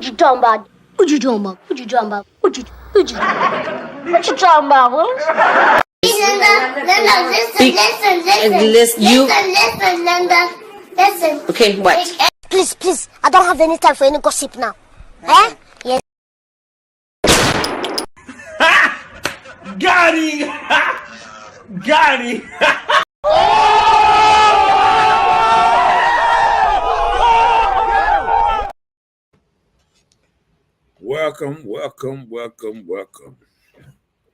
What you talking about? What you talking about? What you talking about? What you talking about, Willis? Listen, Linda. Listen. Okay, what? Please. I don't have any time for any gossip now. Eh? Yes. Got him! Got him! Welcome.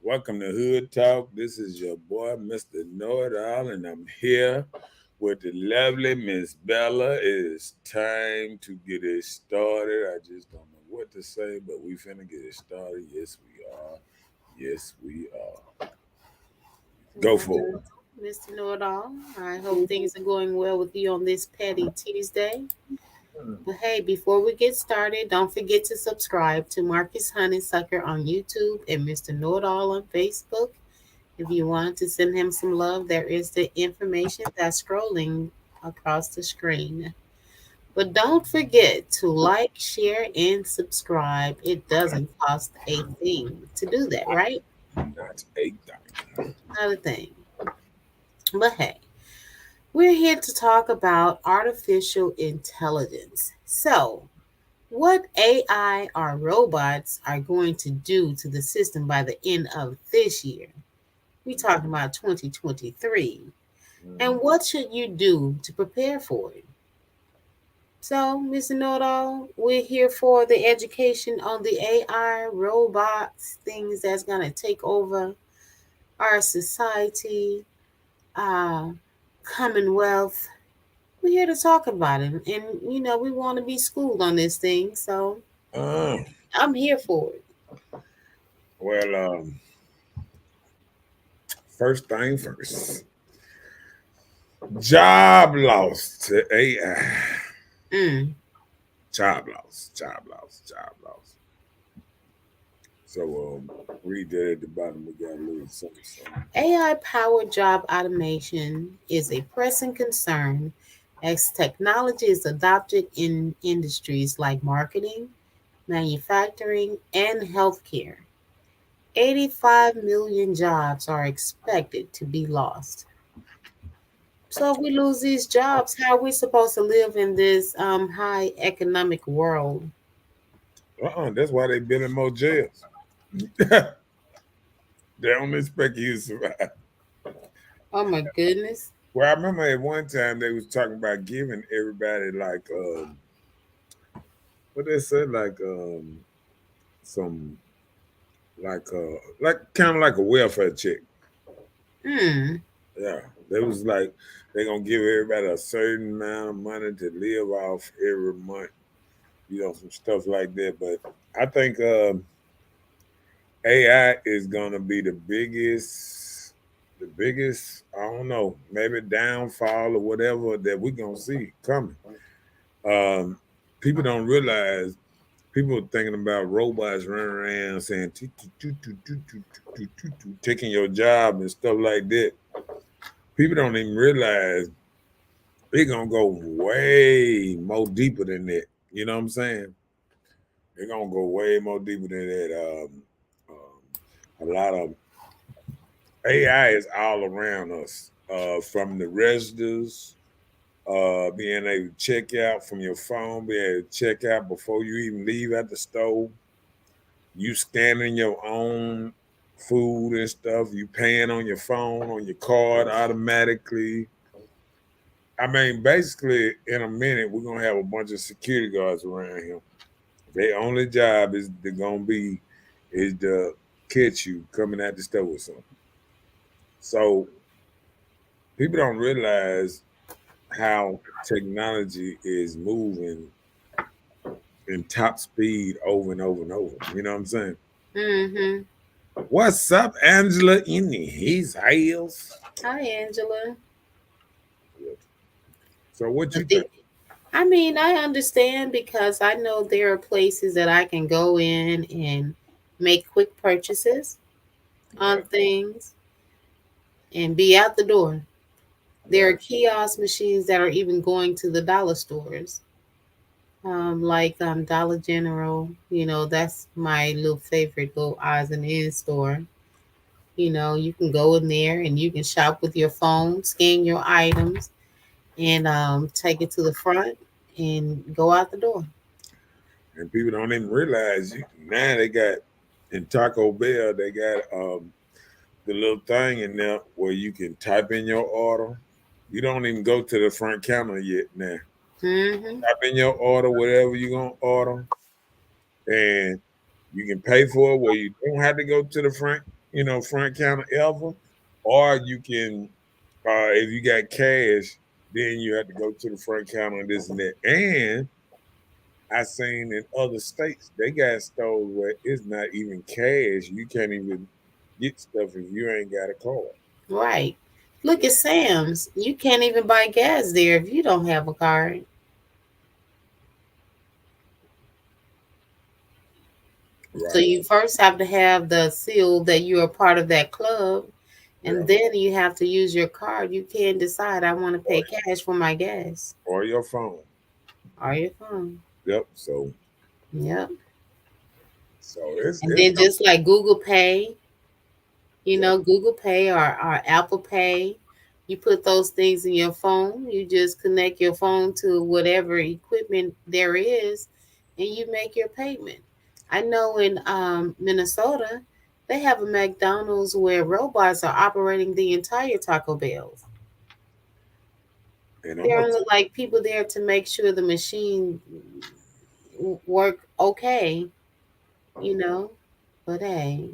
Welcome to Hood Talk. This is your boy, Mr. Know-It-All, and I'm here with the lovely Miss Bella. It is time to get it started. I just don't know what to say, but we finna get it started. Yes, we are. Go for it. Mr. Know-It-All. I hope things are going well with you on this Petty Tuesday. But hey, before we get started, don't forget to subscribe to Marcus Honeysucker on YouTube and Mr. Know-It-All on Facebook. If you want to send him some love, there is the information that's scrolling across the screen. But don't forget to like, share, and subscribe. It doesn't cost a thing to do that, right? Not a thing. Not a thing. But hey, we're here to talk about artificial intelligence. So, what AI or robots are going to do to the system by the end of this year? We're talking about 2023. And what should you do to prepare for it? So, Mr. Know-It-All, we're here for the education on the AI, robots, things that's going to take over our society, Commonwealth. We're here to talk about it. And, we want to be schooled on this thing. So, I'm here for it. Well, first thing first. Job loss to AI. Job loss. So read that at the bottom. We got a little something. AI-powered job automation is a pressing concern as technology is adopted in industries like marketing, manufacturing, and healthcare. 85 million jobs are expected to be lost. So if we lose these jobs, how are we supposed to live in this high economic world? That's why they building more jails. They don't expect you to survive. Oh my goodness. Well, I remember at one time they was talking about giving everybody like what they said, like some like kind of like a welfare check. Yeah. They was like they're gonna give everybody a certain amount of money to live off every month, some stuff like that. But I think AI is gonna be the biggest, I don't know, maybe downfall or whatever that we're gonna see coming. People don't realize, people are thinking about robots running around saying taking your job and stuff like that. People don't even realize they're gonna go way more deeper than that. You know what I'm saying? They're gonna go way more deeper than that. A lot of AI is all around us, from the registers, being able to check out from your phone, being able to check out before you even leave at the store. You scanning your own food and stuff. You paying on your phone, on your card automatically. I mean, basically, in a minute, we're gonna have a bunch of security guards around here. Their only job is to catch you coming out the store or something. So people don't realize how technology is moving in top speed over and over and over. You know what I'm saying? Mm-hmm. What's up, Angela? In his house. Hi, Angela. So what you think? I mean, I understand because I know there are places that I can go in and make quick purchases on things and be out the door. There are kiosk machines that are even going to the dollar stores. like Dollar General. That's my little favorite little odds and ends store. You can go in there and you can shop with your phone, scan your items, and take it to the front and go out the door. And people don't even realize now they got in Taco Bell, they got the little thing in there where you can type in your order. You don't even go to the front counter yet now. Hmm. Type in your order, whatever you're gonna order, and you can pay for it where you don't have to go to the front counter ever, or you can, if you got cash, then you have to go to the front counter and this and that. And I seen in other states they got stores where it's not even cash. You can't even get stuff if you ain't got a card. Right. Look at Sam's. You can't even buy gas there if you don't have a card. So Right. you first have to have the seal that you're a part of that club, Yeah. and then you have to use your card. You can't decide I want to pay cash for my gas Or your phone. or your phone. Yep. So Yep. it's And it's then just like Google Pay, yeah. Google Pay or Apple Pay, you put those things in your phone. You just connect your phone to whatever equipment there is, and you make your payment. I know in Minnesota, they have a McDonald's where robots are operating the entire Taco Bell. And I'm There are gonna only like people there to make sure the machine work okay, you know. But hey,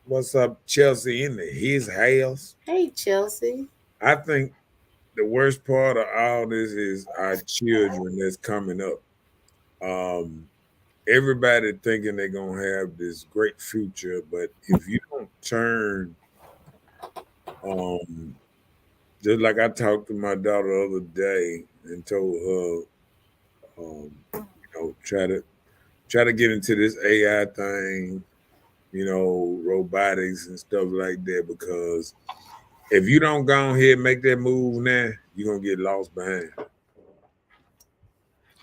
what's up, Chelsea in his house. hey Chelsea. I think the worst part of all this is our children that's coming up. Um, Everybody thinking they're gonna have this great future, but if you don't turn, um, just like I talked to my daughter the other day and told her, try to get into this AI thing, robotics and stuff like that, because if you don't go on here and make that move now, you're gonna get lost behind.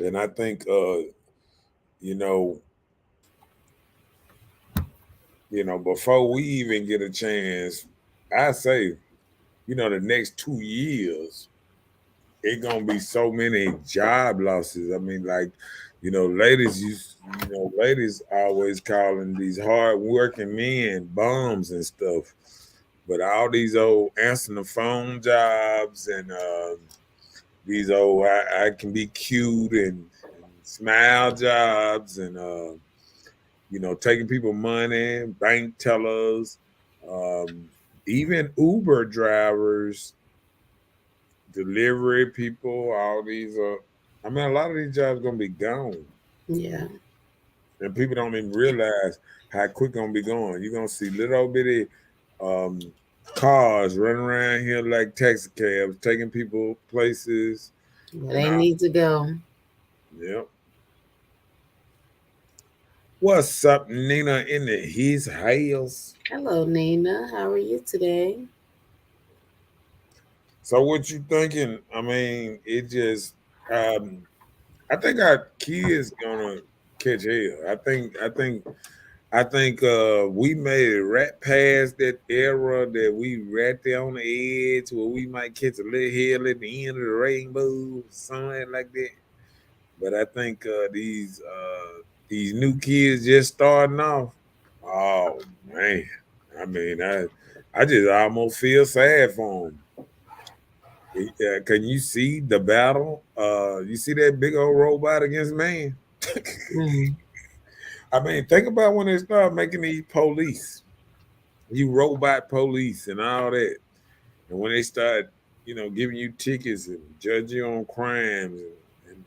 And I think you know, before we even get a chance, I say, the next 2 years, it gonna be so many job losses. I mean, like, ladies always calling these hard working men bums and stuff. But all these old answering the phone jobs and these old I can be cute and smile jobs and taking people money, bank tellers, um, even Uber drivers, delivery people, all these I mean, a lot of these jobs gonna be gone. Yeah. And people don't even realize how quick gonna be going. You're gonna see little bitty um, cars running around here like taxi cabs, taking people places Well, and they all. need to go. Yep. What's up, Nina in his house? Hello, Nina. How are you today? So what you thinking? I mean, it just I think our kids gonna catch hell. I think we made it right past that era that we right there on the edge where we might catch a little hell at the end of the rainbow, something like that. But I think these new kids just starting off. Oh man, I mean, I just almost feel sad for them. Can you see the battle? You see that big old robot against man? Mm. I mean, think about when they start making these police, you robot police and all that, and when they start, giving you tickets and judging you on crimes, and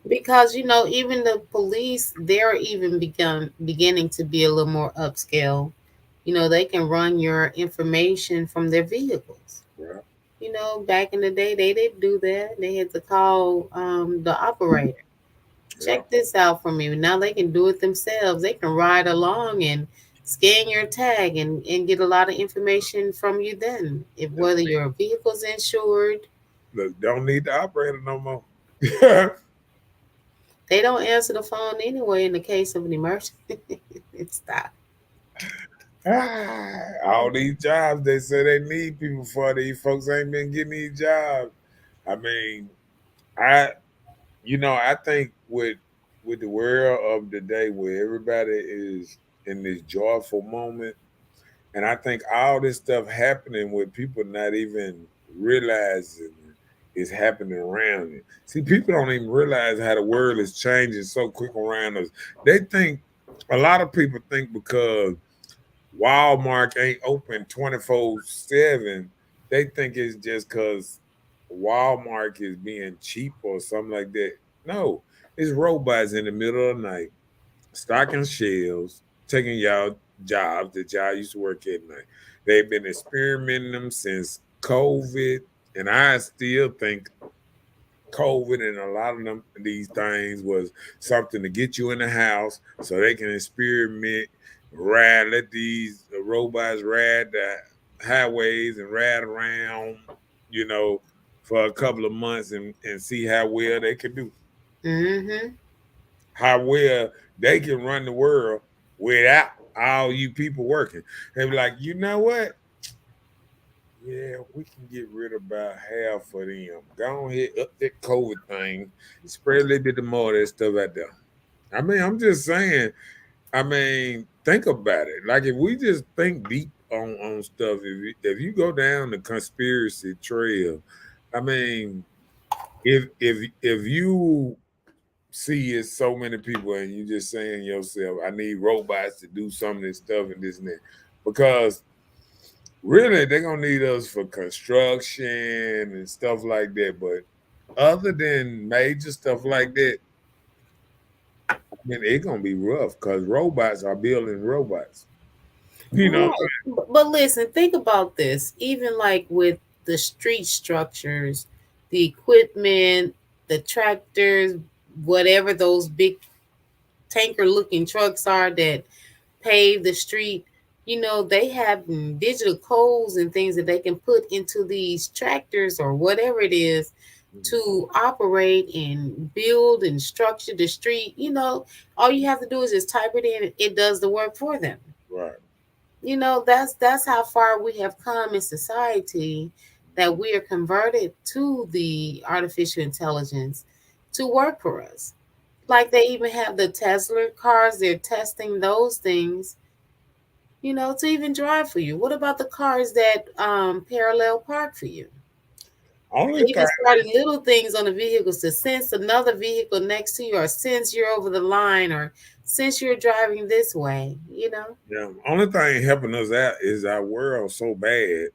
Because even the police, they're even beginning to be a little more upscale. They can run your information from their vehicles. yeah, Back in the day, they didn't do that. They had to call the operator. yeah, Check this out for me. Now they can do it themselves. They can ride along and scan your tag and get a lot of information from you then. If whether your vehicle's insured, look, don't need the operator no more. They don't answer the phone anyway in the case of an emergency. Stop. All these jobs, they say they need people for. These folks ain't been getting these jobs. I mean, I I think with the world of the day where everybody is in this joyful moment, and I think all this stuff happening with people not even realizing is happening around it. See, people don't even realize how the world is changing so quick around us. They think a lot of people think because Walmart ain't open 24/7, they think it's just because Walmart is being cheap or something like that. No, it's robots in the middle of the night, stocking shelves, taking y'all jobs that y'all used to work at night. They've been experimenting them since COVID, and I still think COVID and a lot of them these things was something to get you in the house so they can experiment, let these robots ride the highways and ride around, you know, for a couple of months and see how well they can do, Mm-hmm. how well they can run the world without all you people working. They be like, you know what? Yeah, we can get rid of about half of them. Go ahead, up that COVID thing, spread a little bit more of that stuff out there. I mean, I'm just saying. I mean, think about it. Like if we just think deep on stuff, if you go down the conspiracy trail, I mean, if you see it's so many people and you just saying to yourself, I need robots to do some of this stuff and this and that, because really they're gonna need us for construction and stuff like that. But other than major stuff like that, I mean, it's gonna be rough because robots are building robots. You know, Right. But listen, think about this. Even like with the street structures, the equipment, the tractors, whatever those big tanker looking trucks are that pave the street, they have digital codes and things that they can put into these tractors or whatever it is to operate and build and structure the street. All you have to do is just type it in, it does the work for them. right? That's how far we have come in society, that we are converted to the artificial intelligence to work for us. Like they even have the Tesla cars, they're testing those things, to even drive for you. What about the cars that parallel park for you? They Only even thing, started little things on the vehicles to sense another vehicle next to you, or sense you're over the line, or sense you're driving this way. yeah, only thing helping us out is our world so bad.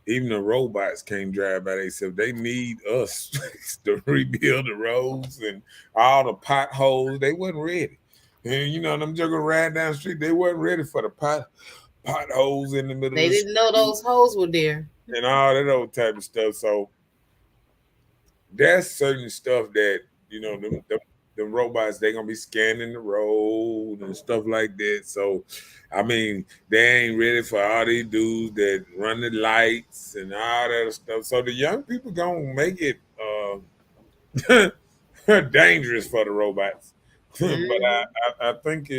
Even the robots can't drive by themselves. They need us to rebuild the roads and all the potholes. They wasn't ready. And them juggling riding down the street, they wasn't ready for the potholes in the middle They of the didn't know street those holes were there. and all that old type of stuff. So there's certain stuff that them robots, they gonna be scanning the road and stuff like that. So I mean, they ain't ready for all these dudes that run the lights and all that stuff. So the young people gonna make it dangerous for the robots. But Mhm. I think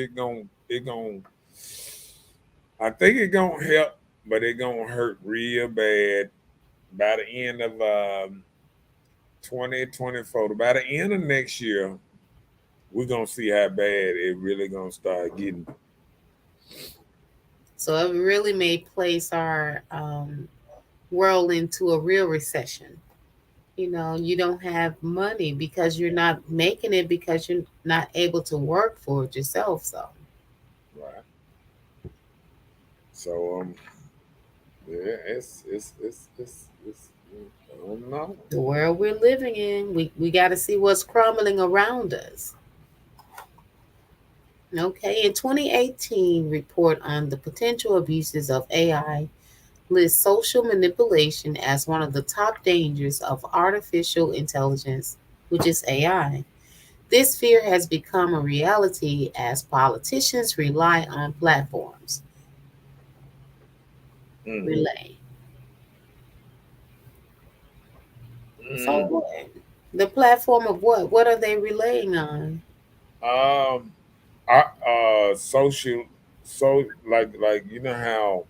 I think it gonna help, but it gonna hurt real bad by the end of 2024. By the end of next year, we're gonna see how bad it really gonna start getting. So it really may place our world into a real recession. You don't have money because you're not making it, because you're not able to work for it yourself. So Right. So yeah, it's I don't know. the world we're living in, we got to see what's crumbling around us. Okay, in 2018 report on the potential abuses of AI lists social manipulation as one of the top dangers of artificial intelligence, which is AI. This fear has become a reality as politicians rely on platforms. Mm-hmm. Relay. So Mm-hmm. what? The platform of what? What are they relaying on? Um, social, like you know how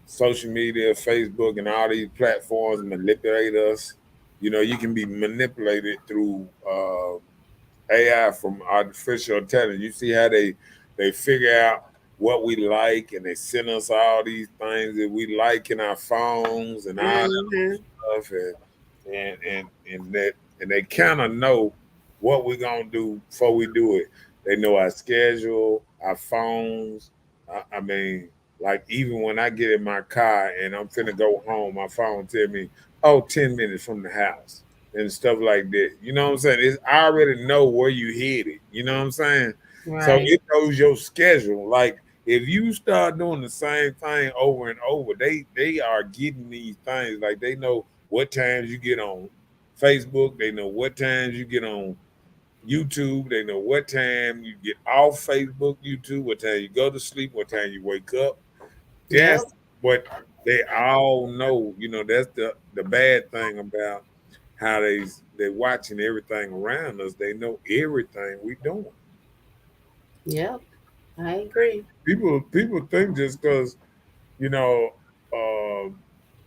social media, Facebook, and all these platforms manipulate us. You know, you can be manipulated through AI from artificial intelligence. You see how they figure out what we like and they send us all these things that we like in our phones and all Hmm. stuff and they kind of know what we're gonna do before we do it. They know our schedule, our phones. I mean, like even when I get in my car and I'm finna go home, my phone tell me, "Oh, 10 minutes from the house." And stuff like that. You know what I'm saying? I already know where you headed. You know what I'm saying? So Right. it knows your schedule. Like if you start doing the same thing over and over, they are getting these things. Like they know what times you get on Facebook. They know what times you get on YouTube. They know what time you get off Facebook, YouTube, what time you go to sleep, what time you wake up. Yep. That's what they all know. You know, that's the bad thing about how they watching everything around us. They know everything we doing. Yep. I agree. People think just because you know uh,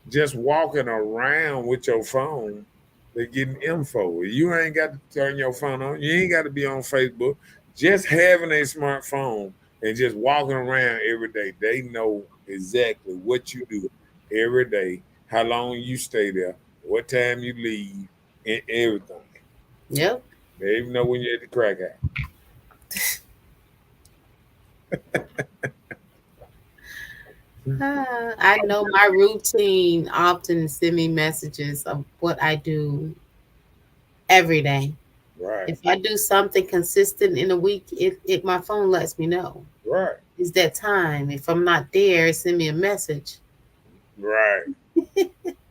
just walking around with your phone, they're getting info. You ain't got to turn your phone on. You ain't got to be on Facebook. Just having a smartphone and just walking around every day, they know exactly what you do every day, how long you stay there, what time you leave, and everything. Yep. They even know when you're at the crack out. I know my routine often send me messages of what I do every day. Right, If I do something consistent in a week, it my phone lets me know. right, It's that time. If I'm not there, send me a message. right.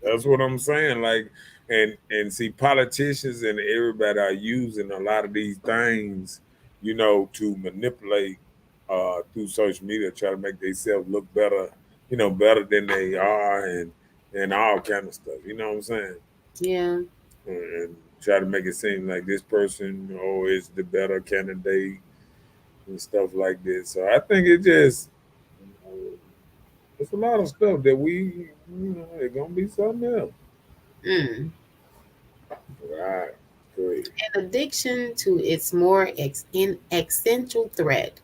That's what I'm saying. Like, and see, politicians and everybody are using a lot of these things, you know, to manipulate through social media, try to make themselves look better, you know, better than they are, and all kind of stuff. You know what I'm saying? Yeah. And try to make it seem like this person is the better candidate and stuff like this. So I think it just it's a lot of stuff that you know, it's gonna be something else. Mm. Right. Great. In addition to its more essential threat,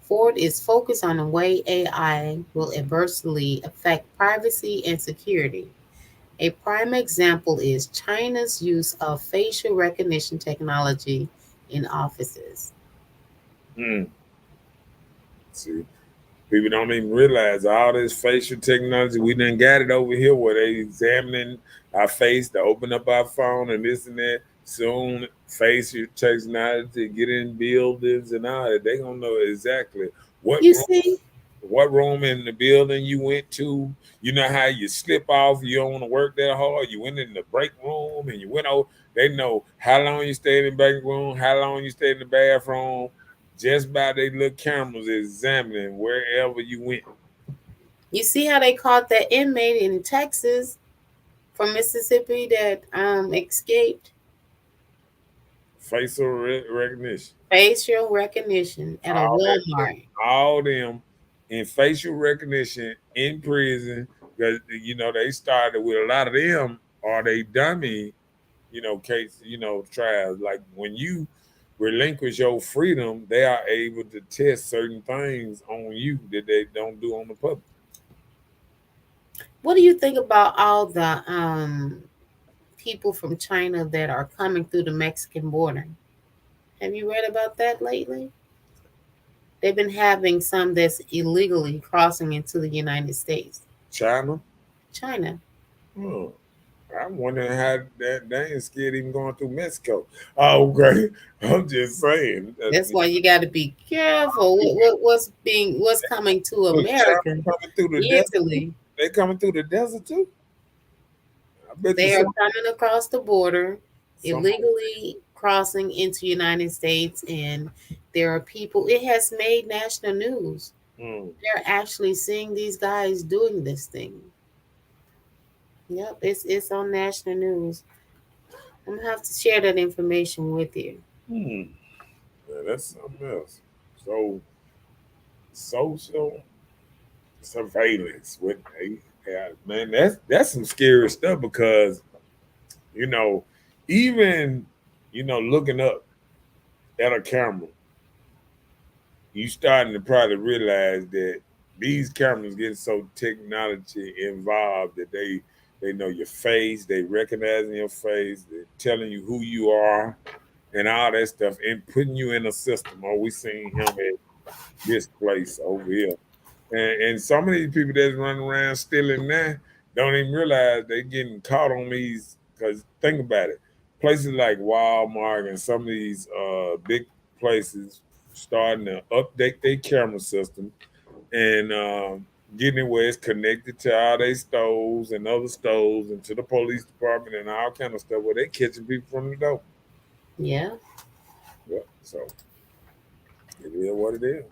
Ford is focused on the way AI will adversely affect privacy and security. A prime example is China's use of facial recognition technology in offices. Hmm. See, people don't even realize all this facial technology. We done got it over here where they examining our face to open up our phone and this and that. Soon, facial technology get in buildings and all that. They gonna know exactly what You room, see? what room in the building you went to. You know how you slip off. You don't want to work that hard. You went in the break room and you went over. They know how long you stayed in the break room, how long you stayed in the bathroom, just by they little cameras examining wherever you went. You see how they caught that inmate in Texas from Mississippi that escaped Facial recognition. facial recognition at a All that, Walmart. all them in facial recognition in prison because you know they started with a lot of them are they dummy, you know, case, you know, trials. Like when you relinquish your freedom, they are able to test certain things on you that they don't do on the public. What do you think about all the people from China that are coming through the Mexican border? Have you read about that lately? They've been having some that's illegally crossing into the United States. China. China. Hmm. I'm wondering how that they ain't scared even going through Mexico. Oh, okay. I'm just saying. That's why you got to be careful. What's coming to Look, China America coming through the desert. easily. They coming through the desert too. I bet you They are coming across the border, some illegally crossing into United States, and there are people. It has made national news. mm, They're actually seeing these guys doing this thing. Yep, it's on national news. I'm gonna have to share that information with you. mm. Yeah, that's something else. So social surveillance with AI, man, that's some scary stuff because you know, even looking up at a camera, you starting to probably realize that these cameras getting so technology involved that they know your face, they recognizing your face, they're telling you who you are and all that stuff and putting you in a system. Oh, we seen him at this place over here. And some of these people that's running around stealing now don't even realize they getting caught on these. Because think about it, places like Walmart and some of these big places starting to update their camera system and getting it where it's connected to all their stores and other stores and to the police department and all kind of stuff where they catching people from the door. Yeah. Yeah, so it is what it is.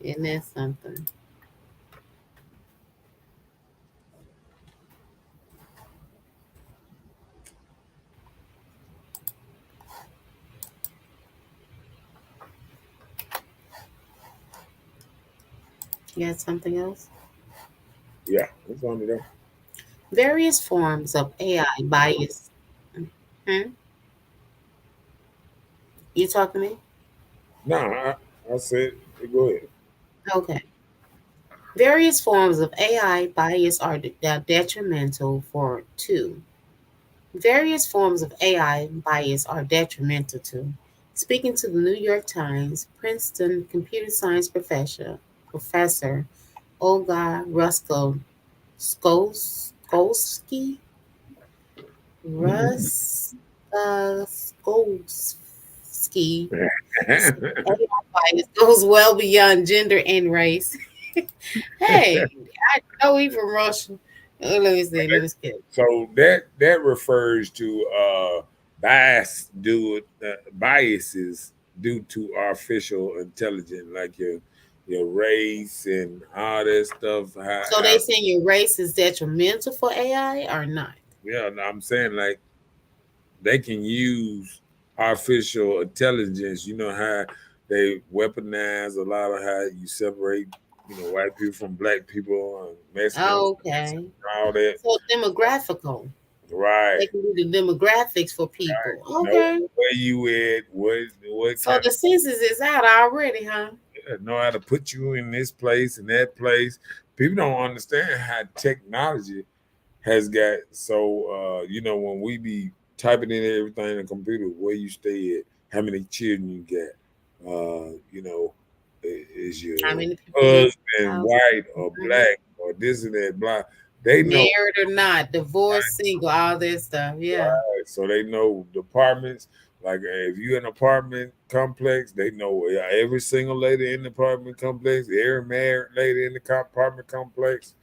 Isn't that something? You got something else? Yeah, it's one of them. Various forms of AI bias. Hmm? You talking to me? No, I said, go ahead. Okay. Various forms of AI bias are detrimental for two. Various forms of AI bias are detrimental to. Speaking to the New York Times, Princeton computer science professor Olga Skolsky, Skolsky said AI bias goes well beyond gender and race. Hey, I know he from Russia. Let me see. Let me skip. So that refers to biases due to artificial intelligence, like your race and all that stuff. So they saying your race is detrimental for AI or not? Yeah, no, I'm saying like they can use artificial intelligence. You know how they weaponize a lot of how you separate, white people from black people and Mexicans, Okay. all that. So demographical. Right. They can do the demographics for people. Know Okay. where you at, what So kind the census is out already, huh? know how to put you in this place and that place. People don't understand how technology has got so when we be typing in everything in the computer, where you stay at, how many children you got, is How your many people live in the husband house? white or Mhm. black or this and that blah. They know. Married or not, divorced, single, all that stuff. Yeah. Right. So they know departments. Like if you're in an apartment complex, they know every single lady in the apartment complex, every married lady in the apartment complex,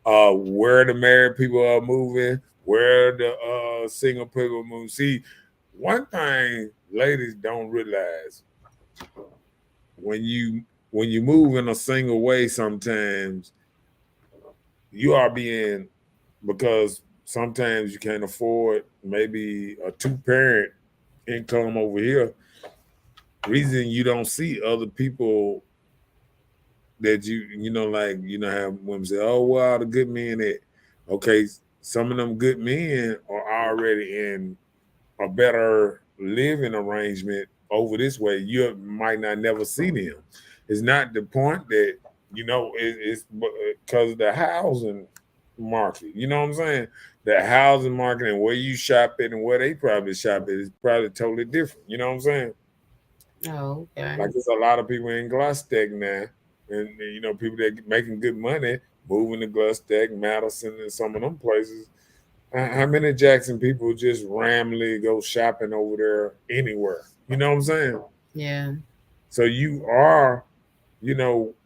where the married people are moving, where the single people move. See, one thing ladies don't realize when you move in a single way, sometimes you are being because sometimes you can't afford maybe a two-parent income over here. Reason you don't see other people that have women say, "Oh, well, the good men that." Okay, some of them good men are already in a better living arrangement over this way. You might not never see them. It's not the point that it's because of the housing market. You know what I'm saying? The housing market and where you shop at and where they probably shop at is probably totally different. You know what I'm saying? Oh, okay. Like there's a lot of people in Glastech now, and people that making good money moving to Glastech, Madison, and some of them places. How many Jackson people just randomly go shopping over there anywhere? You know what I'm saying? Yeah. So you are,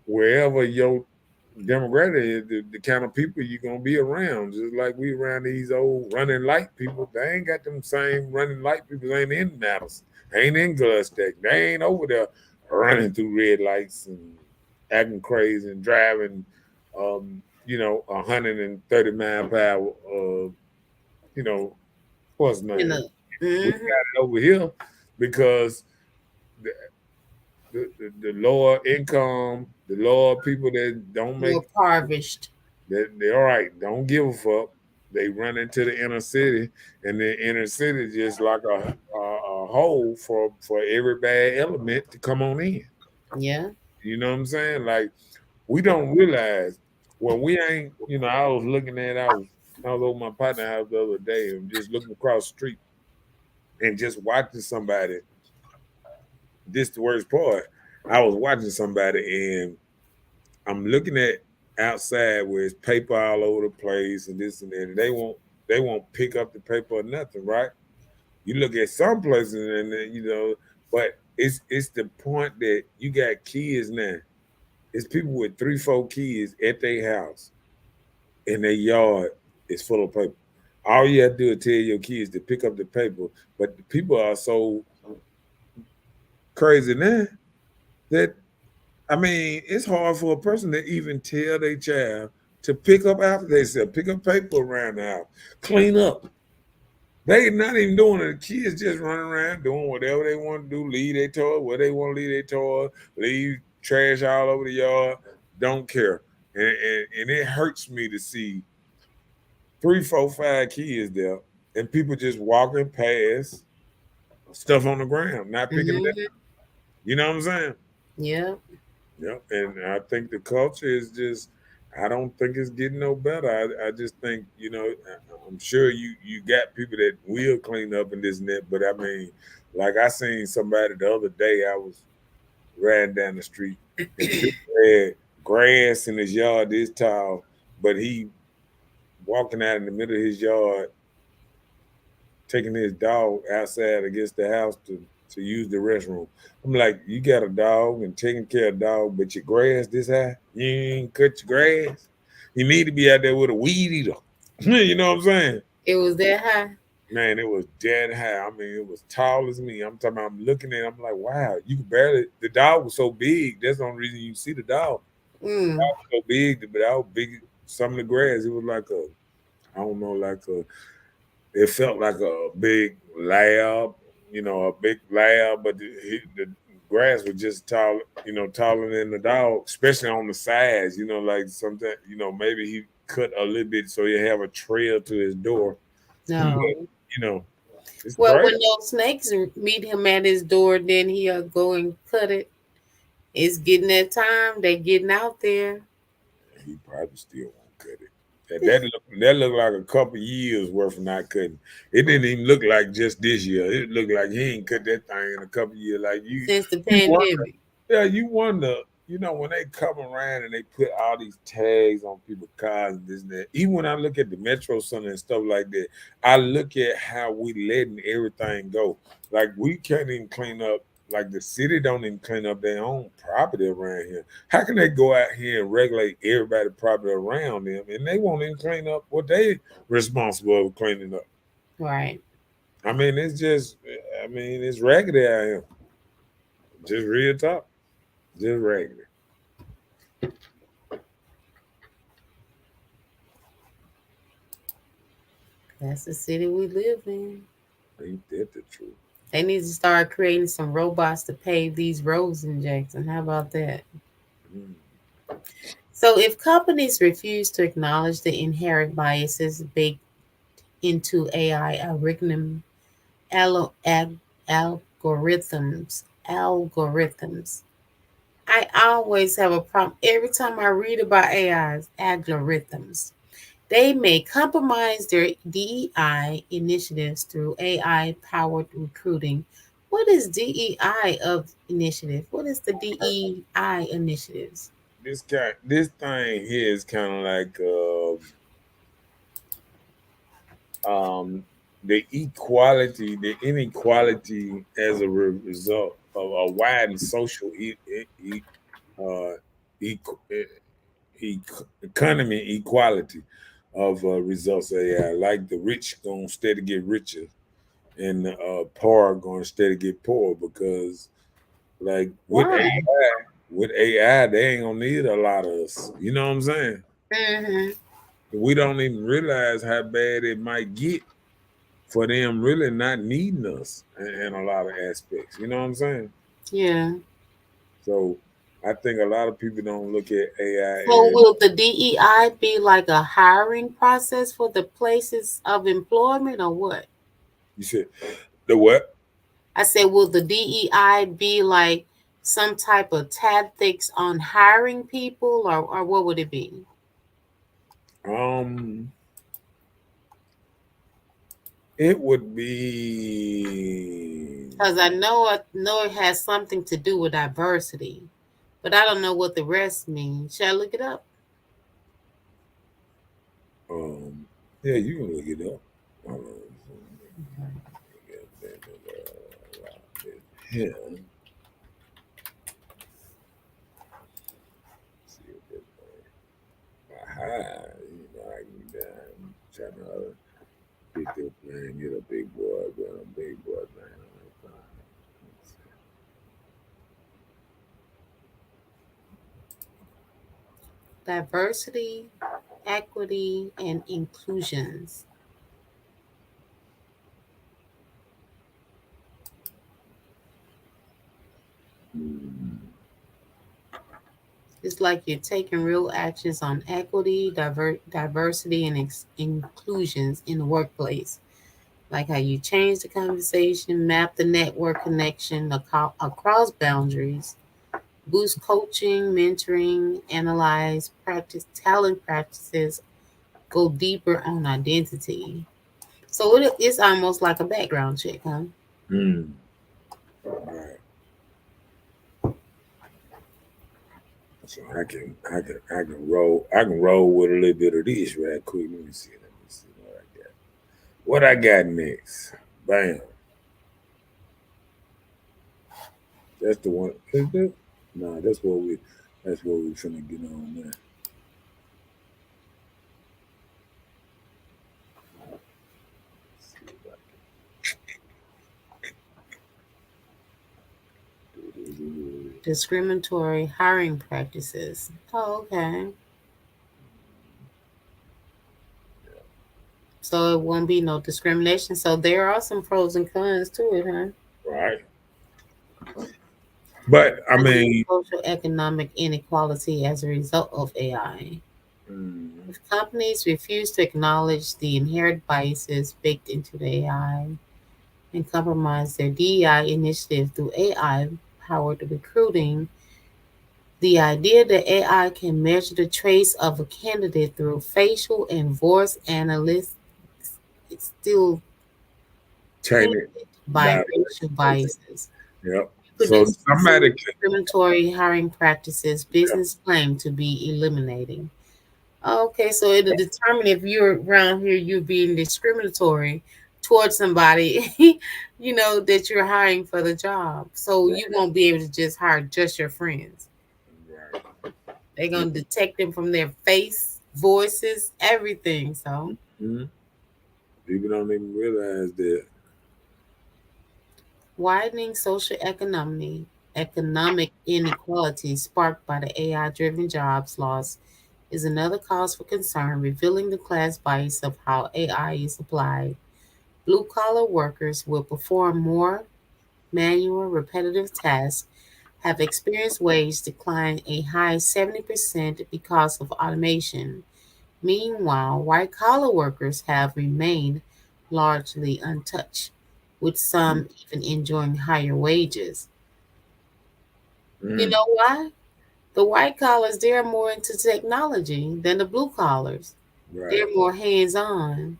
wherever your demographic is, the kind of people you're gonna be around. Just like we around these old running light people, they ain't got them same running light people. They ain't in Madison, ain't in Glastech. They ain't over there running through red lights and acting crazy and driving, 130 mile per hour. You know, what's In name? the We got Mhm. it over here because the, the lower income, the lower people that don't More make impoverished. they all right, don't give a fuck. They run into the inner city, and the inner city just like a hole for every bad element to come on in. Yeah. You know what I'm saying? Like we don't realize when we ain't. You know, I was over my partner house the other day and just looking across the street and just watching somebody. This the worst part. I was watching somebody and I'm looking at outside where it's paper all over the place and this and that. And they won't pick up the paper or nothing, right? You look at some places and then, but it's the point that you got kids now. It's people with 3, 4 kids at their house and their yard is full of paper. All you have to do is tell your kids to pick up the paper, but the people are so crazy now that I mean, it's hard for a person to even tell their child to pick up after themselves, pick up paper around the house, clean up. They not even doing it. The kids just running around doing whatever they want to do, leave their toy where they want to leave their toy, leave trash all over the yard, don't care. And it hurts me to see 3, 4, 5 kids there and people just walking past stuff on the ground, not picking it up. Mhm. You know what I'm saying? Yeah. Yeah, and I think the culture is just. I don't think it's getting no better. I just think I'm sure you got people that will clean up and this and that, but I mean, like I seen somebody the other day. I was riding down the street and dude had grass in his yard this tall, but he walking out in the middle of his yard taking his dog outside against the house to use the restroom. I'm like, you got a dog and taking care of dog, but your grass this high, you ain't cut your grass. You need to be out there with a weed eater. You know what I'm saying? It was that high. Man, it was dead high. I mean, it was tall as me. I'm talking about, I'm looking at it, I'm like, wow, you could barely, the dog was so big. That's the only reason you see the dog. Mm. So big, but how big some of the grass, it was like I don't know, it felt like a big lab, a big lab, but the grass was just tall, taller than the dog, especially on the sides, like sometimes, maybe he cut a little bit so he have a trail to his door. But, No. it's Well, crazy. when those snakes meet him at his door, then he'll go and cut it. It's getting that time. They getting out there. He probably still won't cut it. That looked like a couple years worth of not cutting. It didn't even look like just this year. It looked like he ain't cut that thing in a couple years. Like Since the you wonder, pandemic. yeah, you wonder, when they come around and they put all these tags on people's cars and this and that. Even when I look at the Metro Center and stuff like that, I look at how we letting everything go. Like we can't even clean up. Like the city don't even clean up their own property around here. How can they go out here and regulate everybody's property around them and they won't even clean up what they responsible for cleaning up? Right. I mean, it's raggedy out here. Just real talk. Just raggedy. That's the city we live in. Ain't that the truth? They need to start creating some robots to pave these roads in Jackson. How about that? Mm. So, if companies refuse to acknowledge the inherent biases baked into AI allo- ag- algorithms, I always have a problem every time I read about AI's algorithms. They may compromise their DEI initiatives through AI powered recruiting. What is DEI of initiative? What is the DEI initiatives? This thing here is kind of like the inequality as a result of a widened social uh, e- e- economy equality of results of AI. Like the rich gonna steady get richer, and the poor gonna steady get poor because, like Why? with AI, they ain't gonna need a lot of us. You know what I'm saying? Hmm. We don't even realize how bad it might get for them really not needing us in a lot of aspects. You know what I'm saying? Yeah. So I think a lot of people don't look at AI So as will the DEI be like a hiring process for the places of employment or what? you said the what? I said, will the DEI be like some type of tactics on hiring people or what would it be? It would be Because I know it has something to do with diversity, but I don't know what the rest means. Should I look it up? yeah, you can look it up. Yeah. I can trying to pick this man, get a big boy, but a big boy man. Diversity, equity, and inclusions. It's like you're taking real actions on equity, diversity, and inclusions in the workplace. Like how you change the conversation, map the network connection across boundaries, boost coaching, mentoring, analyze practice talent practices, go deeper on identity. So it's almost like a background check, huh? Mm. Right. So I can roll with a little bit of this right quick. Let me see what I got. What I got next? Bam. That's the one. Is that? Nah, that's what we finna get on now. Discriminatory hiring practices. Oh, okay. So it won't be no discrimination. So there are some pros and cons to it, huh? Right. But I mean, Social economic inequality as a result of AI. mm, If companies refuse to acknowledge the inherent biases baked into the AI and compromise their DEI initiative through AI powered recruiting, the idea that AI can measure the traits of a candidate through facial and voice analysis is still tainted tainted by by racial biases. yep. Could So this somebody can, discriminatory hiring practices yep, business claim to be eliminating? Okay, so it'll determine if you're around here, you're being discriminatory towards somebody, that you're hiring for the job. So you won't be able to just hire just your friends. right. They're gonna detect them from their face, voices, everything. So Mm-hmm. People don't even realize that. widening social economic inequality sparked by the AI-driven jobs loss is another cause for concern, revealing the class bias of how AI is applied. Blue collar workers will perform more manual, repetitive tasks, have experienced wage decline a high 70% because of automation. Meanwhile, white collar workers have remained largely untouched, with some even enjoying higher wages. You Mm, know why? The white collars, they're more into technology than the blue collars. right. They're more hands on.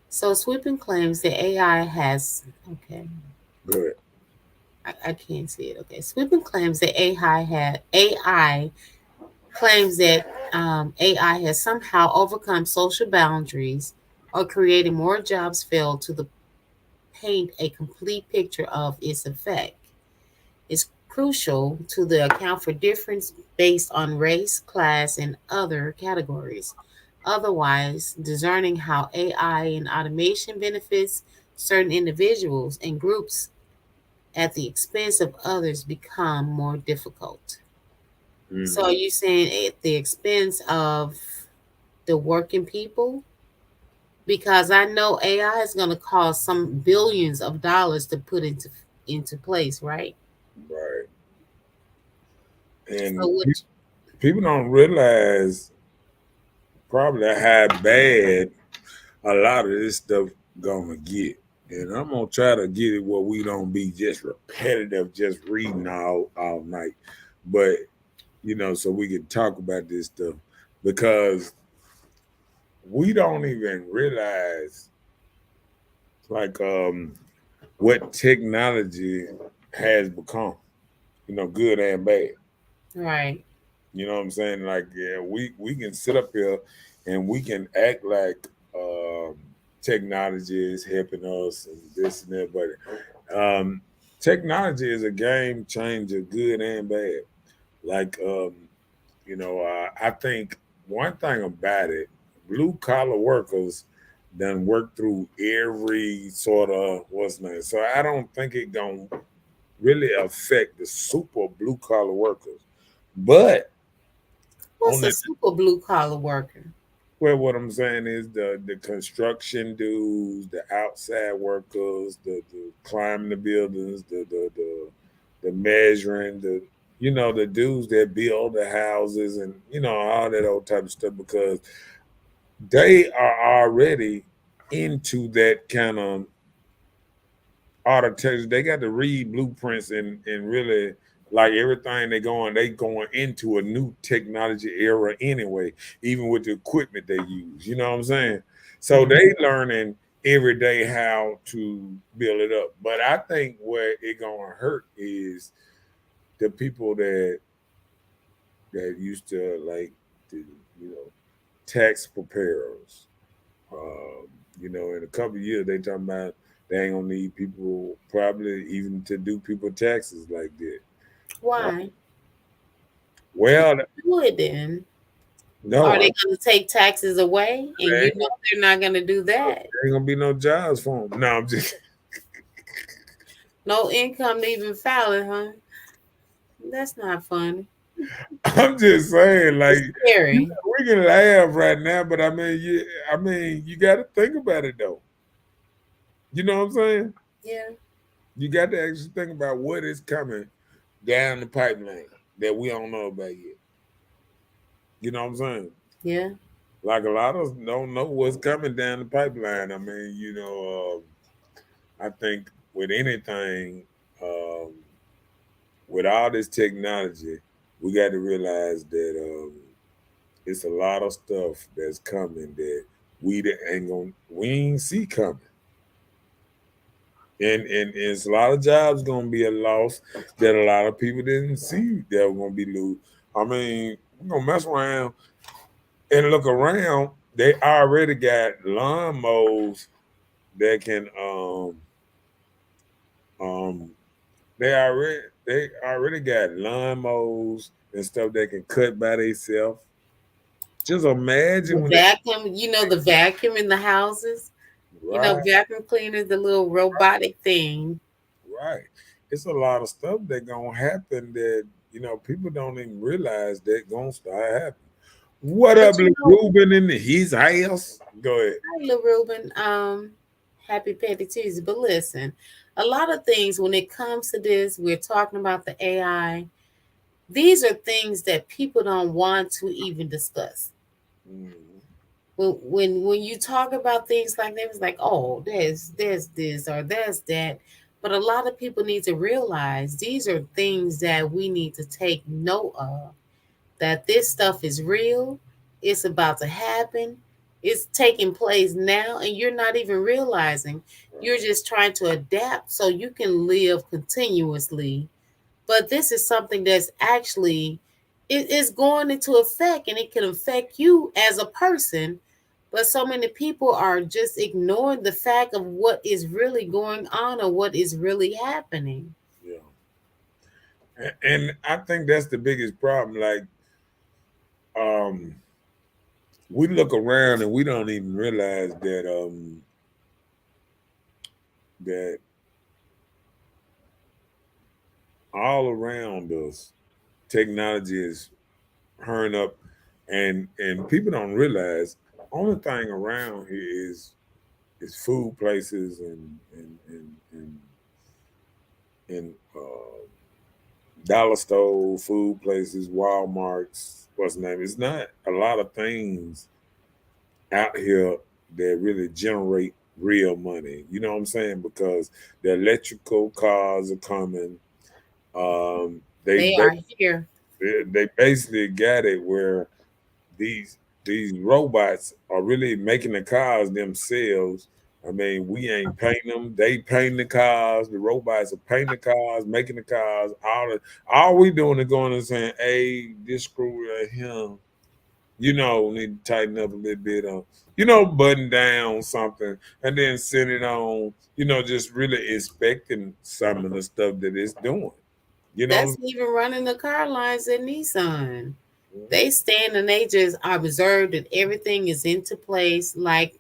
So Sweeping claims that AI has, okay, Good. I can't see it. Okay. Sweeping claims that AI claims that AI has somehow overcome social boundaries or created more jobs failed to paint a complete picture of its effect. It's crucial to the account for difference based on race, class, and other categories. Otherwise, discerning how AI and automation benefits certain individuals and groups at the expense of others become more difficult. So are Mm-hmm. you saying at the expense of the working people? because I know AI is going to cost some billions of dollars to put into place, right? Right. So And what? people don't realize probably how bad a lot of this stuff gonna get. And I'm gonna try to get it where we don't be just repetitive, just reading all night. But so we can talk about this stuff because we don't even realize like what technology has become, good and bad. Right. You know what I'm saying? Like, yeah, we can sit up here and we can act like technology is helping us and this and that, but technology is a game changer, good and bad. Like, I think one thing about it, blue collar workers done work through every sort of what's name. So I don't think it gonna really affect the super blue collar workers. But What's on a the super blue collar worker? well, what I'm saying is the construction dudes, the outside workers, the climbing the buildings, the measuring, the dudes that build the houses and all that old type of stuff because they are already into that kind of architecture. They got to read blueprints and really like everything they going into a new technology era anyway, even with the equipment they use. You know what I'm saying? So they learning every day how to build it up. But I think where it gonna hurt is the people that used to like the tax preparers. Um, in a couple of years, they talking about they ain't gonna need people probably even to do people taxes like that. Uh, Why? well, Do it then. no, Are they going to take taxes away? And there you ain't, know they're not going to do that. there ain't gonna be no jobs for them. No, I'm just, No income to even file it, huh? That's not funny. I'm just saying, like, It's scary. we can laugh right now, but you got to think about it though. You know what I'm saying? Yeah. You got to actually think about what is coming down the pipeline that we don't know about yet. You know what I'm saying? Yeah. Like a lot of us don't know what's coming down the pipeline. I think with anything, um, with all this technology, we got to realize that it's a lot of stuff that's coming that we ain't see coming, and it's a lot of jobs gonna be a loss that a lot of people didn't see that were gonna be lose. I mean, we're gonna mess around and look around. They already got lawnmowers that can um they already got lawnmowers and stuff that can cut by themselves. Just The imagine when they vacuum, the vacuum in the houses, right, vacuum cleaners, the little robotic thing. right. It's a lot of stuff that gonna happen that people don't even realize that gonna start happening. What But up, Lil Ruben in his house? Go ahead. hi, Lil Ruben. Happy Petty Tuesday. But listen, a lot of things when it comes to this, we're talking about the AI. These are things that people don't want to even discuss. Mhm. When you talk about things like that, it's like, oh, there's this or there's that. But a lot of people need to realize these are things that we need to take note of. That this stuff is real, it's about to happen, it's taking place now, and you're not even realizing. You're just trying to adapt so you can live continuously. But this is something that's actually it is going into effect, and it can affect you as a person. But so many people are just ignoring the fact of what is really going on or what is really happening. Yeah. And I think that's the biggest problem. Like, um, we look around and we don't even realize that all around us, technology is hurrying up, and people don't realize only thing around here is it's food places and dollar store, food places, Walmarts, what's the name? It's not a lot of things out here that really generate real money. You know what I'm saying? Because the electrical cars are coming. They They are here. they basically got it where these these robots are really making the cars themselves. I mean, we ain't painting them; they painting the cars. The robots are painting the cars, making the cars. All we doing is going and saying, "Hey, this screw right here, need to tighten up a little bit on, button down something, and then send it on. Just really inspecting some of the stuff that it's doing. You know, That's even running the car lines at Nissan. They stand and they just observe that everything is into place like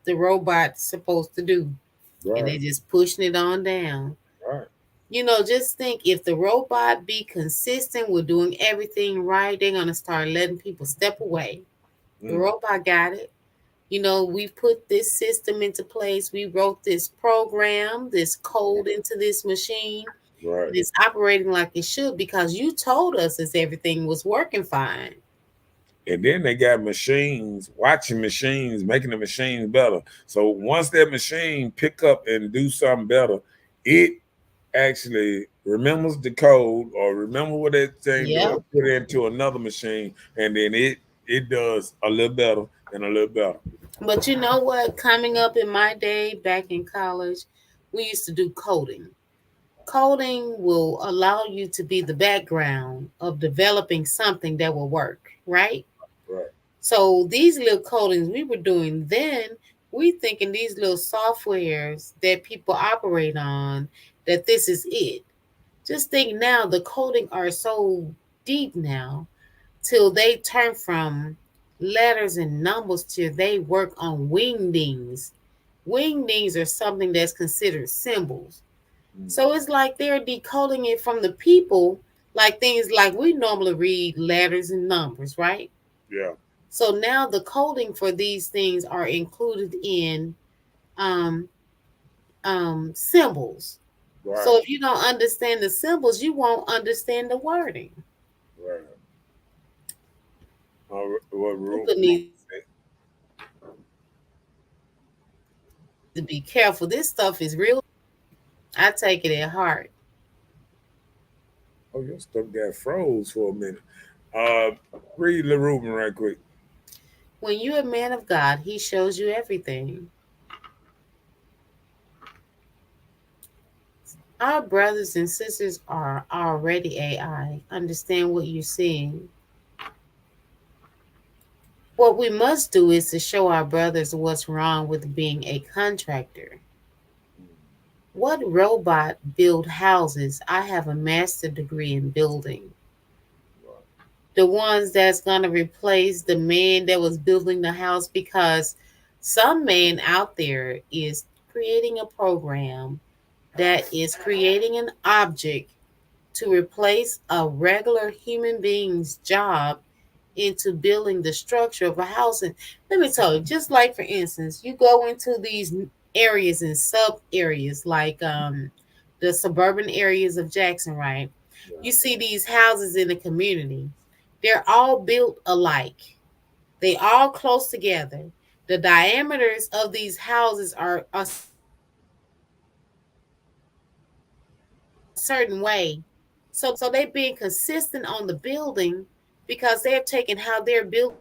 the robot's supposed to do. And they right, just pushing it on down. right. Just think if the robot be consistent with doing everything right, they're gonna start letting people step away. The Mm, robot got it. We put this system into place. We wrote this program, this code into this machine, right. and it's operating like it should because you told us as everything was working fine. And then they got machines, watching machines, making the machines better. So once that machine pick up and do something better, it actually remembers the code or remember what that thing doing, Yep. put it into another machine, and then it does a little better and a little better. But you know what? Coming up in my day back in college, we used to do coding. Coding will allow you to be the background of developing something that will work, right? Right. So these little codings we were doing then, we thinking these little softwares that people operate on, that this is it. Just think now the coding are so deep now till they turn from letters and numbers till they work on wingdings. Wingdings are something that's considered symbols. Mm, So it's like they're decoding it from the people, like things like we normally read letters and numbers, right? yeah. So now the coding for these things are included in um, symbols. Right. So if you don't understand the symbols, you won't understand the wording. Right. What People need to be careful. This stuff is real. I take it at heart. Oh, your stuff got froze for a minute. Uh, Read LaRuben right quick. When you're a man of God, He shows you everything. Our brothers and sisters are already AI. Understand what you're seeing. What we must do is to show our brothers what's wrong with being a contractor. What robot build houses? I have a master degree in building. The ones that's going to replace the man that was building the house because some man out there is creating a program that is creating an object to replace a regular human being's job into building the structure of a house. And let me tell you, just like for instance, you go into these areas and sub areas like the suburban areas of Jackson, right? You see these houses in the community. They're all built alike. They all close together. The diameters of these houses are a certain way. So they're being consistent on the building because they're taking how they're building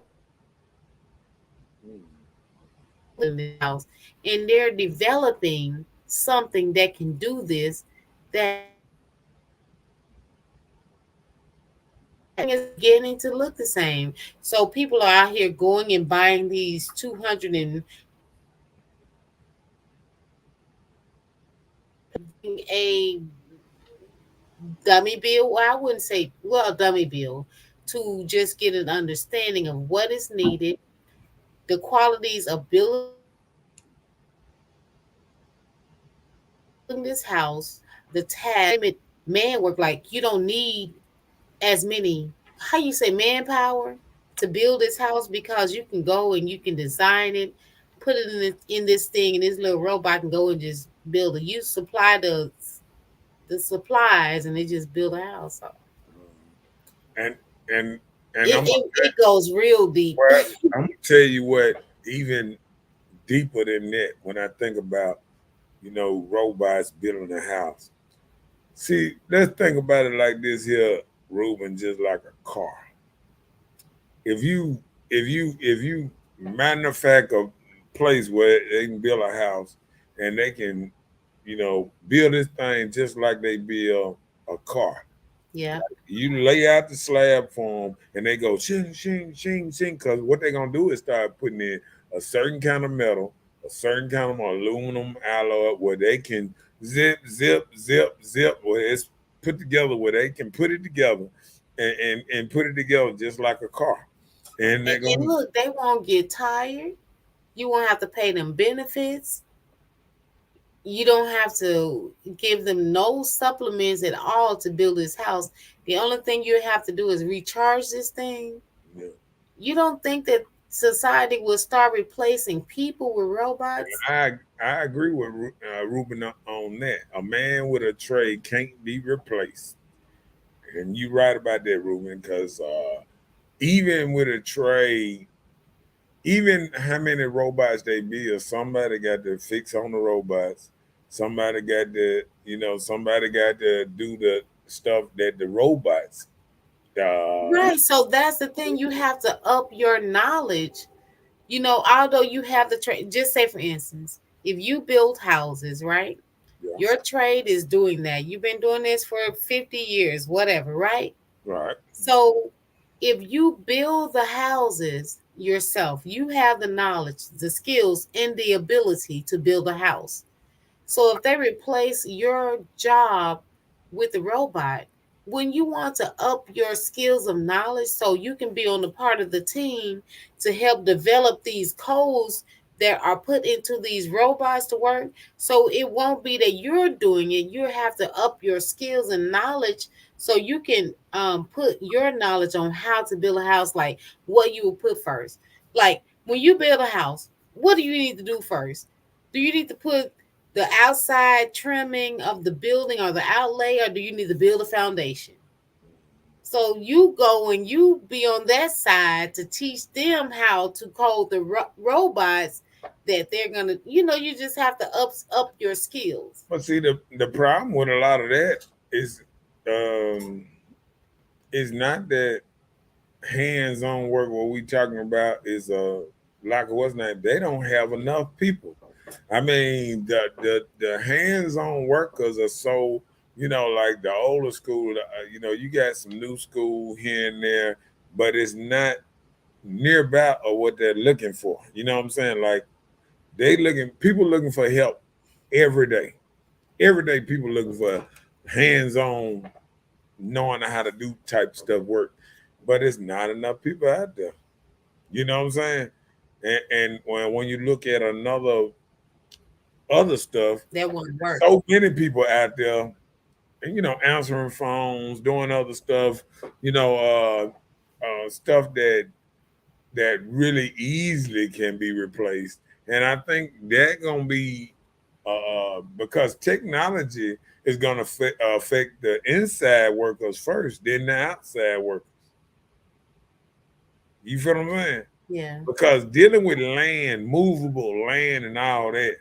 Mm, the house and they're developing something that can do this that is beginning to look the same. So people are out here going and buying these 200 and a dummy bill. Well, I wouldn't say well dummy bill to just get an understanding of what is needed, the qualities of building this house, the task, man work. Like you don't need as many, how you say, manpower to build this house because you can go and you can design it, put it in this thing, and this little robot can go and just build it. You supply the supplies, and they just build a house. So And and it goes real deep. well, I'm gonna tell you what, even deeper than that, when I think about, robots building a house. See, let's think about it like this here, Ruben, just like a car. If you manufacture a place where they can build a house and they can, build this thing just like they build a car. Yeah. You lay out the slab for them and they go shing, shing, shing, shing, because what they're going to do is start putting in a certain kind of metal, a certain kind of aluminum alloy where they can zip, zip, zip, zip, where it's put together where they can put it together and put it together just like a car. And they're going And look, they won't get tired. You won't have to pay them benefits. You don't have to give them no supplements at all to build this house. The only thing you have to do is recharge this thing. Yeah. You don't think that society will start replacing people with robots? I agree with Ruben on that. A man with a trade can't be replaced. And you're right about that, Ruben, because even with a trade, even how many robots they build, somebody got to fix on the robots. Somebody got to, somebody got to do the stuff that the robots. Right. So that's the thing. You have to up your knowledge. Although you have the trade, just say for instance, if you build houses, right? Yeah. Your trade is doing that. You've been doing this for 50 years, whatever, right? Right. So if you build the houses yourself, you have the knowledge, the skills, and the ability to build a house. So if they replace your job with the robot, when you want to up your skills of knowledge so you can be on the part of the team to help develop these codes that are put into these robots to work, so it won't be that you're doing it. You have to up your skills and knowledge so you can put your knowledge on how to build a house, like what you will put first. Like when you build a house, what do you need to do first? Do you need to put the outside trimming of the building or the outlay, or do you need to build a foundation? So you go and you be on that side to teach them how to code the robots that they're gonna, you just have to up your skills. But see, the problem with a lot of that is not that hands-on work. What we talking about is like what's name? They don't have enough people. I mean, the hands-on workers are so, like the older school, you got some new school here and there, but it's not nearby or what they're looking for. You know what I'm saying? Like people looking for help every day. Every day people looking for hands-on, knowing how to do type stuff work, but it's not enough people out there. You know what I'm saying? And when you look at other stuff, that won't work. So many people out there, and answering phones, doing other stuff, stuff that really easily can be replaced. And I think that's gonna be because technology is gonna affect the inside workers first, then the outside workers. You feel what I'm saying? Yeah. Because dealing with land, movable land, and all that.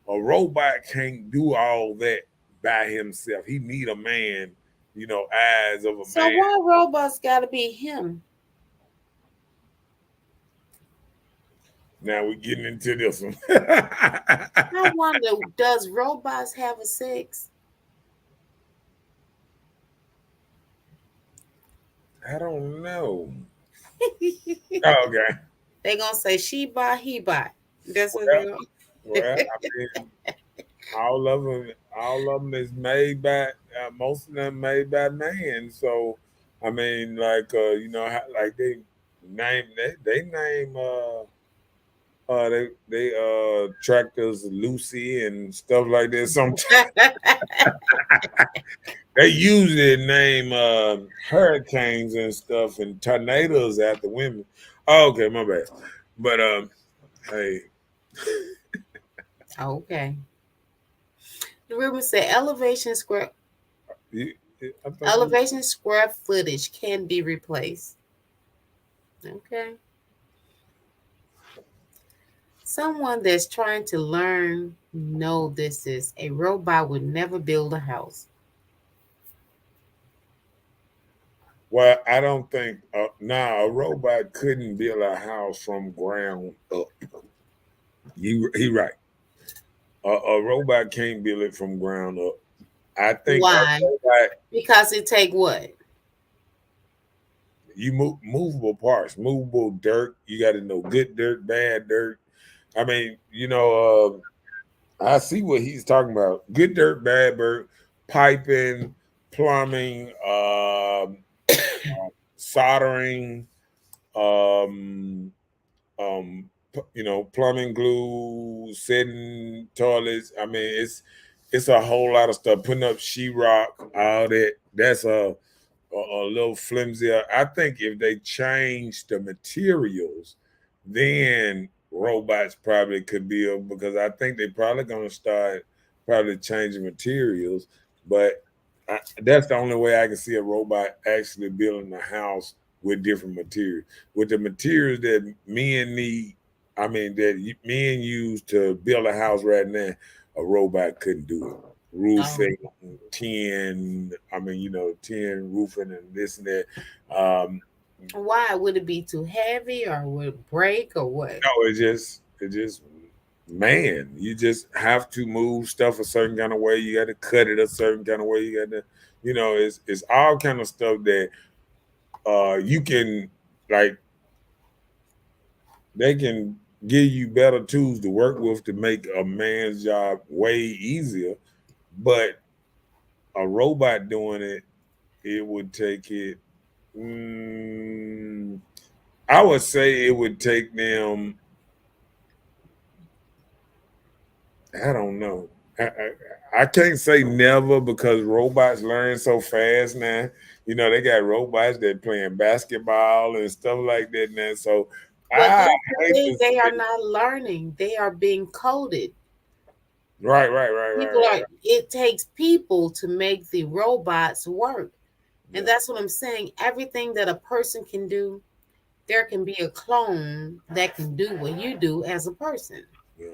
A robot can't do all that by himself. He need a man, eyes of a man. So why robots got to be him? Now we're getting into this one. I wonder, does robots have a sex? I don't know. Okay. They're going to say she buy, he buy. That's what they're going to. Well, I mean, all of them is made by most of them made by man. So, I mean, like like they name tractors Lucy and stuff like that. Sometimes they usually name hurricanes and stuff and tornadoes after women. Oh, okay, my bad. But hey. Okay. The Ruben said You- I thought you- elevation square footage can be replaced. Okay. Someone that's trying to learn know this is a robot would never build a house. well, I don't think now a robot couldn't build a house from ground up. He right. A robot can't build it from ground up. I think a Why? robot, Because it take what? you move movable parts, movable dirt. You got to know good dirt, bad dirt. I mean, I see what he's talking about. Good dirt, bad dirt, piping, plumbing, soldering, um, plumbing glue, setting toilets. I mean, it's a whole lot of stuff. Putting up sheetrock, all that. That's a little flimsier. I think if they change the materials, then robots probably could build because I think they're probably going to start probably changing materials. But that's the only way I can see a robot actually building a house with different materials. With the materials that men need, I mean, men use to build a house right now, a robot couldn't do it. Oh, Roofing, tin, I mean, tin roofing and this and that. why would it be too heavy or would it break or what? No, it just man, you just have to move stuff a certain kind of way. You got to cut it a certain kind of way. You got to, it's all kind of stuff that you can like they can give you better tools to work with to make a man's job way easier. But a robot doing it, it would take it. mm, I would say it would take them. I don't know. I can't say never because robots learn so fast now. They got robots that playing basketball and stuff like that now. So But I that's the hate thing, to they are say not learning. They are being coded. right, right, right, right, People right, are right. it takes people to make the robots work. And Yeah, that's what I'm saying. Everything that a person can do, there can be a clone that can do what you do as a person. yeah,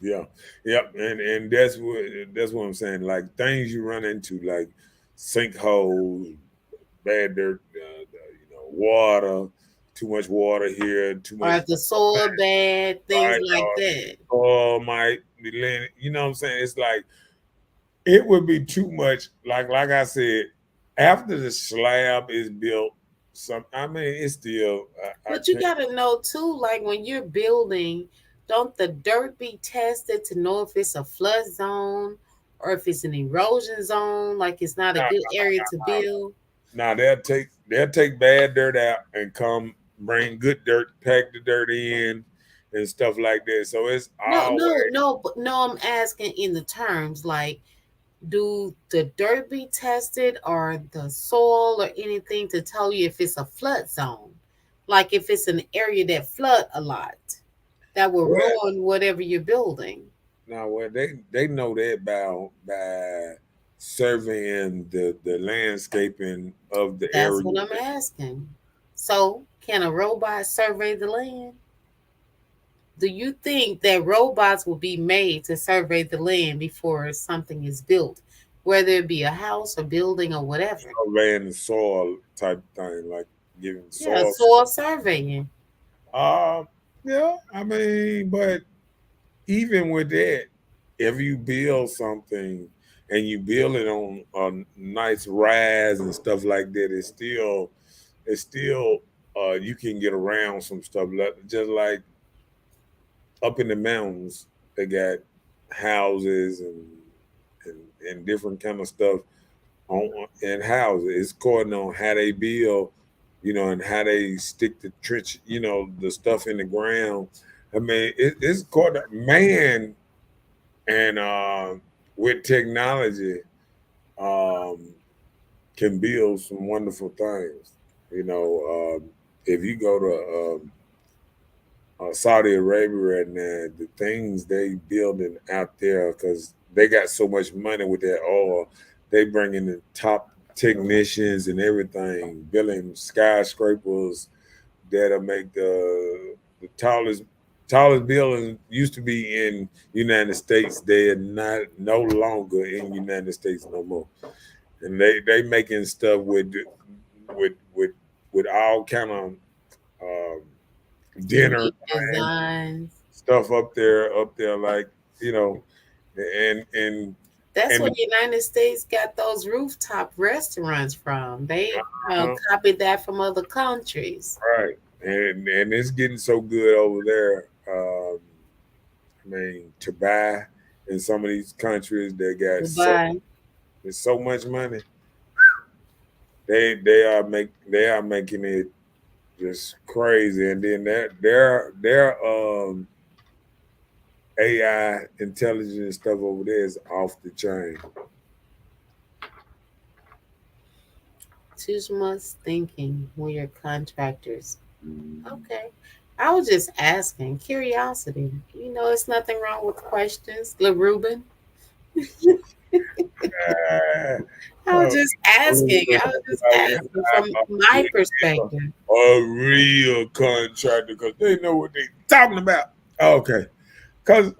yeah, yep. And that's what I'm saying. Like things you run into, like sinkholes, bad dirt, water, too much water here, too Or much if the soil bad, things right, like that. might be leaning. You know what I'm saying? It's like it would be too much. Like I said, after the slab is built, I mean, it's still I But you can't. gotta know too, like when you're building, don't the dirt be tested to know if it's a flood zone or if it's an erosion zone, like it's not a Nah, good area to build? nah, they'll take bad dirt out and come bring good dirt, pack the dirt in and stuff like that. So it's No, always no, no, but no, I'm asking in the terms like, do the dirt be tested or the soil or anything to tell you if it's a flood zone? Like if it's an area that flood a lot, that will well. ruin whatever you're building. Now, well, they know that by surveying the landscaping of the That's area. what I'm asking. So, can a robot survey the land? Do you think that robots will be made to survey the land before something is built, whether it be a house or building or whatever? Surveying the soil type thing, like giving Yeah, soil. soil surveying. Uh, yeah, I mean, but even with that, if you build something and you build it on a nice rise and stuff like that, it's still you can get around some stuff just like up in the mountains they got houses and different kind of stuff on and houses. It's according on how they build, and how they stick the trench, the stuff in the ground. I mean, it's according man and with technology um, can build some wonderful things. If you go to Saudi Arabia right now, the things they building out there, because they got so much money with that oil, they bring in the top technicians and everything, building skyscrapers that'll make the tallest building used to be in United States. They are not no longer in United States no more, and they making stuff with with with all kind of um, dinner Unique designs. stuff up there, like you know, and That's where and the United States got those rooftop restaurants from. They uh, copied that from other countries. right, and it's getting so good over there. I mean, to buy in some of these countries that got Dubai. so much money, they are making it just crazy, and then their AI intelligence stuff over there is off the chain. Too much thinking when you're contractors. Okay. I was just asking, curiosity. It's nothing wrong with questions, LaRuben. Ah, I was just asking. I was just asking from my perspective. a real contractor, because they know what they talking about. Okay, because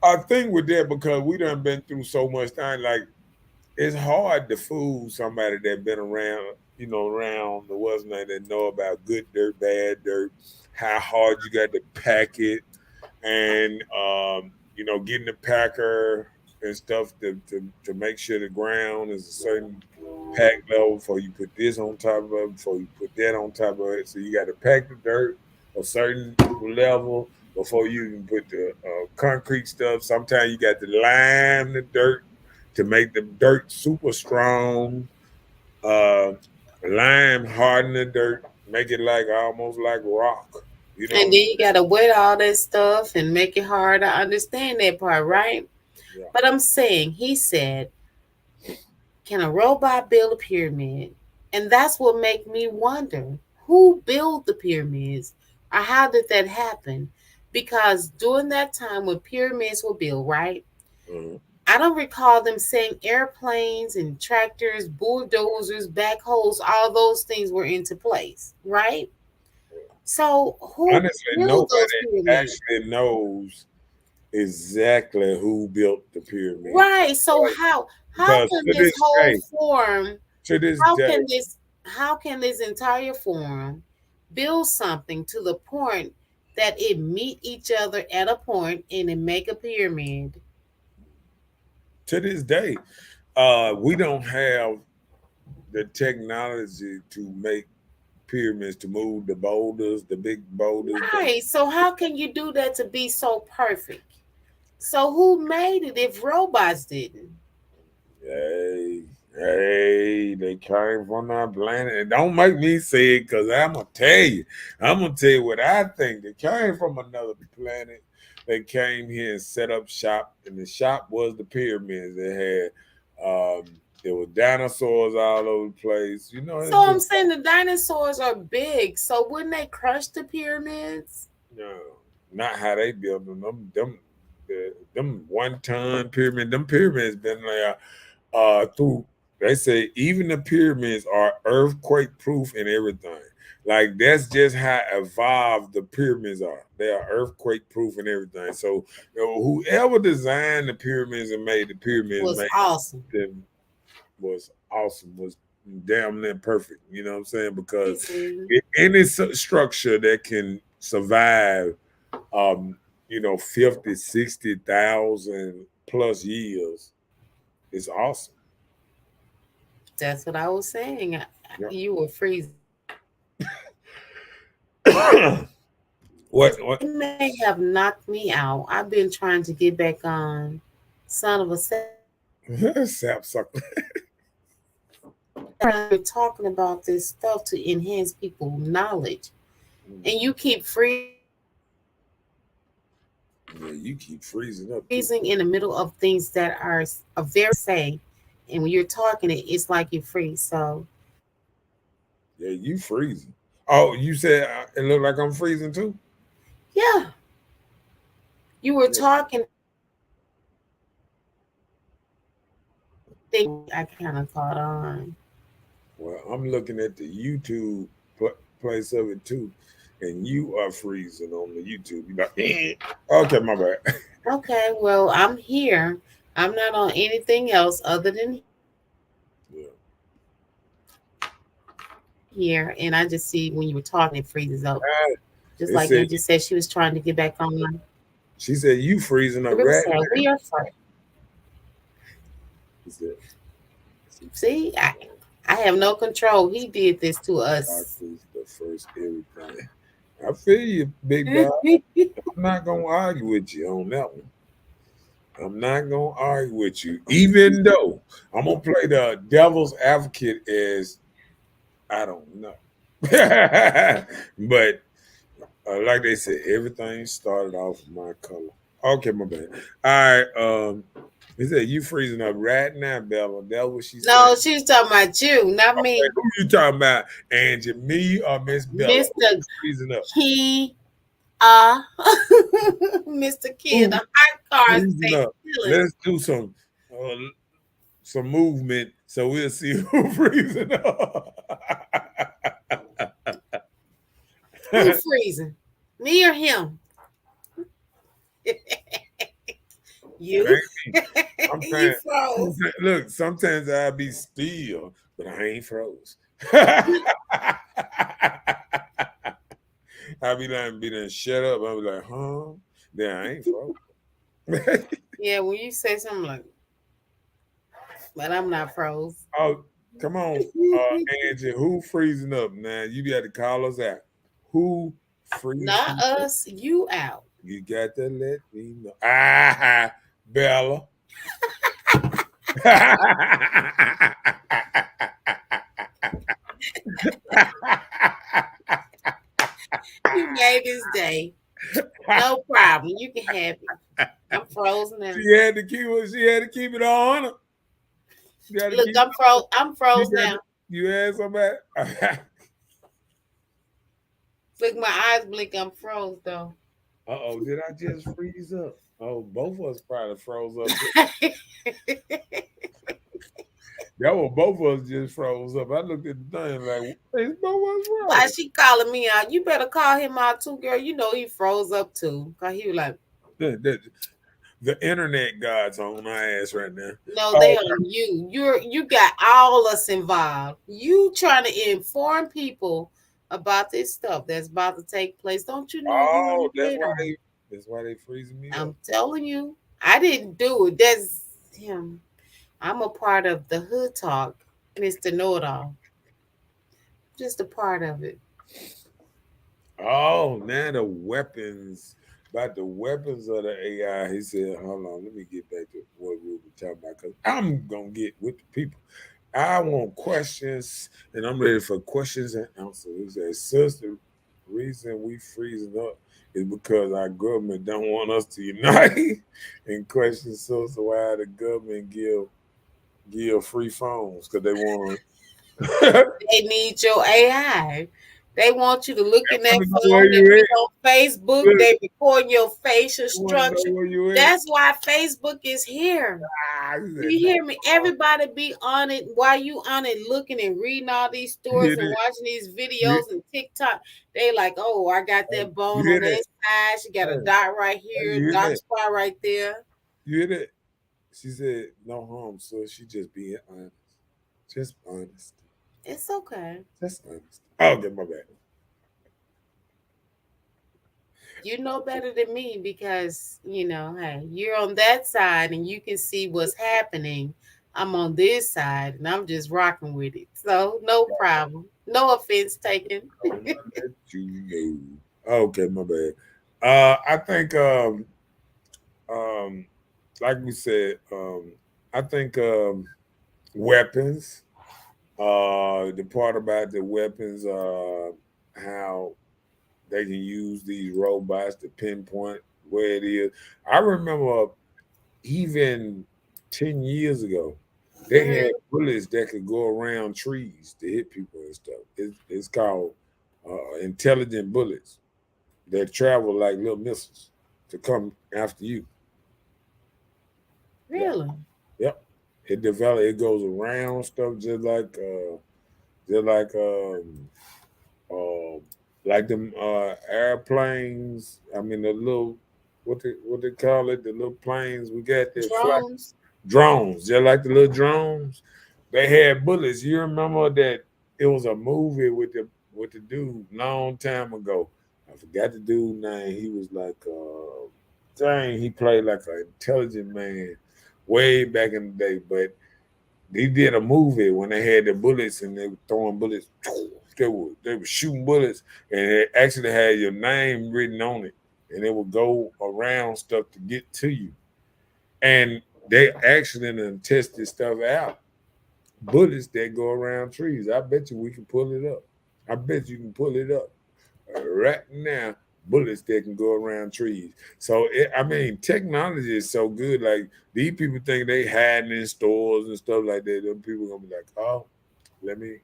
I think with that, because we done been through so much time, like it's hard to fool somebody that been around, around the what's name, that know about good dirt, bad dirt, how hard you got to pack it, and getting the packer and stuff to make sure the ground is a certain pack level before you put this on top of it, before you put that on top of it. So you got to pack the dirt a certain level before you can put the concrete stuff. Sometimes you got to lime the dirt to make the dirt super strong. Uh, Lime harden the dirt, make it like almost like rock. You know what And I'm then you got to wet all that stuff and make it hard to understand that part, right? saying? But I'm saying, he said, can a robot build a pyramid? And that's what make me wonder, who built the pyramids, or how did that happen? Because during that time when pyramids were built, right? Yeah. I don't recall them saying airplanes and tractors, bulldozers, backhoes, all those things were into place, right? So who Honestly, built those nobody pyramids? actually knows exactly who built the pyramid. Right. So Right. how Because can this whole form, to this how day, can this how can this entire form build something to the point that it meet each other at a point and it make a pyramid? to this day, we don't have the technology to make pyramids, to move the boulders, the big boulders. Right. So how can you do that to be so perfect? So who made it if robots didn't? Hey, hey, they came from that planet. And don't make me say it, because I'm gonna tell you. I'm gonna tell you what I think. They came from another planet. They came here and set up shop, and the shop was the pyramids. They had there were dinosaurs all over the place. It's So I'm just saying the dinosaurs are big. So wouldn't they crush the pyramids? no, not how they built them. Them 1 ton pyramid. Them pyramids been there through. They say even the pyramids are earthquake proof and everything. Like that's just how evolved the pyramids are. They are earthquake proof and everything. So whoever designed the pyramids and made the pyramids Was made awesome. them was awesome. Was damn near perfect. You know what I'm saying? Because Mhm. any structure that can survive 50, 60,000 plus years is awesome. That's what I was saying. Yeah. You were freezing. What It may have knocked me out. I've been trying to get back on. Son of a sapsucker? We're talking about this stuff to enhance people's knowledge. And you keep Yeah, you keep freezing up too. freezing in the middle of things that are very safe. And when you're talking, it's like you freeze. So Yeah, you freezing. Oh, you said it looked like I'm freezing too? Yeah. You were Yeah. talking. I kind of caught on. Well, I'm looking at the YouTube place of it too, and you are freezing on the YouTube. You like, okay, my bad. Okay, well, I'm here. I'm not on anything else other than Yeah. here, and I just see when you were talking, it freezes up. Just It like said Angie said, she was trying to get back on. she said you freezing up The river right said, now. "We are sorry." He said, See, I have no control. He did this to us. "Doctor's the first everything." I feel you, big dog. I'm not gonna argue with you on that one. I'm not gonna argue with you, even though I'm gonna play the devil's advocate as I don't know. But like they said, everything started off with my color. Okay, my bad. All right. He said you freezing up right now, Bella. That's what she said. No, she was talking about you, not Okay, me, who you talking about? Angie, me or Miss Bella? Mister Who's freezing up? Key. Mr. Kid, the Who hot cars freezing stay up? stealing. Let's do some movement so we'll see who freezing up. Who freezing? Me or him? You. I'm You trying. froze. Look, sometimes I'll be still, but I ain't froze. I'll be done, shut up. I'll be like, huh? Then I ain't froze. Yeah, when you say something like, but I'm not froze. Oh, come on, Angie. Who freezing up now? You got to call us out. Who freezing Not up? us, you out. You got to let me know. Ah, Bella. You made his day. No problem. You can have it. I'm frozen now. She had to keep it on her. She had to Look, keep I'm froze. I'm froze You got now. You had somebody. Look, my eyes blink. I'm froze though. Uh-oh, did I just freeze up? Oh, both of us probably froze up. That was both of us just froze up. I looked at the thing like, is both of us Why froze? she calling me out? You better call him out too, girl. You know he froze up too. Cause he was like, The internet gods on my ass right now. no, they on you. You got all us involved. You trying to inform people about this stuff that's about to take place. Don't you know? Oh, that's why they freezing me up. I'm telling you, I didn't do it. That's him. I'm a part of the Hood Talk, Mr. Know-It-All. Just a part of it. Oh, now the weapons. About the weapons of the AI, he said, hold on, let me get back to what we were talking about because I'm going to get with the people. I want questions, and I'm ready for questions and answers. He said, sister, the reason we freezing up is because our government don't want us to unite and question sister why the government give free phones because they want to. They need your AI. They want you to look in that Where phone. They you be at? on Facebook. Look. They record your facial They wanna know structure. where you at. That's why Facebook is here. Ah, he said, You hear me? Everybody be on it. While you on it, looking and reading all these stories and watching these videos and TikTok, they like, oh, I got that bone hear on that side. She got a dot right you here, hear dot that? spot right there. You hear that? She said, no harm, so she just being honest. Just honest. It's okay. Just honest. Oh, get my bad. You know better than me because, you know, hey, you're on that side and you can see what's happening. I'm on this side and I'm just rocking with it. So no problem. No offense taken. I'm gonna let you know. Okay, my bad. I think like we said, I think weapons. The part about the weapons, how they can use these robots to pinpoint where it is. I remember even 10 years ago, they had bullets that could go around trees to hit people and stuff. It's called intelligent bullets. that travel like little missiles to come after you. Yeah. Really? Yep. It develop. It goes around stuff just uh, like them airplanes. I mean the little what they call it, the little planes we got that fly Drones? drones. Just like the little drones. They had bullets. You remember that it was a movie with the dude long time ago. I forgot the dude name. He was like dang, he played like an intelligent man way back in the day, but they did a movie when they had the bullets and they were throwing bullets. They were shooting bullets and it actually had your name written on it, and it would go around stuff to get to you. And they actually done tested stuff out. Bullets that go around trees. I bet you we can pull it up. I bet you can pull it up right now. Bullets that can go around trees. So I mean, technology is so good. Like these people think they hiding in stores and stuff like that. Them people gonna be like, oh, let me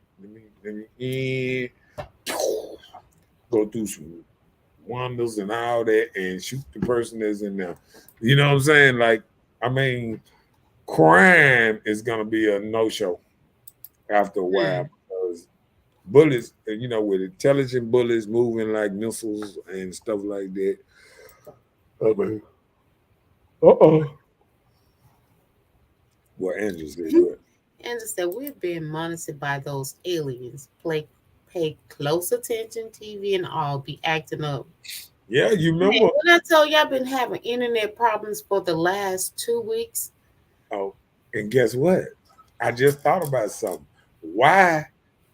go through some wonders and all that and shoot the person that's in there. You know what I'm saying? Like, I mean, crime is gonna be a no show after a while Mm. because bullets, with intelligent bullets moving like missiles and stuff like that. Uh oh. What Andrew said, what? And just said we're being monitored by those aliens. Pay close attention, TV and all. Be acting up. Yeah, you Hey, remember? when I tell you I've been having internet problems for the last 2 weeks. Oh, and guess what? I just thought about something. Why,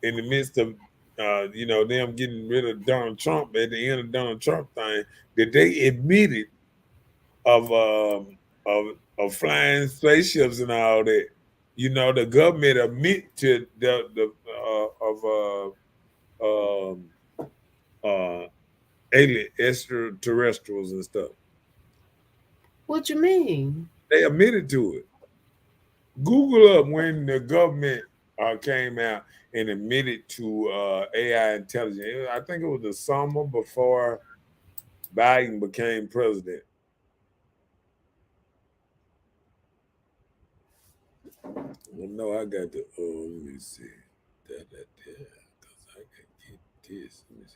in the midst of them getting rid of Donald Trump at the end of Donald Trump thing, did they admitted of flying spaceships and all that? The government admit to the of uh alien extraterrestrials and stuff. What you mean? They admitted to it. Google up when the government came out and admitted to AI intelligence. I think it was the summer before Biden became president. Well, no, I got the. Let me see. That, because I can get this. Let me see.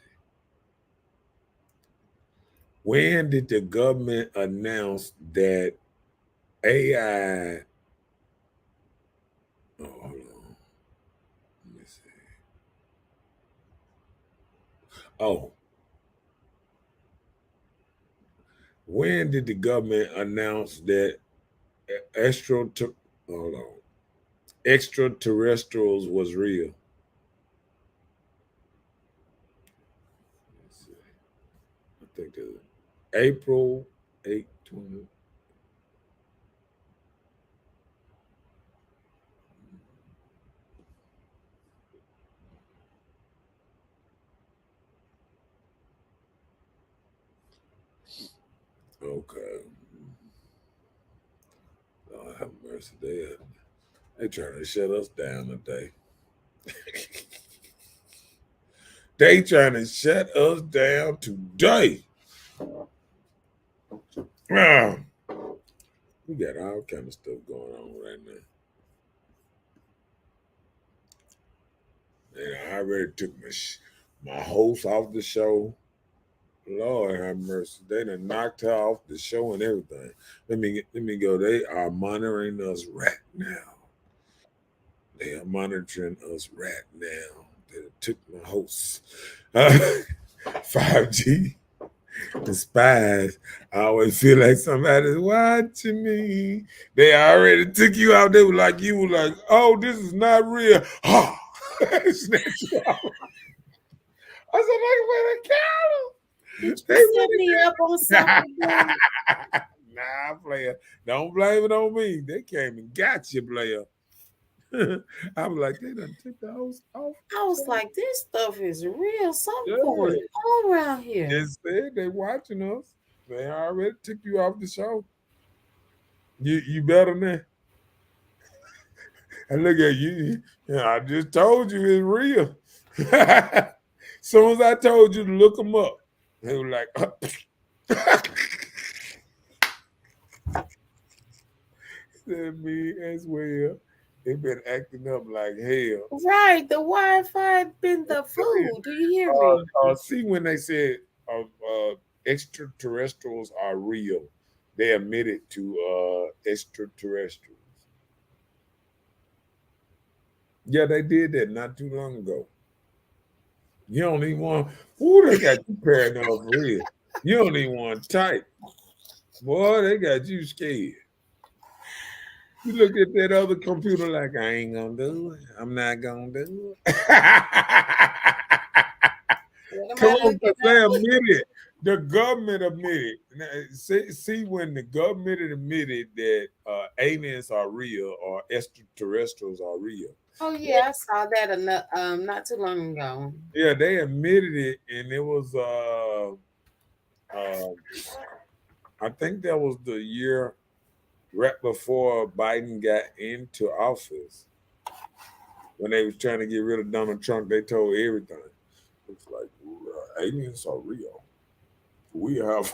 When did the government announce that AI? Oh, hold on. Let me see. Oh, when did the government announce that extra? Hold on. Extraterrestrials was real. Let's see. I think that April 8, 20. Okay. Lord have mercy. They trying to shut us down today. They trying to shut us down today. Ah, we got all kind of stuff going on right now. And I already took my host off the show. Lord have mercy. They done knocked her off the show and everything. Let me go. They are monitoring us right now. They are monitoring us right now. They took my host. 5G. The spies. I always feel like somebody's watching me. They already took you out. They were like, you were like, oh, this is not real. Ha! Snatch you out. I said, they went to Did They you set went me up on something, dude? Nah, player. Don't blame it on me. They came and got you, player. I was like, they done took the host off. I was like, this stuff is real. Something Yeah. going on around here. They said they watching us. They already took you off the show. You better than. And look at you. I just told you it's real. Soon as I told you to look them up. They were like, said me as well. They been acting up like hell. Right, the Wi-Fi been the food. Do you hear me? See, when they said extraterrestrials are real, they admitted to extraterrestrials. Yeah, they did that not too long ago. You don't even want. Ooh, they got you paranoid for real. You don't even want to type. Boy, they got you scared. You look at that other computer like, I ain't gonna do it. I'm not gonna do it. What am Come I on, looking because they at? admitted. The government admitted. Now, see, when the government admitted that aliens are real or extraterrestrials are real. Oh yeah, I saw that not too long ago. Yeah, they admitted it, and it was I think that was the year right before Biden got into office. When they was trying to get rid of Donald Trump, they told everything. It's like aliens are real. We have.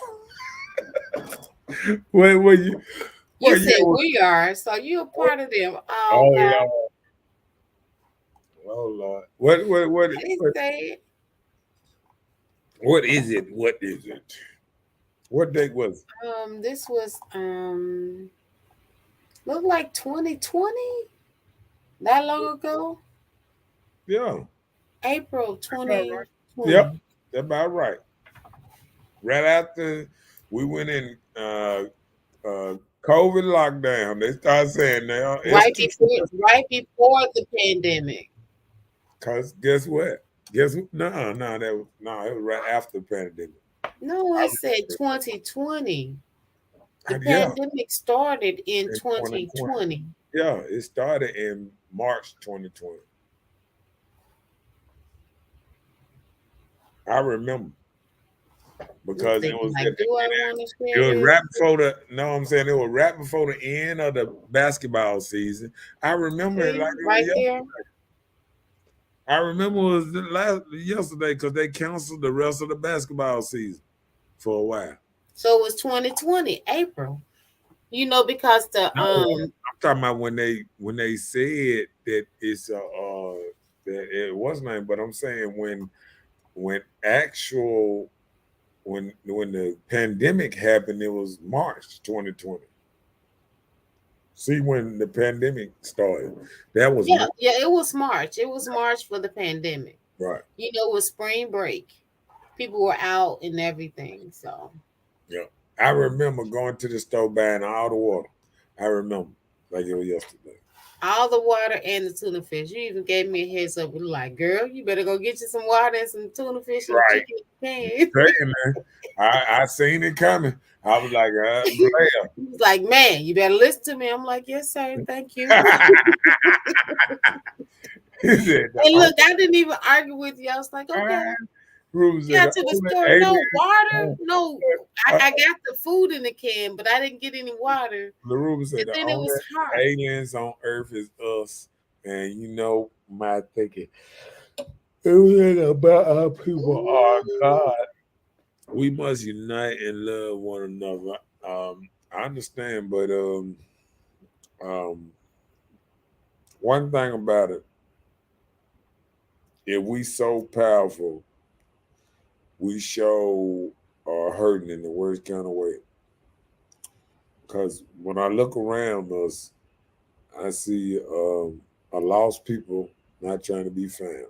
Wait, You what said year was? we are, so you're a part of them. Oh Oh God, Lord, oh Lord. I didn't say it. What is it? What is it? What date was it? This was looked like 2020. That long ago, Yeah, April that's about right. 2020. Yep, that's about right. Right after we went in COVID lockdown, they started saying now it's Right before the pandemic. because guess what? Guess who? It was right after the pandemic. No, it said 2020. The Yeah, pandemic started in in 2020. 2020. Yeah, it started in March 2020. I remember I'm because it thinking was like, do I want to it share was this? right before the no, I'm saying it was right before the end of the basketball season. I remember it See, like it was right there. I remember it was yesterday because they canceled the rest of the basketball season for a while. So it was 2020, April. Because the No, I'm talking about when they said that it's that it was name, but I'm saying when actual when the pandemic happened, it was March 2020. See, when the pandemic started, that was yeah, March, yeah, it was March. It was March for the pandemic. right? It was spring break. People were out and everything. So Yeah, I remember going to the store buying all the water. I remember like it was yesterday. all the water and the tuna fish. You even gave me a heads up. You like, girl, you better go get you some water and some tuna fish and Right. chicken in the Saying that, I seen it coming. I was like, player. He was like, man, you better listen to me. I'm like, yes, sir. Thank you. He said the And look, I didn't even argue with you. I was like, okay. Ruben said Got the to the only store, no water, alien. no. I got the food in the can, but I didn't get any water. The Ruben said And the then it only was hot. aliens on Earth is us, and my thinking. It was about our people are God. We must unite and love one another. I understand, but um, one thing about it, if we so powerful, we show are hurting in the worst kind of way. Because when I look around us, I see a lost people not trying to be found.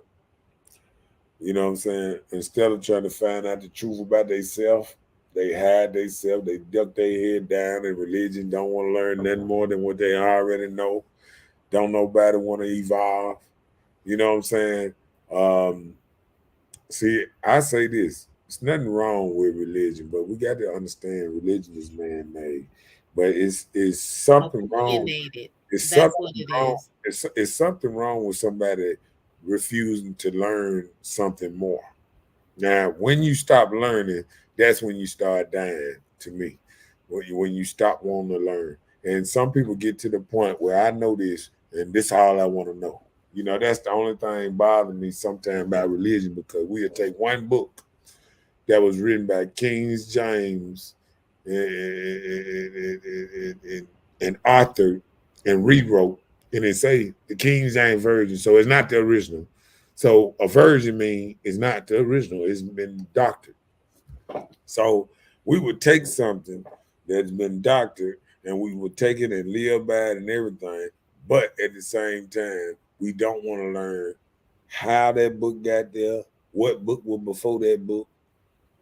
You know what I'm saying? Instead of trying to find out the truth about themselves, they hide themselves, they duck their head down in religion, don't want to learn nothing more than what they already know. Don't nobody want to evolve. You know what I'm saying? See, I say this. It's nothing wrong with religion, but we got to understand religion is man-made. But it's something wrong. Opinionated. It's That's something what it wrong. is. It's something wrong with somebody refusing to learn something more. Now, when you stop learning, that's when you start dying. To me, when you stop wanting to learn, and some people get to the point where I know this, and this is all I want to know. That's the only thing bothering me sometimes about religion because we'll take one book that was written by King James and authored and rewrote, and it say the King James version, so it's not the original. So a version mean it's not the original; it's been doctored. So we would take something that's been doctored, and we would take it and live by it and everything. But at the same time, we don't want to learn how that book got there, what book was before that book,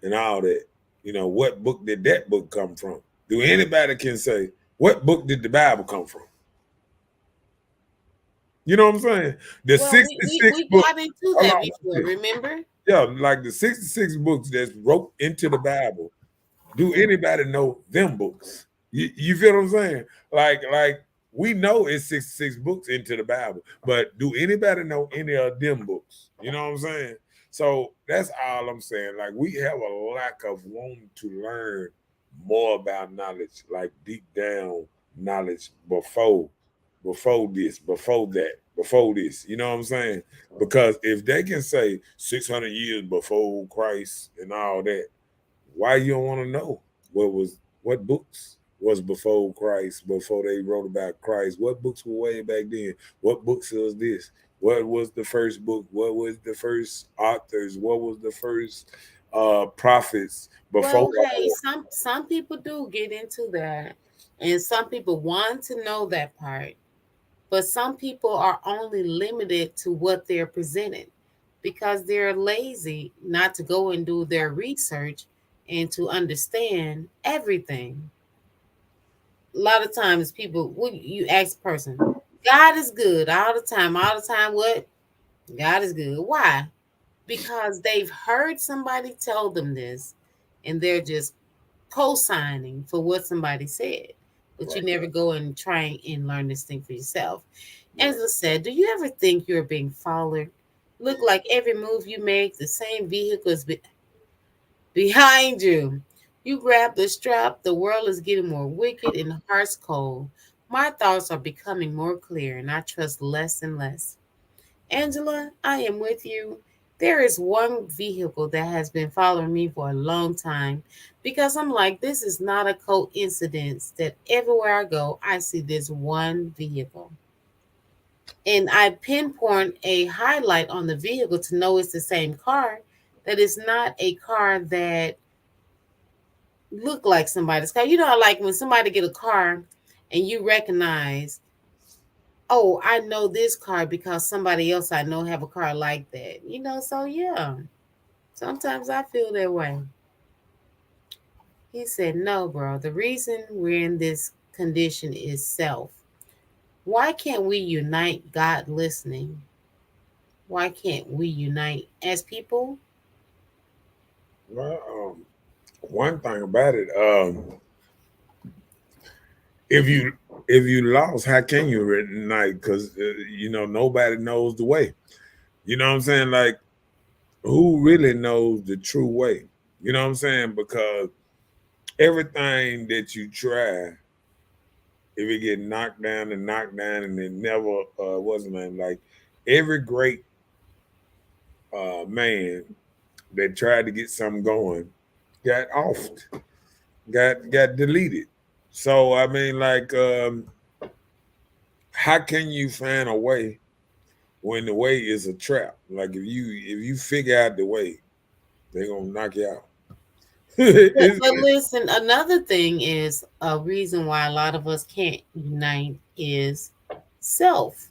and all that. You know, what book did that book come from? Do anybody can say, what book did the Bible come from? You know what I'm saying? The Well, 66 we books. got into that before, remember? Yeah, like the 66 books that's wrote into the Bible. Do anybody know them books? You feel what I'm saying? Like we know it's 66 books into the Bible, but do anybody know any of them books? You know what I'm saying? So that's all I'm saying. Like we have a lack of wanting to learn more about knowledge, like deep down knowledge before this, before that, before this. You know what I'm saying? Because if they can say 600 years before Christ and all that, why you don't want to know what books was before Christ, before they wrote about Christ? What books were way back then? What books was this? What was the first book? What was the first authors? What was the first prophets before? Well, hey, some people do get into that, and some people want to know that part, but some people are only limited to what they're presented because they're lazy not to go and do their research and to understand everything. A lot of times people you ask a person, God is good all the time. All the time, what? God is good. Why? Because they've heard somebody tell them this and they're just co-signing for what somebody said. But you Right. never go and try and learn this thing for yourself. As I said, do you ever think you're being followed? Look like every move you make, the same vehicle is behind you. You grab the strap, the world is getting more wicked and the heart's cold. My thoughts are becoming more clear and I trust less and less. Angela, I am with you. There is one vehicle that has been following me for a long time because I'm like, this is not a coincidence that everywhere I go, I see this one vehicle. And I pinpoint a highlight on the vehicle to know it's the same car, that it's not a car that look like somebody's car. You know, like when somebody get a car and you recognize, oh, I know this car because somebody else I know have a car like that. You know, so yeah. Sometimes I feel that way. He said, no, bro. The reason we're in this condition is self. Why can't we unite God listening? Why can't we unite as people? Well, one thing about it, if you lost, how can you reunite? Because you know nobody knows the way. You know what I'm saying? Like, who really knows the true way? You know what I'm saying? Because everything that you try, if it get knocked down, and it never wasn't like every great man that tried to get something going got offed, got deleted. So I mean, like, how can you find a way when the way is a trap? Like if you figure out the way, they're gonna knock you out. But listen, another thing is a reason why a lot of us can't unite is self.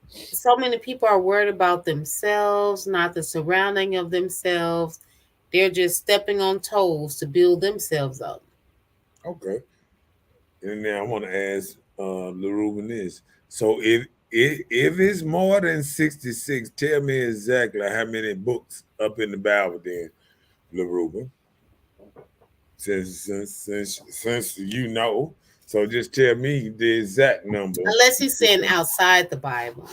So many people are worried about themselves, not the surrounding of themselves. They're just stepping on toes to build themselves up. Okay. And now I want to ask LaRuben this. So if it's more than 66, tell me exactly how many books up in the Bible then, LaRuben. Since you know. So just tell me the exact number. Unless he's saying outside the Bible.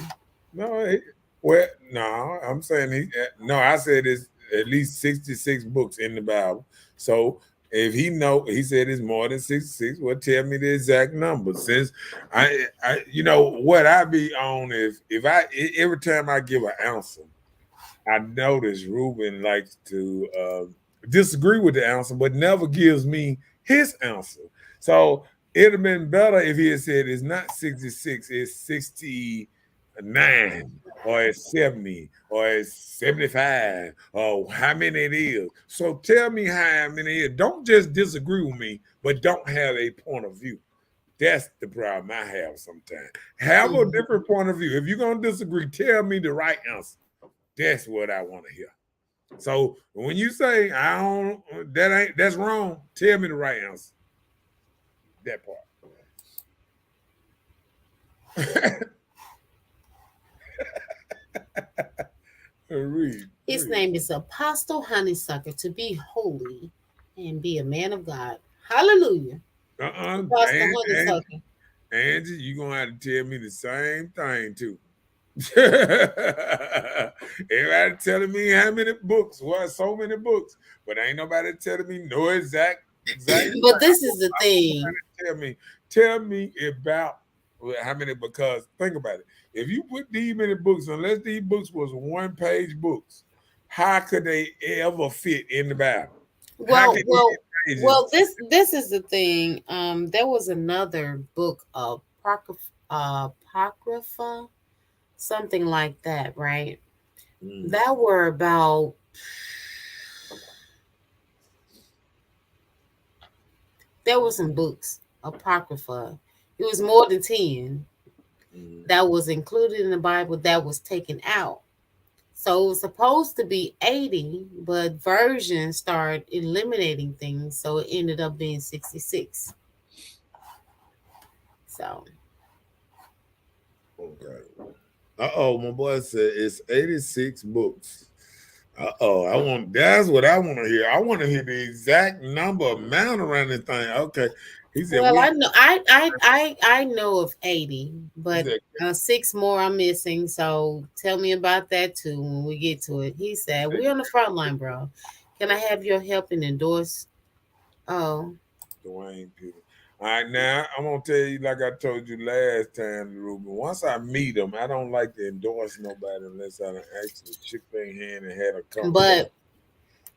No, well, no, I'm saying no, I said it's at least 66 books in the Bible. So if he said it's more than 66, well, tell me the exact number. Since I you know what I be on, if I every time I give an answer, I noticed Ruben likes to disagree with the answer, but never gives me his answer. So it'd have been better if he had said it's not 66, it's 69, or it's 70, or it's 75, or how many it is. So tell me how many it is. Don't just disagree with me, but don't have a point of view. That's the problem I have sometimes. Have a different point of view. If you're gonna disagree, tell me the right answer. That's what I want to hear. So when you say I don't, that's wrong. Tell me the right answer. That part. Read. His name is Apostle Honeysucker, to be holy and be a man of God. Hallelujah. Apostle Honeysucker. Angie, you're gonna have to tell me the same thing too. Everybody telling me how many books, well, so many books, but ain't nobody telling me no exact. But this is the thing. Tell me about how many, because think about it. If you put these many books, unless these books was 1-page books, how could they ever fit in the Bible? Well, this is the thing. There was another book of Apocrypha, something like that, right? That were about there were some books, Apocrypha. It was more than 10 that was included in the Bible that was taken out. So it was supposed to be 80, but versions started eliminating things, so it ended up being 66. So okay. My boy said it's 86 books. That's what I want to hear. I want to hear the exact number amount around the thing. Okay. He said, well, I know of 80, but 6 more I'm missing. So tell me about that too when we get to it. He said, we're on the front line, bro. Can I have your help and endorse? Oh. Dwayne Peter. All right, now I'm gonna tell you, like I told you last time, Ruben. Once I meet them, I don't like to endorse nobody unless I actually shook their hand and had a conversation. But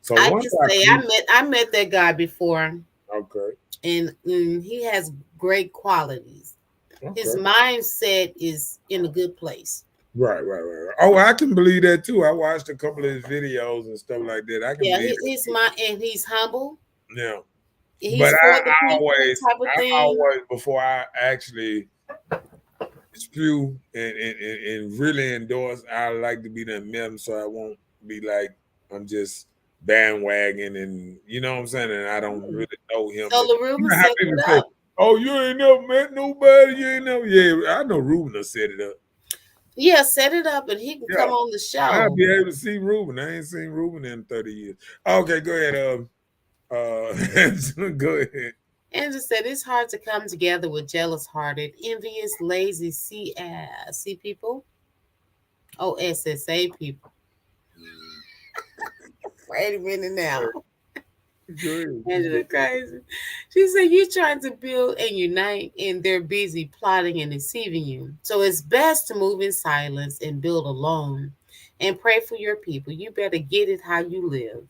so I can say I met that guy before. Okay. And he has great qualities. Okay. His mindset is in a good place. Right. Oh, I can believe that too. I watched a couple of his videos and stuff like that. I can believe and he's humble. Yeah. He's but I always, before I actually spew and really endorse, I like to be that met him so I won't be like I'm just bandwagon and you know what I'm saying, and I don't really know him. So Ruben set it up. Oh, you ain't never met nobody. You ain't never. Yeah, I know Ruben will set it up. Yeah, set it up and he can come on the show. I'll be able to see Ruben. I ain't seen Ruben in 30 years. Okay, go ahead. Go ahead. Andrew said it's hard to come together with jealous-hearted, envious, lazy C people. Oh, SSA people. Wait a minute now. Angela crazy. She said you're trying to build and unite, and they're busy plotting and deceiving you. So it's best to move in silence and build alone, and pray for your people. You better get it how you live.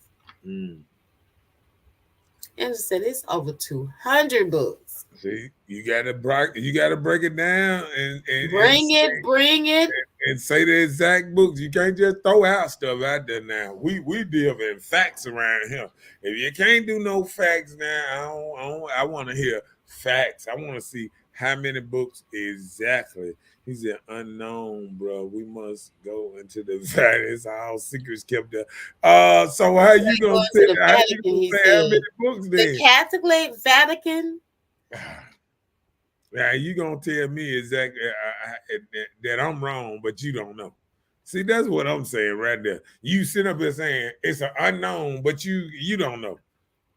Angela said it's over 200 books. See, you gotta break it down and bring it and say the exact books. You can't just throw out stuff out there now. We deal in facts around here. If you can't do no facts now, I want to hear facts. I want to see how many books exactly. He said, unknown, bro. We must go into the Vatican. All secrets kept there. So how you gonna say how many books then? The Catholic Vatican. Now you gonna tell me exactly that I'm wrong, but you don't know. See, that's what I'm saying right there. You sit up there saying it's an unknown, but you don't know.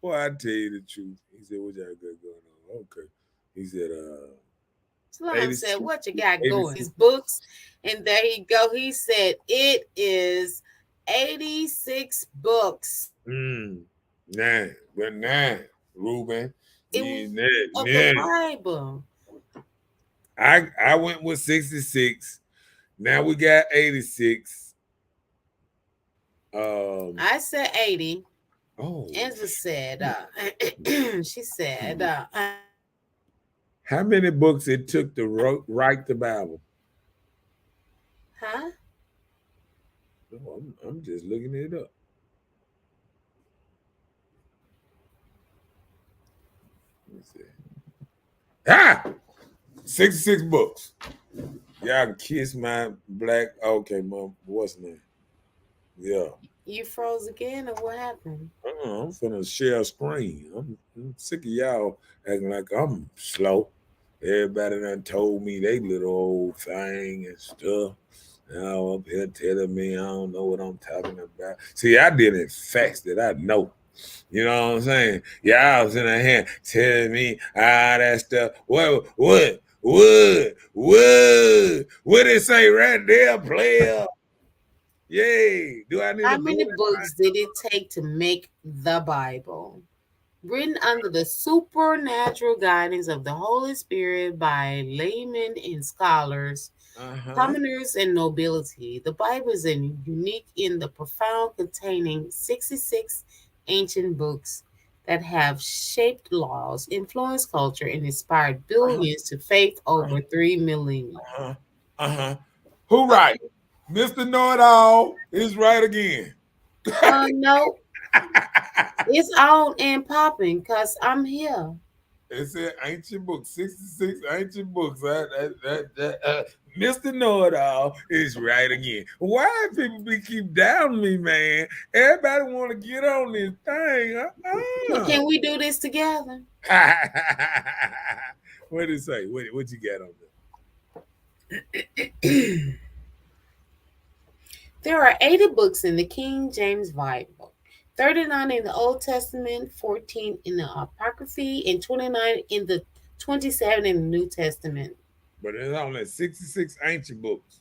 Boy, I tell you the truth. He said, "What y'all got going on?" Okay. He said, Sloan said, "What you got going?" His books, and there he go. He said it is 86 books. 9, Ruben. It was of the Bible. I went with 66. Now we got 86. I said 80. Oh, Angela said, she said, how many books it took to write the Bible? huh? No, I'm just looking it up. Let me see. Ah, 66 books. Y'all can kiss my black. Okay, mom. What's the name? Yeah. You froze again, or what happened? I'm finna share a screen. I'm sick of y'all acting like I'm slow. Everybody done told me they little old thing and stuff. Now up here telling me I don't know what I'm talking about. See, I did it facts that I know. You know what I'm saying? Y'all was in the hand telling me all that stuff. What it say right there, player? Yay. Do I need How to many do books did it take to make the Bible? Written under the supernatural guidance of the Holy Spirit by laymen and scholars, Uh-huh. commoners and nobility, the Bible is unique in the profound containing 66 ancient books that have shaped laws, influenced culture, and inspired billions to faith over 3 millennia. Uh-huh. Uh-huh. Who right? Mr. Know-it-all is right again. No, it's on and popping because I'm here. It said ancient books, 66 ancient books. Mr. Know-it-all is right again. Why people keep doubting me, man? Everybody want to get on this thing. Can we do this together? What did it say? What you got on There are 80 books in the King James Bible, 39 in the Old Testament, 14 in the Apocryphy, and 29 in the 27 in the New Testament. But there's only 66 ancient books.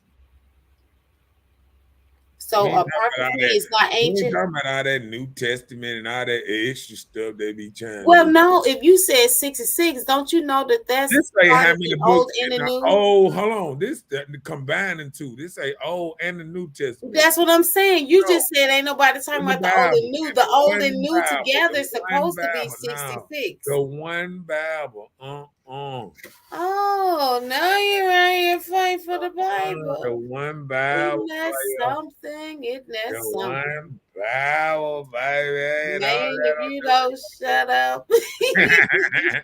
So Apocryphy is not We ain't ancient. talking about all that New Testament and all that extra stuff they be trying Well, to do. no, if you said 66, don't you know that that's This say part how of many the Old books and in the the New? Old. Hold on, this combining two. This say Old and the New Testament. That's what I'm saying. You No. just said ain't nobody talking In the about the old Bible, and new. in The old one and new Bible, together is the one supposed to be Bible, no, 66. the one Bible. Oh, now you're right here fighting for the The Bible. one Bible, Isn't that something? Isn't that the something? one Bible, baby. and all Man, if you don't shut up. that.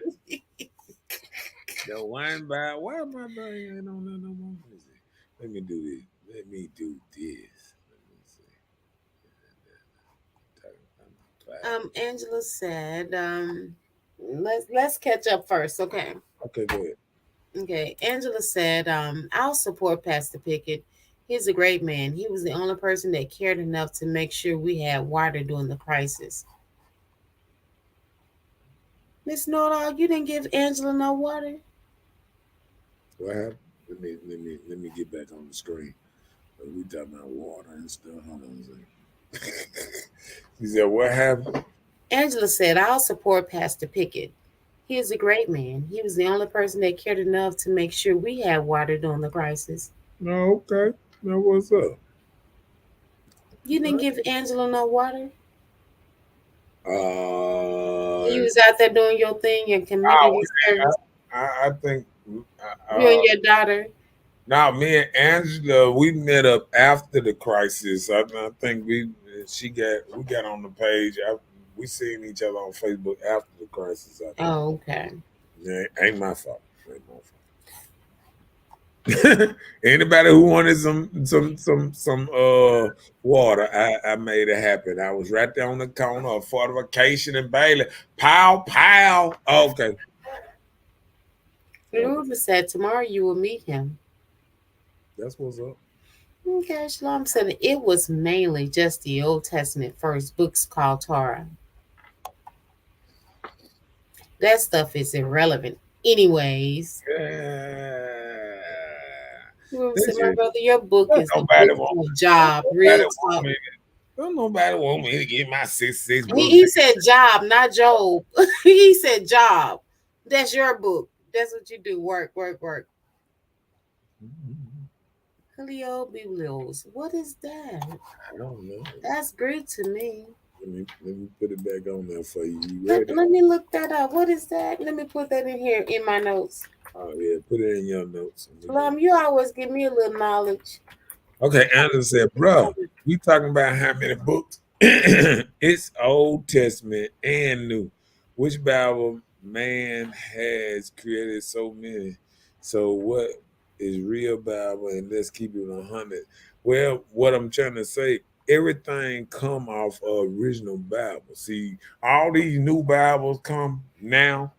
The one Bible. Why my brain ain't on that no more? Let me do this. Let me do this. Let me see. Angela said, let's catch up first, okay? Okay, go ahead. Okay. Angela said, I'll support Pastor Pickett. He's a great man. He was the only person that cared enough to make sure we had water during the crisis. Miss Nordall, you didn't give Angela no water? What happened? Let me get back on the screen. We talking about water and stuff. Hold on a second. He said, what happened? Angela said, I'll support Pastor Pickett. He is a great man. He was the only person that cared enough to make sure we had water during the crisis. No, okay. Now what's up? You didn't give Angela no water? You Uh, was out there doing your thing, your community service. I think You and your daughter. now me and Angela, we met up after the crisis. I think we got on the page. We seen each other on Facebook after the crisis. I think. Oh, okay. Yeah, ain't my fault. Ain't my fault. Anybody who wanted some water, I made it happen. I was right there on the corner of Fortification and Bailey. Pow pow. Okay. Ruben said tomorrow you will meet him. That's what's up. Okay, Shalom said it was mainly just the Old Testament first books called Torah. That stuff is irrelevant anyways. Said, my brother, your book is a job. Real talk. Don't nobody want me to get my 66 books. He said job, not Job. He said job. That's your book. That's what you do. Work. Heliobilos. What is that? I don't know. That's Greek to me. Let me put it back on there for you. You Let, ready? let me look that up. What is that? Let me put that in here in my notes. Oh yeah, put it in your notes. Plum, you always give me a little knowledge. Okay, Anderson said, "Bro, we talking about how many books? It's Old Testament and New. Which Bible man has created so many? So what is real Bible? And let's keep it 100. Well, what I'm trying to say, everything come off original Bible. See, all these new Bibles come now.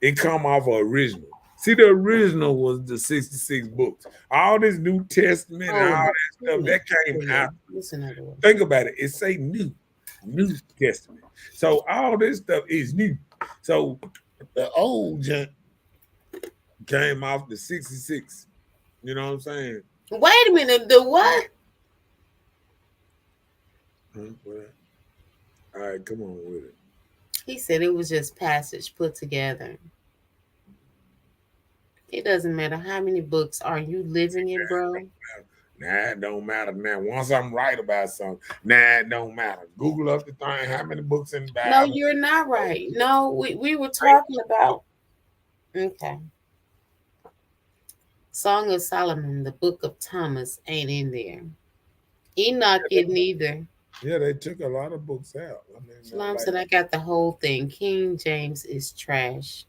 It come off of original. See, the original was the 66 books. All this New Testament and all Oh, that stuff that came out. listen to the Think about it. It say New Testament. So all this stuff is new. So the old junk came off the 66. You know what I'm saying? Wait a minute. The what? Well, all right, come on with it. He said it was just passage put together. It doesn't matter how many books are you living in, bro. Nah, it don't matter now. Once I'm right about something, nah, it don't matter. Google up the thing. How many books in the No, Bible? you're not right. No, we were talking about. Okay. Song of Solomon, the Book of Thomas ain't in there. Enoch isn't either. Yeah, they took a lot of books out. I mean, Shalom said I got the whole thing. King James is trash.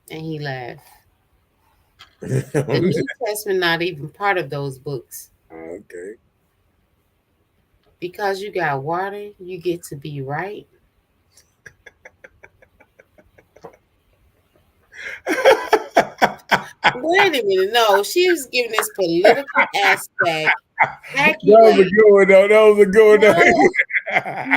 And he laughed. The New Testament not even part of those books. Okay. Because you got water, you get to be right. Wait a minute. No, she was giving this political aspect. That was a good one, though. That was a good one.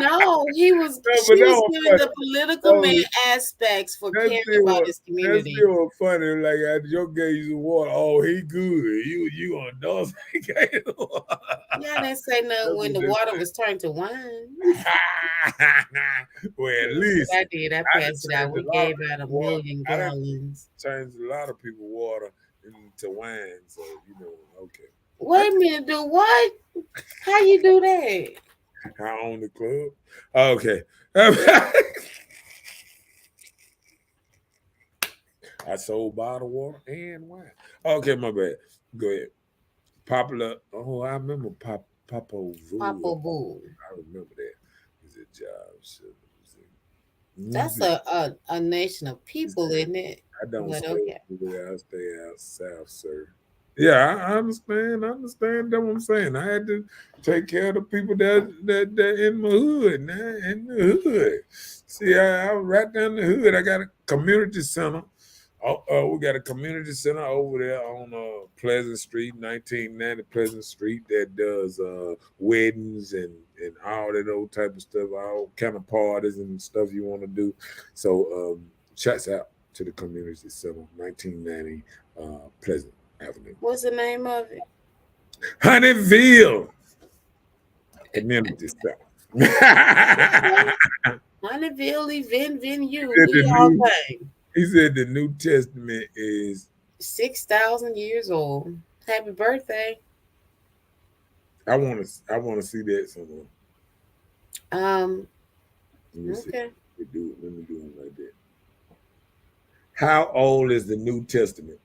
No, she was giving the political man aspects for caring about his community. That's still funny. Like, I just gave you some water. Oh, he good. You on dose. Y'all didn't say nothing when the water was turned to wine. Well, at least I did. I passed it out. We gave out 1 million gallons. Changed a lot of people water into wine. So, okay. Wait a minute, do what? How you do that? I own the club. Okay. I sold bottled water and wine. Okay, my bad. Go ahead. Popular. Oh, I remember Popo Vu. Popo Vu. I remember that. Is it jobs? That's a nation of people, isn't it? I don't stay where I stay out south, sir. Yeah, I understand. I understand that what I'm saying. I had to take care of the people that in my hood, man, in the hood. See, I was right down the hood. I got a community center. We got a community center over there on Pleasant Street, 1990 Pleasant Street, that does weddings and all that old type of stuff, all kind of parties and stuff you want to do. So shouts out to the community center, 1990 Pleasant Avenue. What's the name of it? Honeyville Community Center. Honeyville event venue. We all pay. He said the New Testament is 6,000 years old. Happy birthday! I want to see that somewhere. Okay. Let me do it like that. How old is the New Testament?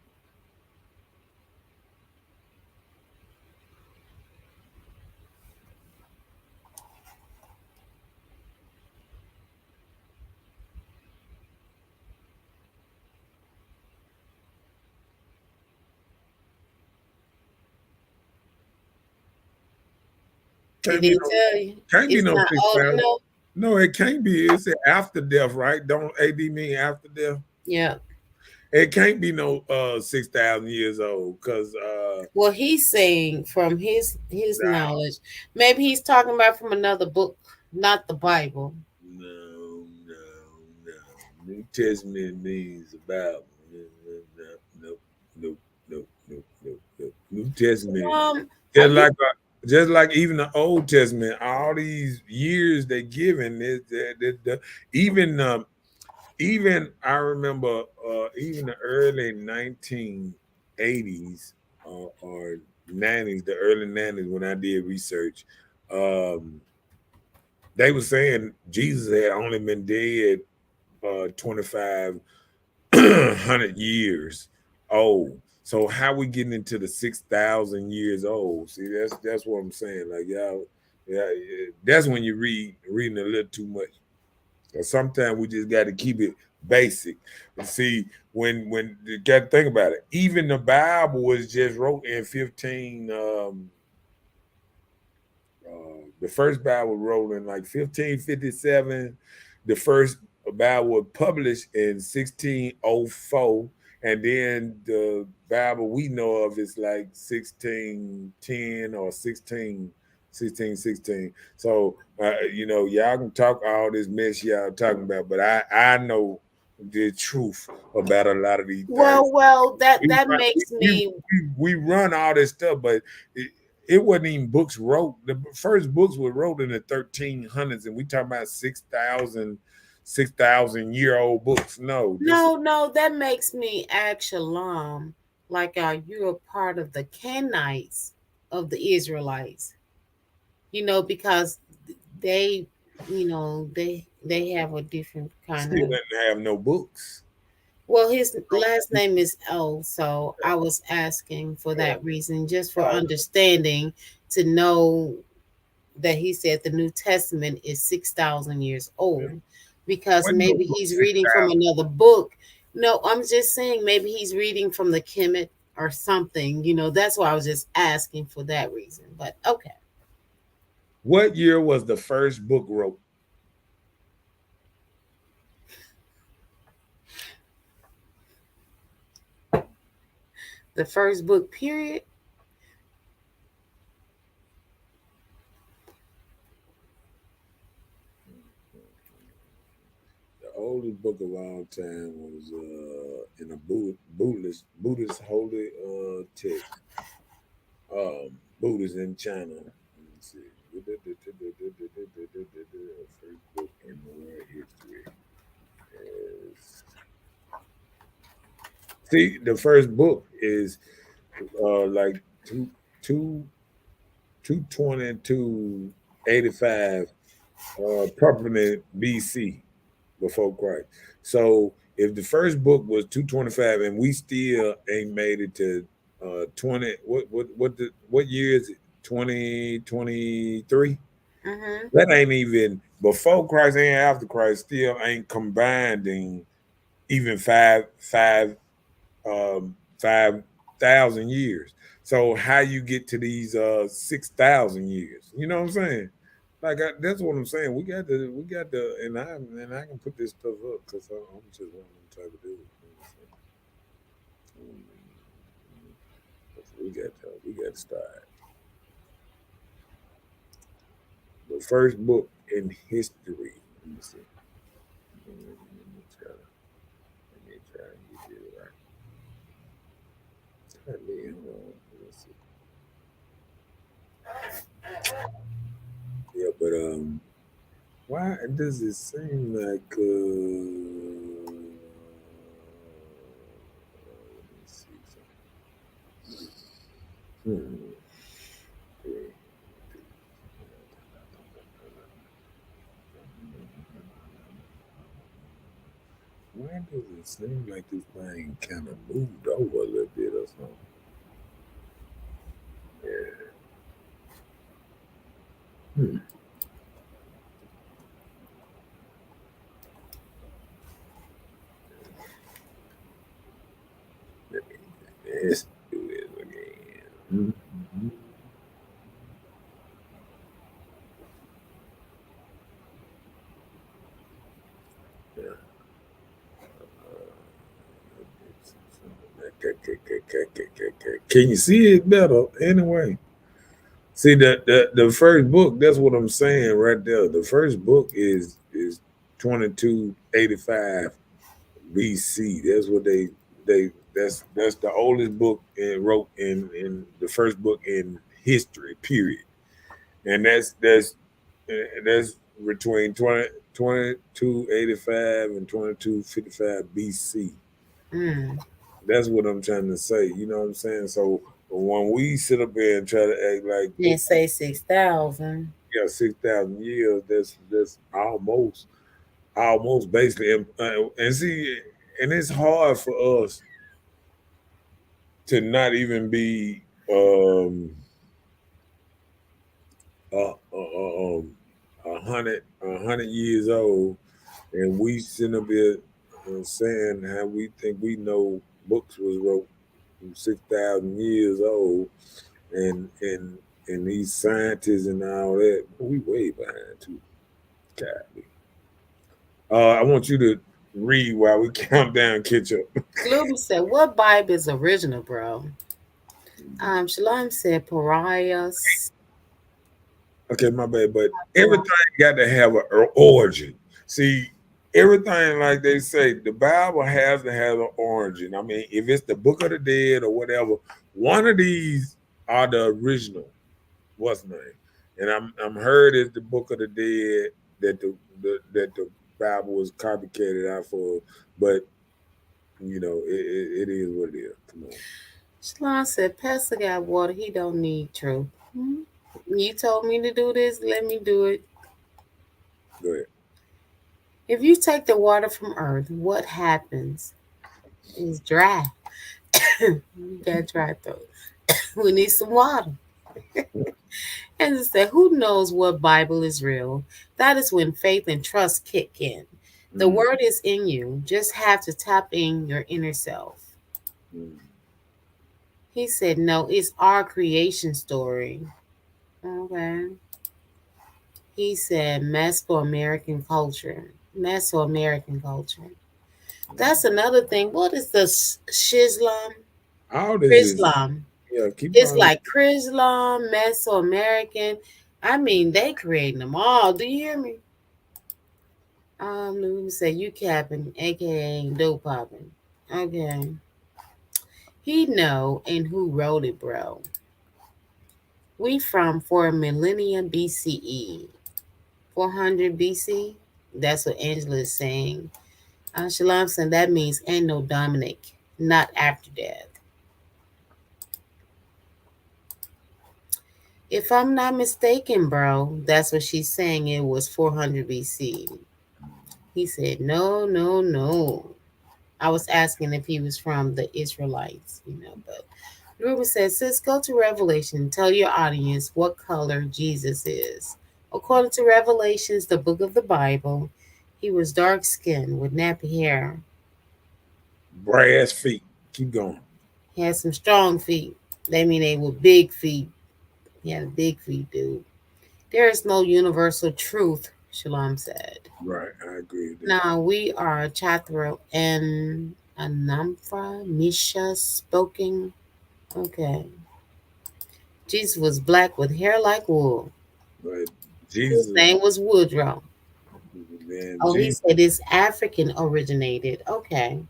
Did he tell you? Can't be no 6,000. No. No, it can't be. It's after death, right? Don't AD mean after death? Yeah. It can't be no 6,000 years old because well, he's saying from his knowledge, maybe he's talking about from another book, not the Bible. No. New Testament means about no. New Testament just like even the Old Testament, all these years they given even I remember even the early 1980s, or 90s, the early 90s when I did research. They were saying Jesus had only been dead 2,500 years old. So how we getting into the 6,000 years old? See, that's what I'm saying. Like y'all, yeah, that's when you reading a little too much. So sometimes we just got to keep it basic. And see, when you got to think about it, even the Bible was just wrote in 15. The first Bible wrote in like 1557. The first Bible was published in 1604, and then the Bible we know of is like 1610 or 1616. So y'all can talk all this mess y'all talking about, but I know the truth about a lot of these things. Well, that makes me. We run all this stuff, but it wasn't even books wrote. The first books were wrote in the 1300s, and we talking about 6,000-year-old books. No, That makes me ask Shalom, like, are you a part of the Canaanites of the Israelites? Because they, they have a different kind still of. didn't have no books. Well, his last name is O, so I was asking for that reason, just for understanding, to know that he said the New Testament is 6,000 years old, because maybe he's reading from another book. No, I'm just saying maybe he's reading from the Kemet or something. That's why I was just asking for that reason. But okay. What year was the first book wrote? The first book, period. The oldest book of all time was in a Buddhist holy text. Buddhists in China. Let me see. First book in world history is. See, the first book is like 220 to 85 probably BC, before Christ. So if the first book was 225 and we still ain't made it to 20, what year is it? 2023? Mm-hmm. That ain't even before Christ and after Christ, still ain't combining even 5,000 years. So how you get to these 6,000 years? You know what I'm saying? Like that's what I'm saying. We got to, and I can put this stuff up because I'm just one of them type of dude. We got to start. The first book in history. Let me see. Let me try and get it right. Yeah, but why does it seem like let me see something. Why does it seem like this thing kind of moved over a little bit or something? Yeah. Let's do this again. Can you see it better anyway? See the first book, that's what I'm saying right there. The first book is 2285 BC. That's what that's the oldest book wrote in the first book in history, period. And that's between 2285 and 2255 BC. Mm. That's what I'm trying to say. You know what I'm saying? So But when we sit up here and try to act like Didn't say 6,000. 6,000 years, that's almost basically, and see, and it's hard for us to not even be um 100 years old, and we sitting up here saying how we think we know books was wrote 6,000 years old, and these scientists and all that, we way behind too. God. I want you to read while we count down, catch up. Gloomy said, what Bible is original, bro? Shalom said, Pariahs. Okay, my bad, but everything got to have an origin. See, everything, like they say, the Bible has to have an origin. I mean, if it's the Book of the Dead or whatever, one of these are the original. What's the name? And I'm heard it's the Book of the Dead that the Bible was copycated out for, but you know, it is what it is. Come on. Shalom said, Pastor got water. He don't need truth. You told me to do this. Let me do it. Go ahead. If you take the water from earth, what happens? It's dry. You got dry throat. We need some water. And it said, who knows what Bible is real? That is when faith and trust kick in. The word is in you. Just have to tap in your inner self. He said, no, it's our creation story. Okay. He said, Mesoamerican culture. Mesoamerican culture. That's another thing. What is the Shizlam? All this Chrislam. Yeah, keep It's on. like Chrislam, Mesoamerican. I mean, they creating them all. Do you hear me? Let me say you capping, aka dope popping. Okay. He know and who wrote it, bro. We from 4 millennia BCE. 400 BC. That's what Angela is saying. Shalom saying that means ain't no Dominic, not after death. If I'm not mistaken, bro, that's what she's saying. It was 400 BC. He said, no, no, no. I was asking if he was from the Israelites, but Ruben says, sis, go to Revelation. Tell your audience what color Jesus is. According to Revelations, the book of the Bible, he was dark skinned with nappy hair. Brass feet. Keep going. He had some strong feet. They mean they were big feet. He had big feet, dude. There is no universal truth, Shalom said. Right, I agree with that. Now we are Chathro and Anamphra, Misha spoken. Okay. Jesus was black with hair like wool. But Jesus, His name was Woodrow. man, He said it's African originated. Okay.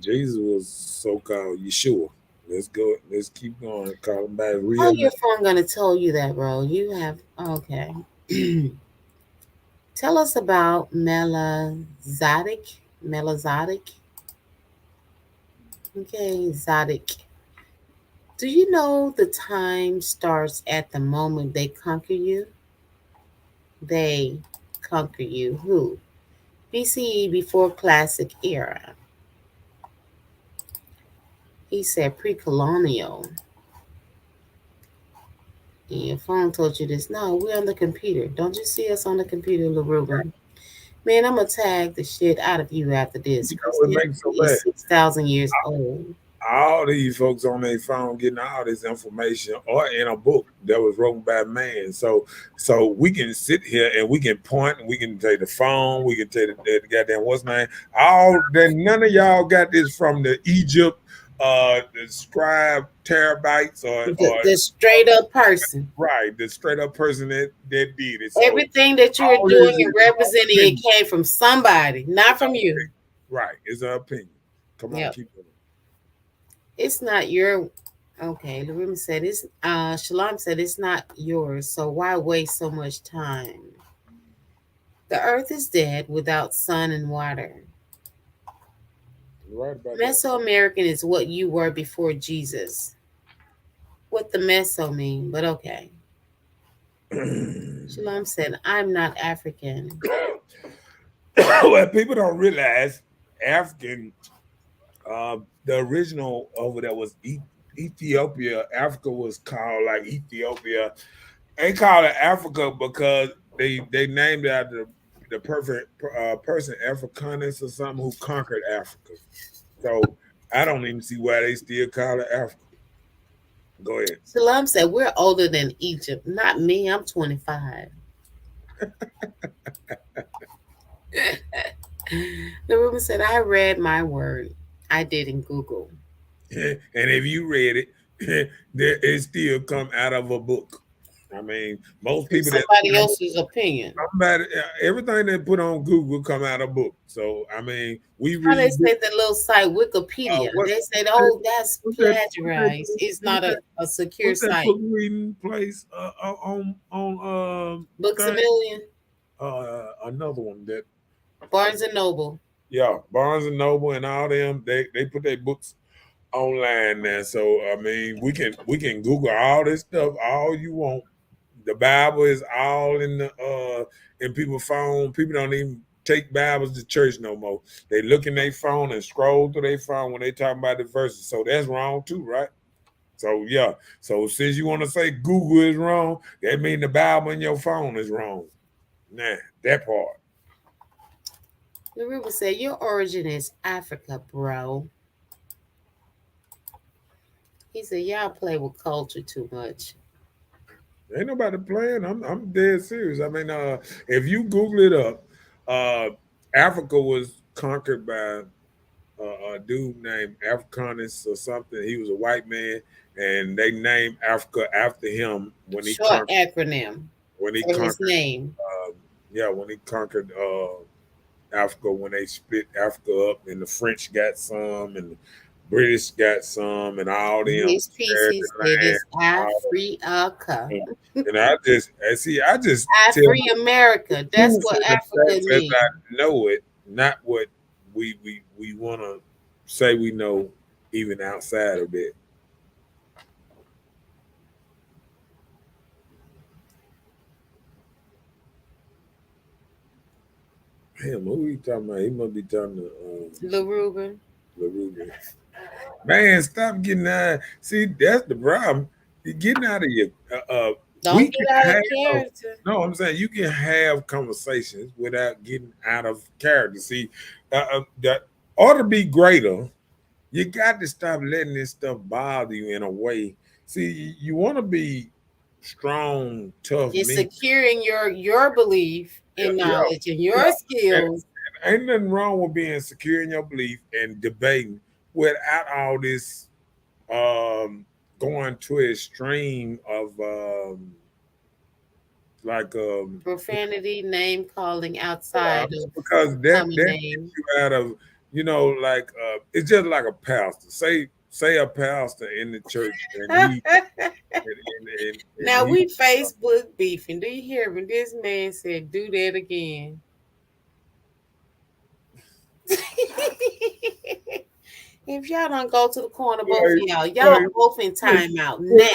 Jesus was so-called Yeshua. Let's go. Let's keep going. Call him back real. How your phone gonna tell you that, bro? You have okay. Tell us about Melazadic. Okay, Zadik. Do you know the time starts at the moment they conquer you? They conquer you. Who? BCE, before Classic era. He said pre-colonial. And your phone told you this. No, we're on the computer. Don't you see us on the computer, LaRuben? Man, I'm going to tag the shit out of you after this. It makes so bad. 6,000 years old. All these folks on their phone getting all this information or in a book that was written by man. So we can sit here and we can point and we can take the phone, we can take the goddamn what's name. All that none of y'all got this from the Egypt the scribe terabytes or the straight up person. Right, the straight up person that did it. So everything that you're doing and representing, it came from somebody, not from you. Right, it's an opinion. Come on, keep going. It's not your okay. Larim said it's Shalom said it's not yours, so why waste so much time? The earth is dead without sun and water. Right about Mesoamerican is what you were before Jesus. what the meso mean, but okay. Shalom said, I'm not African. Well, people don't realize African, the original over there was Ethiopia. Africa was called like Ethiopia. They call it Africa because they named it after the perfect person, Africanus or something, who conquered Africa. So I don't even see why they still call it Africa. Go ahead. Shalom said, we're older than Egypt. Not me, I'm 25. The woman said, I read my word. I did in Google. And if you read it, it still come out of a book. I mean, most people somebody else's opinion. Everything they put on Google come out of book. So I mean, we How read. they say the little site Wikipedia. They said, "Oh, that's plagiarized. It's not a secure what's that site." book reading place on Books a Million. Another one that Barnes and Noble. Yeah, Barnes and Noble and all them. They put their books online now. So I mean, we can Google all this stuff all you want. The Bible is all in people's phone. People don't even take Bibles to church no more. They look in their phone and scroll through their phone when they talking about the verses. So that's wrong too, right? So yeah. So since you want to say Google is wrong, that means the Bible in your phone is wrong. Nah, that part. The river said, "Your origin is Africa, bro." He said, "Y'all play with culture too much." Ain't nobody playing. I'm dead serious. I mean, if you Google it up, Africa was conquered by a dude named Africanus or something. He was a white man, and they named Africa after him when he short acronym. When he conquered his name. When he conquered Africa, when they split Africa up, and the French got some, and the British got some, and all them. His pieces, it is Africa. And I just Afri-America. That's what Africa means. I know it, not what we want to say we know, even outside of it. Damn, who are you talking about? He must be talking to LaRuben. Man, stop getting out. See, that's the problem. You're getting out of your don't get out of character. No, I'm saying you can have conversations without getting out of character. See, that ought to be greater. You got to stop letting this stuff bother you in a way. See, you want to be strong, tough. You're securing your belief in knowledge and your skills. And ain't nothing wrong with being secure in your belief and debating without all this going to an extreme of profanity, name calling outside of because that gets you out of, like it's just like a pastor. Say a pastor in the church and now we Facebook beefing. Do you hear me? This man said, "Do that again." If y'all don't go to the corner, both of y'all both in timeout now. Look.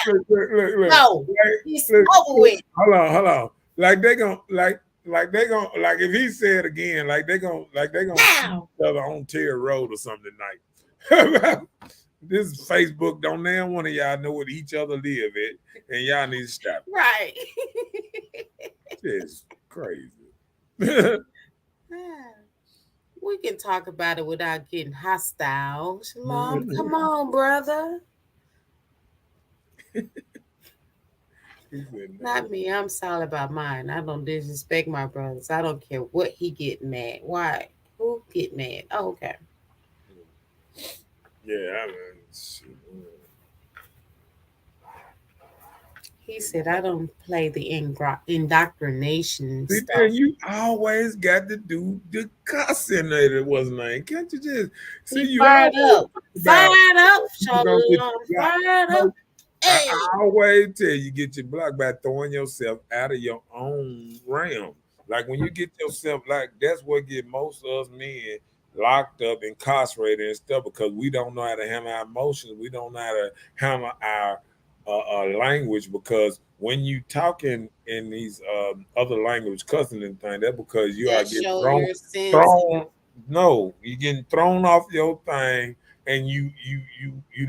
No, he's over with. Hold on. Like if he said again, like they gonna each other on Terry Road or something tonight. This is Facebook. Don't none one of y'all know what each other live at, and y'all need to stop. Right. It's crazy. We can talk about it without getting hostile. Shalom, come on, brother. Not me. I'm solid about mine. I don't disrespect my brothers. I don't care what he get mad. Why? Who get mad? Oh, okay. Yeah, He said, "I don't play the indoctrination stuff." Then you always got to do the cussing that it was like. Can't you just see you fired up? Fired up, fired up. Hey. I always tell you, get your block by throwing yourself out of your own realm. Like when you get yourself, like that's what get most of us men locked up, incarcerated and stuff, because we don't know how to handle our emotions. We don't know how to handle our language, because when you talking in these other language, cussing and things, that's because you are That getting show thrown your sense. thrown. No, you're getting thrown off your thing, and you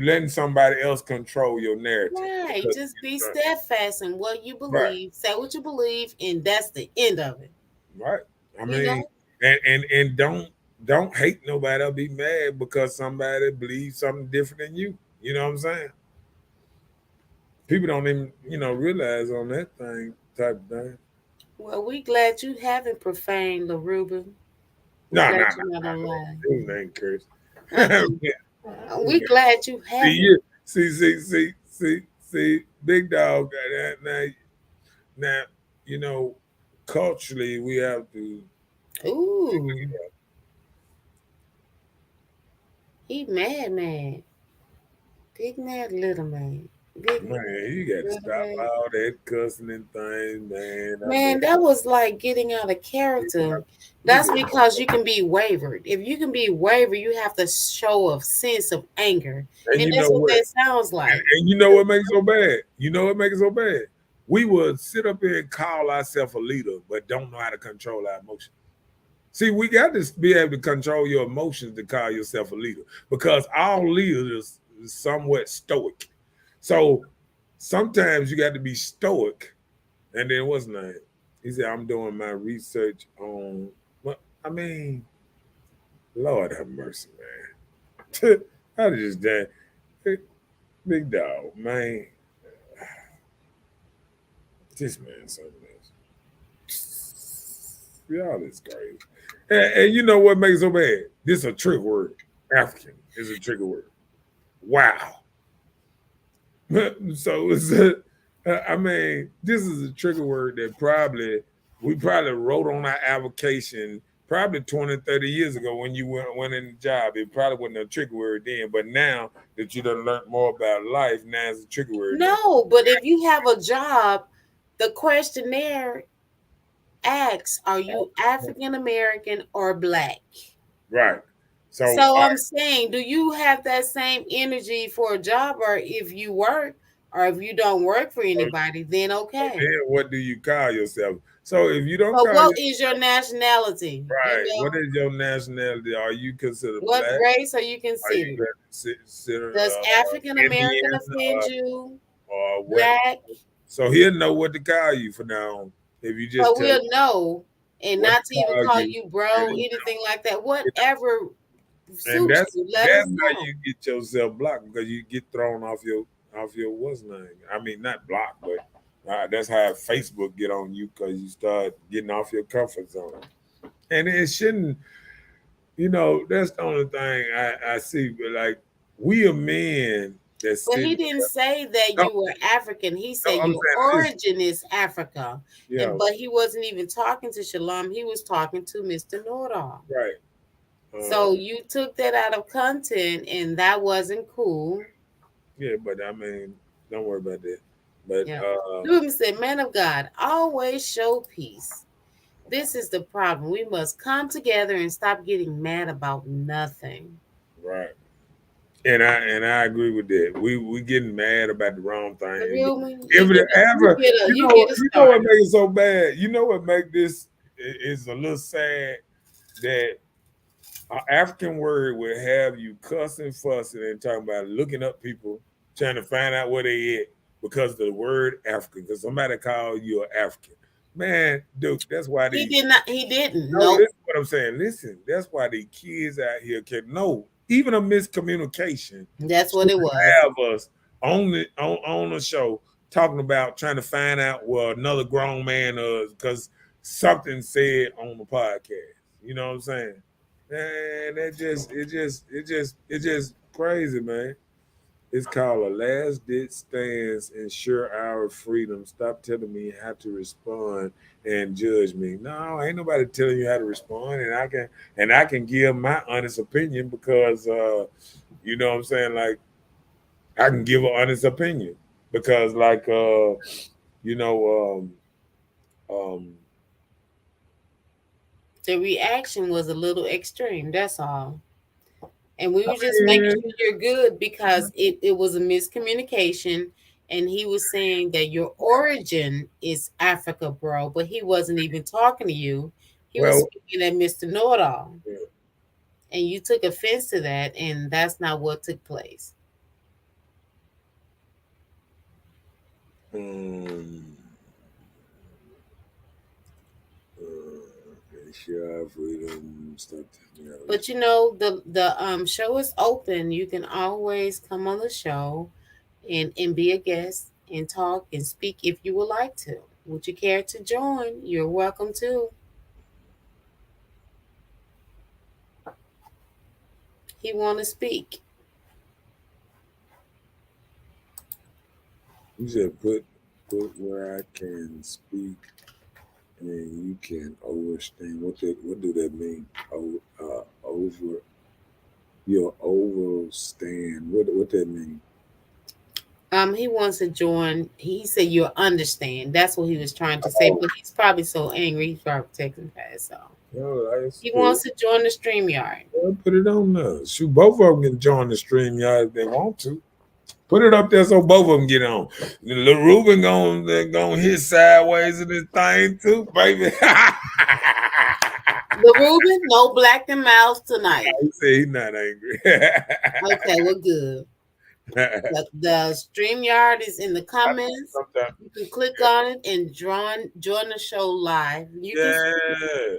letting somebody else control your narrative Right. because Just be you're steadfast in what you right, believe. Say what you believe, and that's the end of it. right. I You mean, know? and don't hate nobody or be mad because somebody believes something different than you. You know what I'm saying? People don't even realize on that thing type of thing. Well, we glad you haven't profaned the Reuben. We No, no, glad no, you're not no. online. Dude ain't curse. Uh-uh. We glad you See haven't. you. See. Big dog. Now, you know, culturally, we have to. Ooh, he mad. Big mad, little man. Big mad, Man, you got to little stop man. all that cussing and things, man. I mean, Man, that was like getting out of character. you That's just, because you can be wavered. If you can be wavered, you have to show a sense of anger. and And you that's know what what? that sounds like. And you know what makes it so bad? You know what makes it so bad? We would sit up here and call ourselves a leader, but don't know how to control our emotions. See, we got to be able to control your emotions to call yourself a leader, because all leaders is somewhat stoic. So sometimes you got to be stoic. And then what's name? He said, I'm doing my research on what I mean, Lord have mercy, man. I just damn big dog, man. This man something else. Y'all is crazy. And you know what makes it so bad? This is a trigger word. African is a trigger word. Wow. So it's I mean, this is a trigger word that we probably wrote on our application probably 20, 30 years ago when you went in the job. It probably wasn't a trigger word then, but now that you done learned more about life, now it's a trigger word now. No, but if you have a job, the questionnaire asks, are you African American or black? Right. So So I'm saying, do you have that same energy for a job, or if you work, or if you don't work for anybody, then okay. then what do you call yourself? So if you don't But call what yourself is your nationality? You right, what know, is your nationality? Are you considered what black? race are you Are you considered? considered Does African American Indian offend you? or what? Black? So he'll know what to call you for now on if you just So tell him we'll know, and what not to to even call call you. you And, bro, anything like that. you Whatever know, and suits you, let us that's how know. you get yourself blocked, because you get thrown off your what's name. I mean, not blocked, but that's how Facebook get on you, because you start getting off your comfort zone. And it shouldn't, that's the only thing I see. But like, we are men that But sit. he didn't say that No, you were African. He no, said I'm your saying this. origin is Africa. Yeah, But he wasn't even talking to Shalom. He was talking to Mr. Nordall. right. So you took that out of content, and that wasn't cool. Yeah, but I mean, don't worry about that. But Yeah. Reuben said, man of God, always show peace. This is the problem. We must come together and stop getting mad about nothing. right. And I agree with that. We getting mad about the wrong thing. Reuben, If it ever, you get a you know what start. makes it so bad. You know what make this is a little sad, that an African word would have you cussing, fussing, and talking about looking up people, trying to find out where they at because of the word African. Because somebody called you an African. Man, dude, that's why He these. did not. He didn't. No, Nope. listen to what I'm saying. Listen, that's why the kids out here can know. Even a miscommunication That's what should it was. have us on the show talking about trying to find out what another grown man is because something said on the podcast. You know what I'm saying? And it just crazy, man. It's called a last ditch stance, ensure our freedom. Stop telling me how to respond and judge me. No, ain't nobody telling you how to respond, and I can give my honest opinion because you know what I'm saying, like I can give an honest opinion because like you know um The reaction was a little extreme. That's all. And we I were just making mean, sure you're good because it was a miscommunication. and he was saying that your origin is Africa, bro, but he wasn't even talking to you. He was Well, speaking at Mr. Know-it-all, yeah. and you took offense to that, and that's not what took place. Um, sure, freedom stuff. But you know, the show is open. You can always come on the show and be a guest and talk and speak if you would like to. Would you care to join? You're welcome to. He want to speak. You said put where I can speak and you can overstand. What do that mean? Over your overstand. What that mean? He wants to join. He said you'll understand. That's what he was trying to say. Oh, But he's probably so angry. He's probably texting fast. So no, I he see. wants to join the StreamYard. Well, put it on there. Shoot, both of them can join the stream, y'all, if they want to. Put it up there so both of them get on. Lil Ruben gonna hit sideways in this thing too, baby. The Ruben, no black and mouse tonight. He said he's not angry. Okay, we're good. The StreamYard is in the comments. Sometimes, You can click on it and join the show live. You can yeah.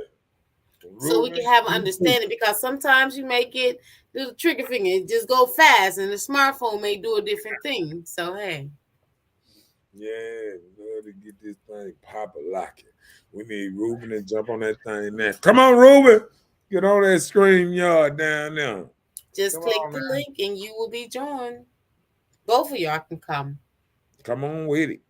so we can have an understanding because sometimes you may get the trigger finger and just go fast and the smartphone may do a different thing. So hey. Yeah, we love to get this thing poppin' locking. We need Ruben to jump on that thing now. Come on, Ruben. Get on that stream yard down there. Just Come click on, the man. link and you will be joined. Both of y'all can come. Come on with it.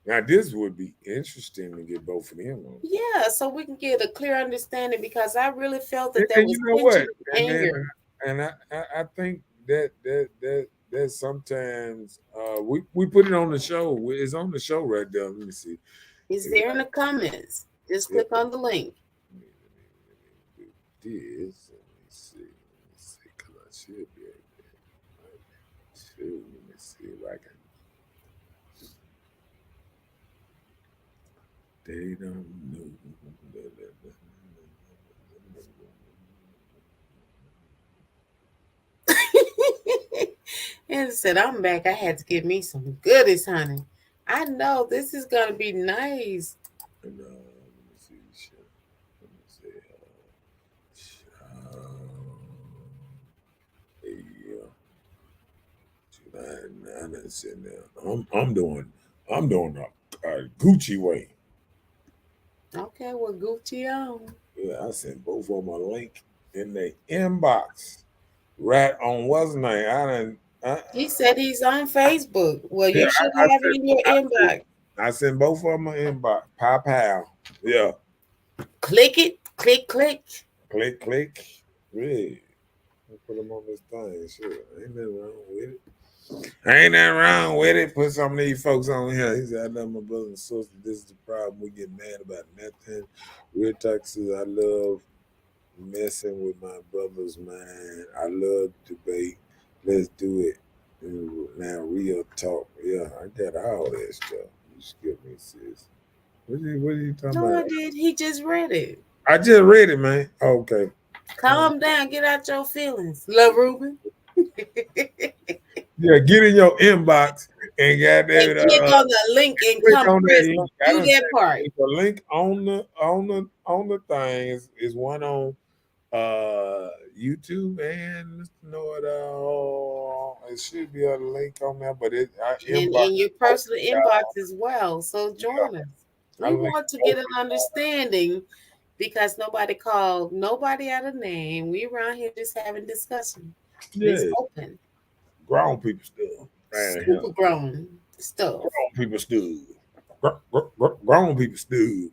Now, this would be interesting to get both of them on. Yeah, so we can get a clear understanding because I really felt that there And was you know what? tension and And, anger. then, and I think that sometimes we put it on the show. It's on the show right there. Let me see. It's there in the comments. Just click on the link. Let me do this. Let me see. Let me see. Because I should be able to. Let me see if I can. They don't know. And said, I'm back. I had to give me some goodies, honey. I know this is gonna be nice. And, let me see. Let me see. Yeah. I didn't sit there. I'm doing a Gucci way. Okay, well, Gucci on. Yeah, I sent both of them a link in the inbox. Right on what's name? He said he's on Facebook. Well, Yeah, you should have it in your inbox. I sent both of them an inbox. Pow. Yeah. Click it. Click. Click. Yeah. Put them on this thing. Sure. Ain't nothing wrong with it. Ain't nothing wrong with it. Put some of these folks on here. He said, I love my brothers and sisters. This is the problem. We get mad about nothing. Real Texas, I love messing with my brother's mind. I love debate. Let's do it. Now, real talk. Yeah, I got all that stuff. You skip me, sis. What are you talking No, I about? did. He just read it. I just read it, man. Okay. Calm down. Get out your feelings. Love Ruben. Yeah, get in your inbox and goddamn Click on the link and click come on that press. link. Do that part. It's a link on the thing. Is one on YouTube and Mr. Know It All. It should be a link on there, but it In your personal inbox as well. So join us. We want to get an understanding because nobody called nobody out of name. We around here just having discussion. Yeah. It's open. Grown people still. Super grown stuff. Grown people still. Grown people still.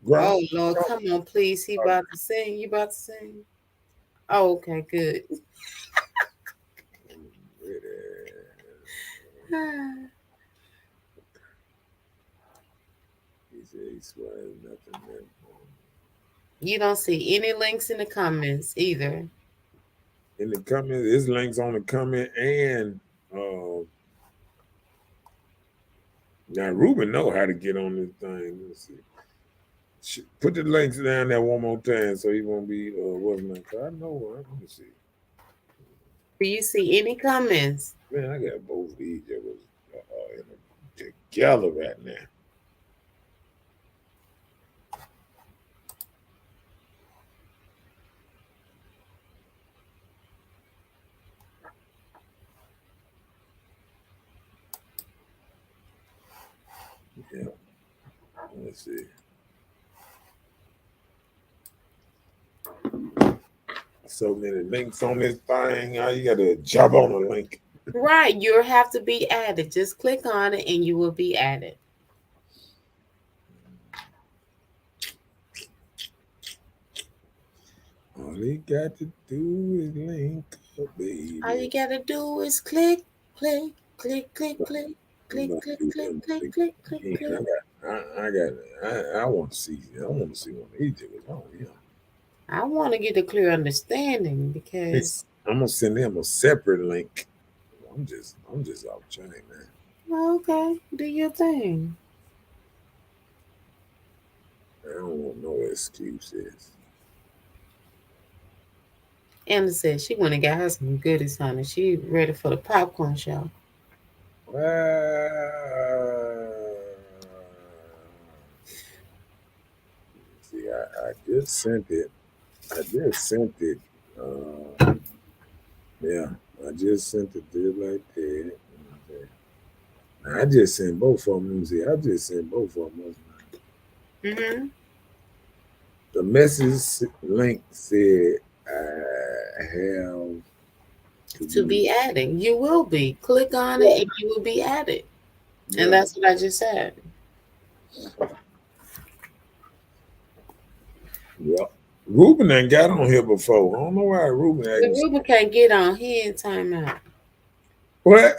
Oh Lord, come on, please. He about to sing. You about to sing? Oh, okay, good. You don't see any links in the comments either. in the comment. There's links on the comment and now Ruben know how to get on this thing. Let's see. Put the links down there one more time so he won't be what's my I know. Let me see. Do you see any comments? Man, I got both of these together right now. Yeah. Let's see. So many links on this thing. You got to jump on a link. Right. You'll have to be added. Just click on it and you will be added. All you got to do is link up, baby. All you got to do is click, click, click, click, click. Click, click, click, click, click, click, click. I want to see. I want to see one of these jiggers. Oh, yeah. I want to get a clear understanding because I'm gonna send him a separate link. I'm just off chain, man. Okay, do your thing. I don't want no excuses. Emma said she went and got her some goodies, honey. She ready for the popcorn show. See, I just sent it. Yeah, I just sent it just like that. Okay. Now, I just sent both of them. See, I just sent both of them. Mm-hmm. The message link said I have to be added. You will be. Click on it and you will be added. Yeah. And that's what I just said. Yeah. Ruben ain't got on here before. I don't know why Ruben can't get on. He in timeout. What?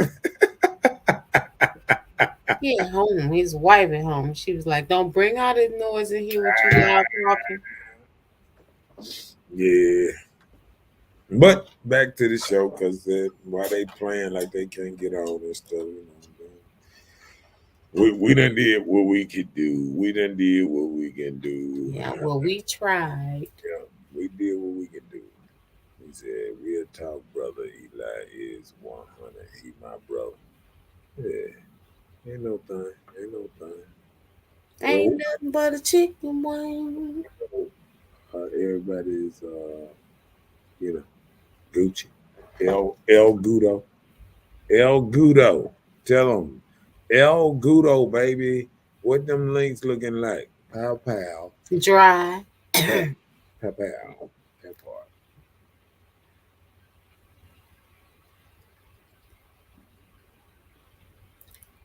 He at home. His wife at home. She was like, don't bring all this noise in here with you loud talking. Yeah. But back to the show, because why they playing like they can't get on and stuff, you know. We done did what we could do. We done did what we can do. Yeah, well, we tried. Yeah, we did what we can do. He said, real talk, brother. Eli is 100. He my brother. Yeah. Ain't no thing. Ain't nothing but a chicken wing. Everybody's, you know, Gucci. El Gudo. El Gudo. Tell them. El Gudo, baby. What them links looking like? Pow, pow. Dry. Pow, pow. That part.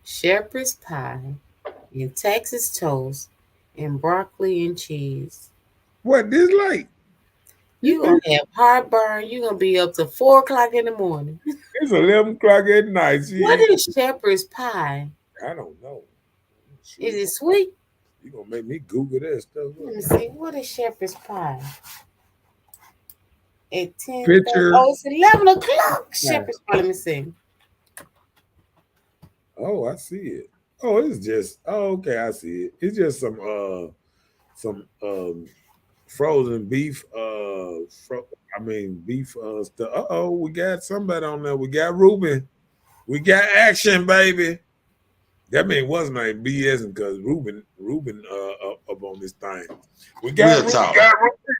Shepherd's pie and Texas toast and broccoli and cheese. What this like? You gonna have heartburn. You gonna be up to 4 o'clock in the morning. It's 11 o'clock at night. What is shepherd's pie? I don't know. Is it sweet? You gonna make me Google that stuff? Let me see. What is shepherd's pie? At 10. Picture. Oh, it's 11 o'clock. Shepherd's pie. Let me see. Oh, I see it. Oh, it's just. Oh, okay, I see it. It's just some frozen beef. Beef stuff. We got somebody on there. We got Ruben. We got action, baby. That man was my BS because Ruben up on this thing. We got real talk.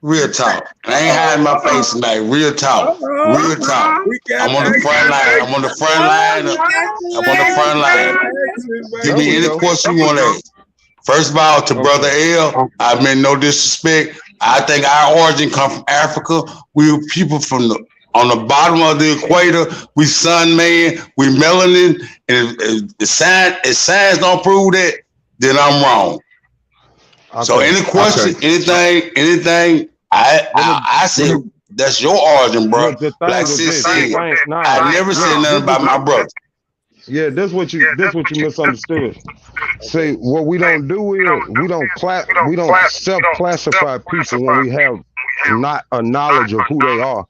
Real talk. I ain't hiding my face tonight. Real talk. Real talk. I'm on the front line. I'm on the front line. Give me any question you want to ask. First of all, to Brother L, I mean no disrespect. I think our origin come from Africa. We were people from on the bottom of the equator. We sun man, we melanin, and if science don't prove that, then I'm wrong. Okay. So any question, anything, I say that's your origin, bro. Like sis said, I never said nothing about my brother. Yeah, this what you misunderstood. See, what we don't do is we don't self-classify people when we have not a knowledge of who they are.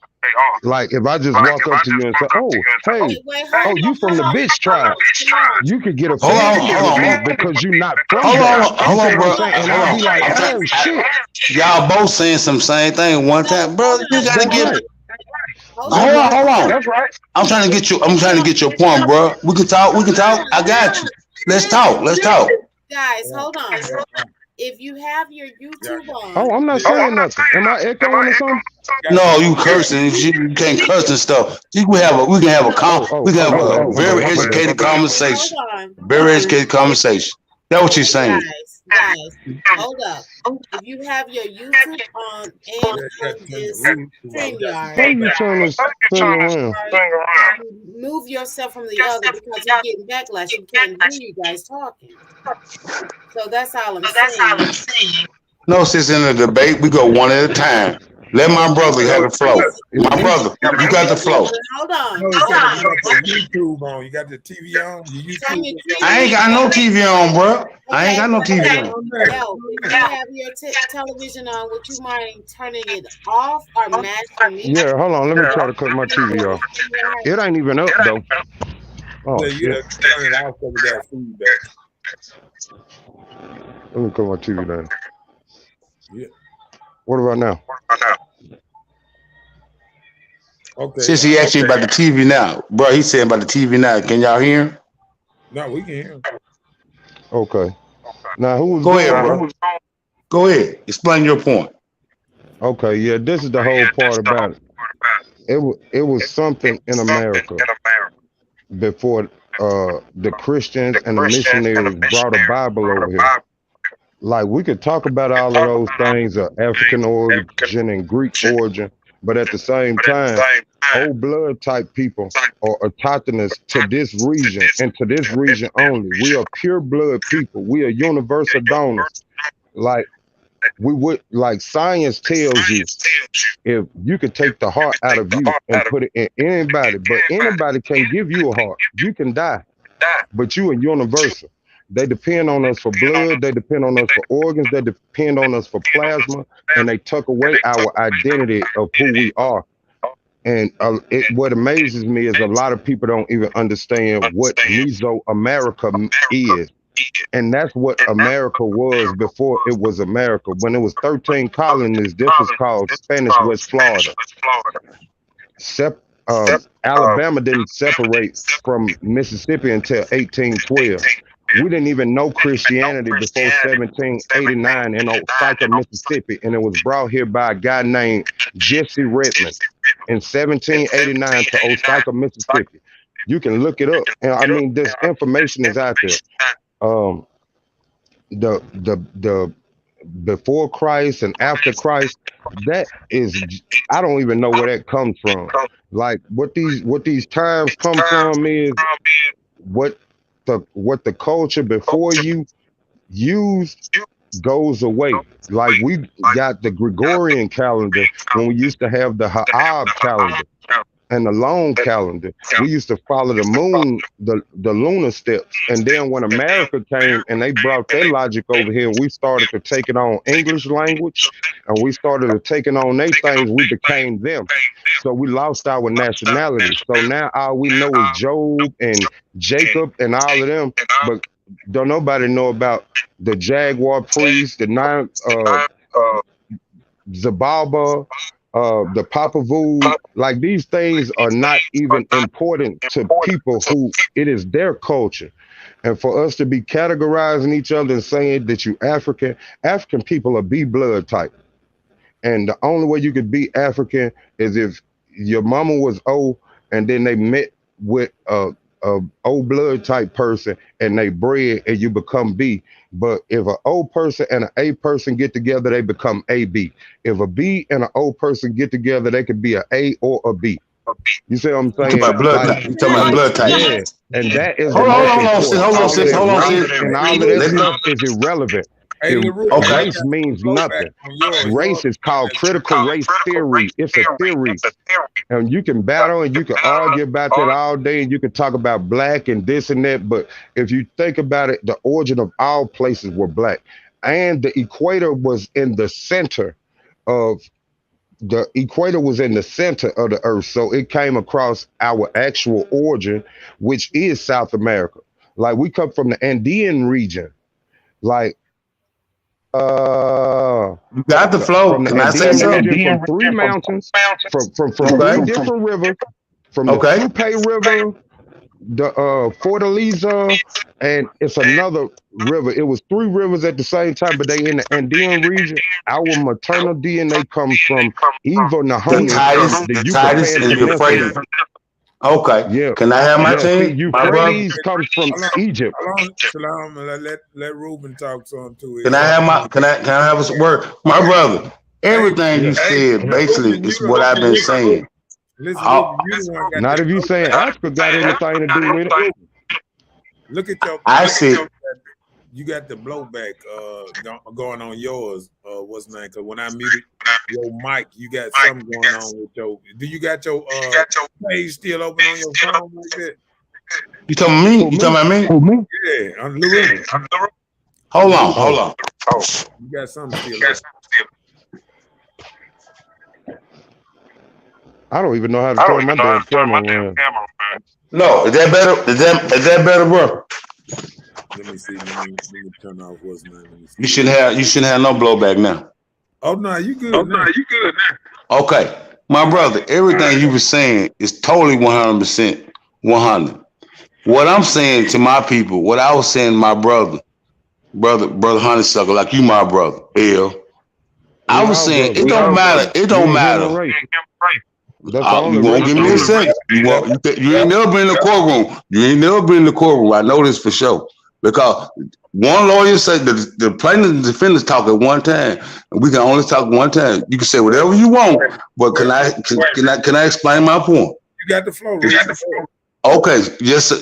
Like if I just walk up to you and say, "Oh, hey, oh, you from the bitch tribe," you could get offended with me because you're not from there. Hold on, bro. And I'll be like, "Oh shit." Y'all both saying some same thing one time, brother. You gotta get. Right. Hold on. That's right. I'm trying to get your point, bro. We can talk. I got you. Let's talk. Guys, hold on. If you have your YouTube on. Oh, I'm not saying nothing. Am I echoing or something? No, you cursing. You can't curse and stuff. We can have a very educated conversation. Very educated conversation. That's what you're saying. Guys, hold up. If you have your YouTube on and on this StreamYard, move yourself from the other because you're getting backlash. You can't hear you guys talking. So that's all I'm saying. No, since in the debate, we go one at a time. Let my brother have the flow. My brother, you got the flow. Hold on. You got YouTube on. You got the TV on. I ain't got no TV on, bro. I ain't got no TV on. Yo, if you have your television on, would you mind turning it off or matching me? Yeah, hold on. Let me try to cut my TV off. It ain't even up though. Oh, yeah. Turn it off because we got feedback. Let me cut my TV down. Yeah. What about now? Okay. Since he asked you about the TV now, bro, he's saying about the TV now. Can y'all hear him? No, we can hear him. Okay. Now who's Go ahead, bro. Go ahead. Explain your point. Okay, yeah, this is the whole part about it. It was something in America before the Christians and the missionaries brought a Bible over here. Like we could talk about all of those things of African origin and Greek origin, but at the same time, old blood type people are autochthonous to this region and to this region only. We are pure blood people. We are universal donors. Like we would, like science tells you, if you could take the heart out of you and put it in anybody, but anybody can give you a heart. You can die, but you are universal. They depend on us for blood. They depend on us for organs. They depend on us for plasma, and they tuck away our identity of who we are. And what amazes me is a lot of people don't even understand what Mesoamerica is. And that's what America was before it was America. When it was 13 colonies, this was called Spanish West Florida. Alabama didn't separate from Mississippi until 1812. We didn't even know Christianity before 1789 in Osaka, Mississippi, and it was brought here by a guy named Jesse Redmond in 1789 to Osaka, Mississippi. You can look it up, and I mean this information is out there. The before Christ and after Christ, that is, I don't even know where that comes from. Like what these terms come from is what the culture before you used goes away. Like we got the Gregorian calendar when we used to have the Ha'ab calendar and the long calendar. We used to follow the moon, the lunar steps. And then when America came and they brought their logic over here, we started to take it on English language and we started to take it on their things, we became them. So we lost our nationality. So now all we know is Job and Jacob and all of them, but don't nobody know about the Jaguar priest, the Zababa, the Papavu. Like these things are not even important to people who it is their culture. And for us to be categorizing each other and saying that you African people are B blood type. And the only way you could be African is if your mama was O and then they met with a O blood type person and they bred and you become B. But if an O person and an A person get together, they become AB. If a B and an O person get together, they could be an A or a B. You see what I'm saying? You talking about blood type. You talking about blood type. Yeah. And that is hold on, sis. And all of this stuff is irrelevant. Race means nothing. Race is called critical race theory. It's a theory. And you can battle and you can argue about that all day and you can talk about black and this and that. But if you think about it, the origin of all places were black. And the equator was in the center of the equator was in the center of the earth, so it came across our actual origin, which is South America. Like we come from the Andean region, like You got the flow. from the Can I say Andean something? region, from three mountains, from Okay. three different rivers, from the Okay. Supe River, the Fortaleza, and it's another river. It was three rivers at the same time, but they in the Andean region. Our maternal DNA comes from Eva The Nahoni, Titus, the the Titus Yucatan and Euphrates. Peninsula. Okay. Yeah, Can I have my yeah. See, team, my brother? Euphrates comes from Hold on, Egypt. hold on, Shalom. Let Ruben talk some to it. Can I have my? Can I have a word, my brother? Everything you said basically is what I've been saying. Listen, Oh. Ruben, you the one got Not the if you saying Africa got anything to do with it. Look at your. I see. You got the blowback going on yours. What's the name? Because when I muted your mic, you got something going on with your. Do you got your page still open on your phone like that? You talking about me? You talking about me? Yeah, on Lou. Hold on. You got something still open. I don't even know how to turn my damn camera on. No, is that better? Is that better, bro? Let me see. Let me turn off what's name. Let me see. You shouldn't have no blowback now. Oh no, you good. now. Okay, my brother, everything you were saying is totally 100% 100. What I'm saying to my people, what I was saying to my brother Honeysuckle, like you, my brother, L. I was saying it don't matter. It don't matter. That's the only You won't race give me a second. You ain't never been in the courtroom. I know this for sure. Because one lawyer said the plaintiff and defendants talk at one time, and we can only talk one time. You can say whatever you want, but can I explain my point? You got the flow. Okay, yes.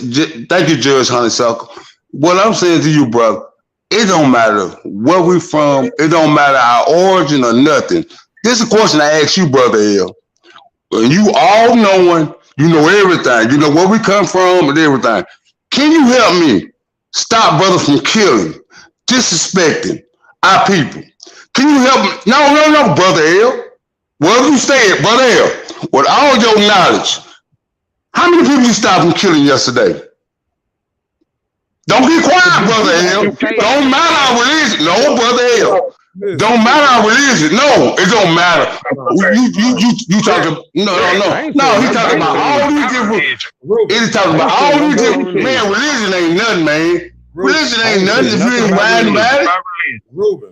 Thank you, Judge Honeysuckle. What I'm saying to you, brother, it don't matter where we from. It don't matter our origin or nothing. This is a question I ask you, brother L. And you all knowing, you know everything. You know where we come from and everything. Can you help me stop brothers from killing, disrespecting our people? Can you help me? No, brother L. Wherever you stay at, brother L, with all your knowledge, how many people you stopped from killing yesterday? Don't get quiet, brother L. Don't matter our religion. No, brother L. Don't matter our religion. No, it don't matter. You talking? No. He talking about all these different. He's talking about all these different. Man, religion ain't nothing, man. Religion ain't nothing if you ain't whining about it.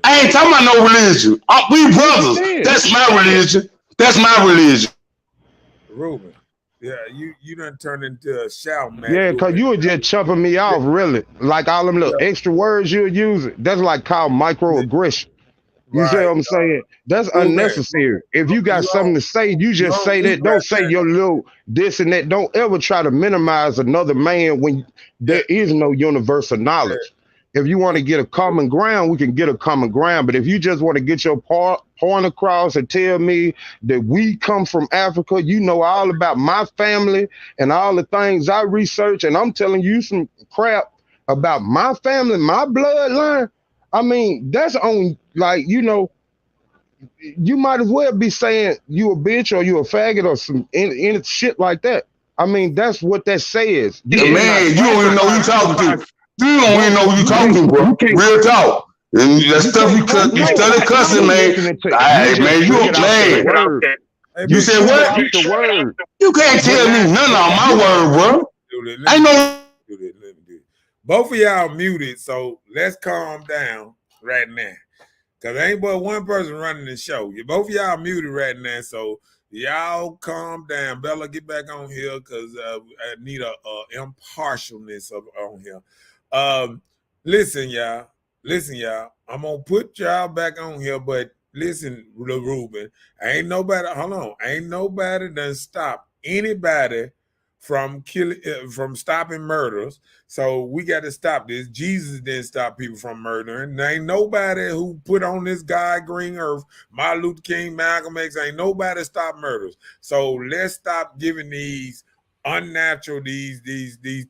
I ain't talking about no religion. We brothers. That's my religion. That's my religion. Ruben. Yeah, you done turned into a shout, man. Yeah, because you were just chumping me off, really. Like all them little extra words you're using. That's like called microaggression. You see what I'm saying? That's unnecessary. If you got something to say, you just say that. Don't say your little this and that. Don't ever try to minimize another man when there is no universal knowledge. If you want to get a common ground, we can get a common ground. But if you just want to get your point across and tell me that we come from Africa, you know all about my family and all the things I research, and I'm telling you some crap about my family, my bloodline. I mean, that's on, like, you know, you might as well be saying you a bitch or you a faggot or some any shit like that. I mean, that's what that says. Man, you don't even know who you talking to. You don't even know who you talking to, bro. Real talk. And that stuff you study cussing, man. Hey, man, you a man. You said what? You can't tell me none of my word, bro. I know. Both of y'all muted, so let's calm down right now. Because ain't but one person running the show. Both of y'all muted right now, so y'all calm down. Bella, get back on here because I need a impartialness on here. Listen, y'all. I'm going to put y'all back on here, but listen, Ruben, ain't nobody done stop anybody from killing, from stopping murders. So we got to stop this. Jesus didn't stop people from murdering. There ain't nobody who put on this God green earth, Martin Luther King, Malcolm X, ain't nobody stop murders. So let's stop giving these unnatural, these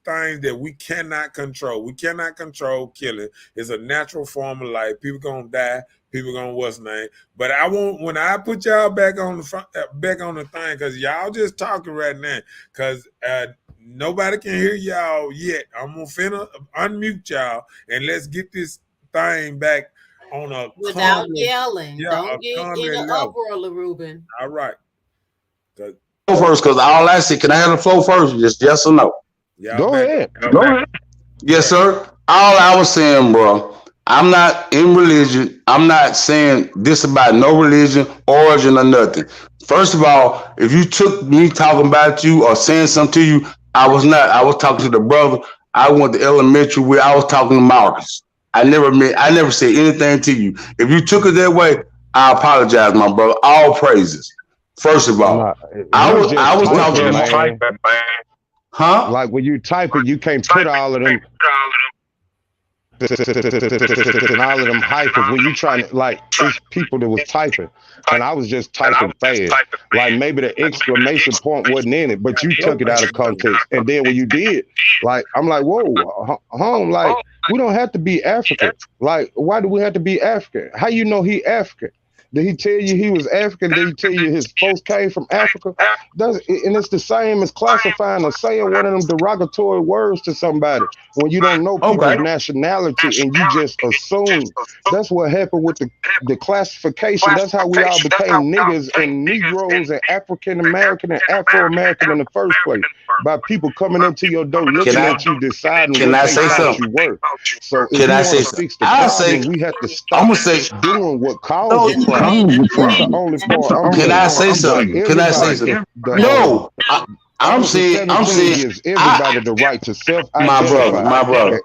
things that we cannot control. We cannot control killing. It's a natural form of life. People gonna die. people gonna what's name. But I won't when I put y'all back on the front, back on the thing, because y'all just talking right now, because nobody can hear y'all yet. I'm gonna finna unmute y'all and let's get this thing back on a without calm, yelling. yeah, Don't get in an level. uproar, Ruben. All right. Flow first, because all I see, can I have the flow first? Just yes or no? Go ahead. Yes, sir. All I was saying, bro, I'm not in religion. I'm not saying this about no religion, origin, or nothing. First of all, if you took me talking about you or saying something to you, I was not. I was talking to the brother. I went to elementary where I was talking to Marcus. I never said anything to you. If you took it that way, I apologize, my brother. All praises. First of all, I was talking to huh? Like when you type it, you can't put all of them and all of them hyphens when you trying to, like, it's people that was typing and I was just typing fast. Like maybe the exclamation point wasn't in it, but you took it out of context. And then when you did, like, I'm like, whoa, home, like, we don't have to be African. Like, why do we have to be African? How you know he African? Did he tell you he was African? Did he tell you his folks came from Africa? And it's the same as classifying or saying one of them derogatory words to somebody when you don't know people's nationality and you just assume. That's what happened with the classification. That's how we all became niggas and Negroes and African American and Afro American in the first place. By people coming into your door looking at you, deciding what they thought you were. So if you want to fix the problem, we have to stop doing what caused the problem. Can I say something? Can I say something? No, I'm saying gives everybody the right to self-identify. My brother.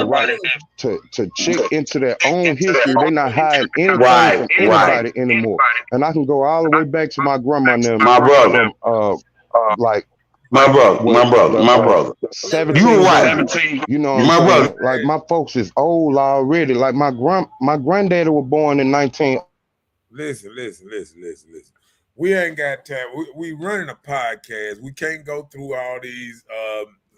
Right to check into their own history. They're not hiding anything from anybody anymore. And I can go all the way back to my grandma now. My brother. My brother. 17, you right. You know, my brother. Like my folks is old already. Like my granddaddy was born in 19. Listen. We ain't got time. We running a podcast. We can't go through all these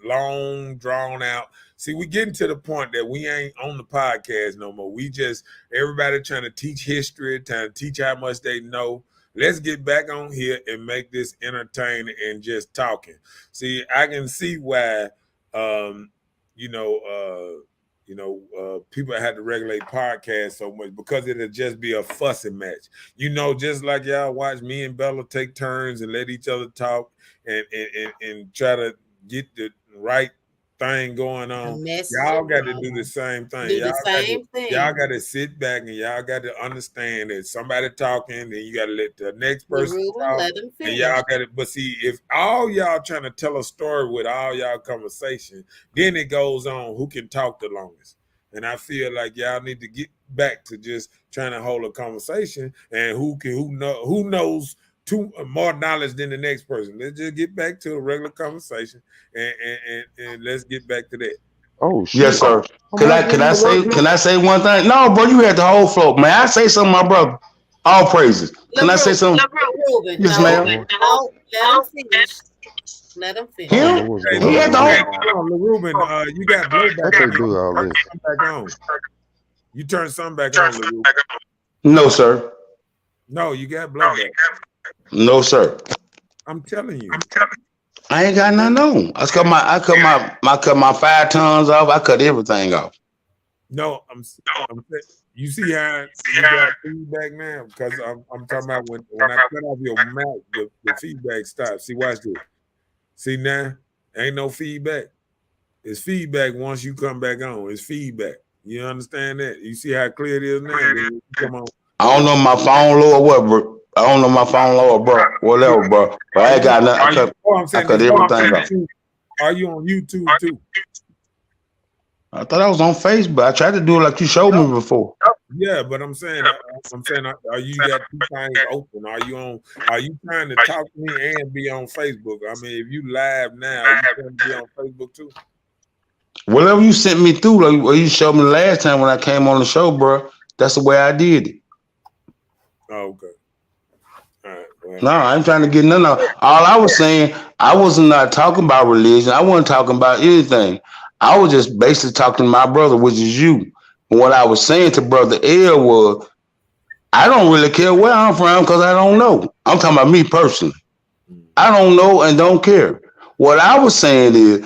long, drawn out. See, we getting to the point that we ain't on the podcast no more. We just, everybody trying to teach history, trying to teach how much they know. Let's get back on here and make this entertaining and just talking. See, I can see why, people had to regulate podcasts so much because it'll just be a fussing match. You know, just like y'all watch me and Bella take turns and let each other talk and try to get the right thing going on. Y'all got to do the same thing. Y'all got to sit back and y'all got to understand that somebody talking, and you got to let the next person talk. And y'all got to, but see, if all y'all trying to tell a story with all y'all conversation, then it goes on who can talk the longest. And I feel like y'all need to get back to just trying to hold a conversation and who knows more knowledge than the next person. Let's just get back to a regular conversation and let's get back to that. Oh, shit. Yes, sir. Can I say one thing? No, bro, you had the whole flow. May I say something, my brother? All praises. Can I say something? Yes, ma'am. Let him finish. He had the whole. Ruben, you got blowback. You turn something back on, Ruben. No, sir. No, you got blowback. No, sir. I'm telling you. I ain't got nothing on. I cut my 5 tons off. I cut everything off. No, I'm you see how you got feedback now? Because I'm talking about when I cut off your mic, the feedback stops. See, watch this. See now, ain't no feedback. It's feedback once you come back on. It's feedback. You understand that? You see how clear it is now? Come on. I don't know my phone low or what, bro. I don't know my phone low or bro. Whatever, bro. But I ain't got nothing. I cut everything off. Are you on YouTube too? I thought I was on Facebook. I tried to do it like you showed me before. Yeah, but I'm saying, are you got 2 things open? Are you trying to talk to me and be on Facebook? I mean, if you live now, are you trying to be on Facebook too? Whatever you sent me through, like what you showed me the last time when I came on the show, bro, that's the way I did it. Oh, okay. All right. Well, no, I ain't trying to get none of it. All I was saying, I was not talking about religion. I wasn't talking about anything. I was just basically talking to my brother, which is you. And what I was saying to Brother L was, I don't really care where I'm from because I don't know. I'm talking about me personally. I don't know and don't care. What I was saying is,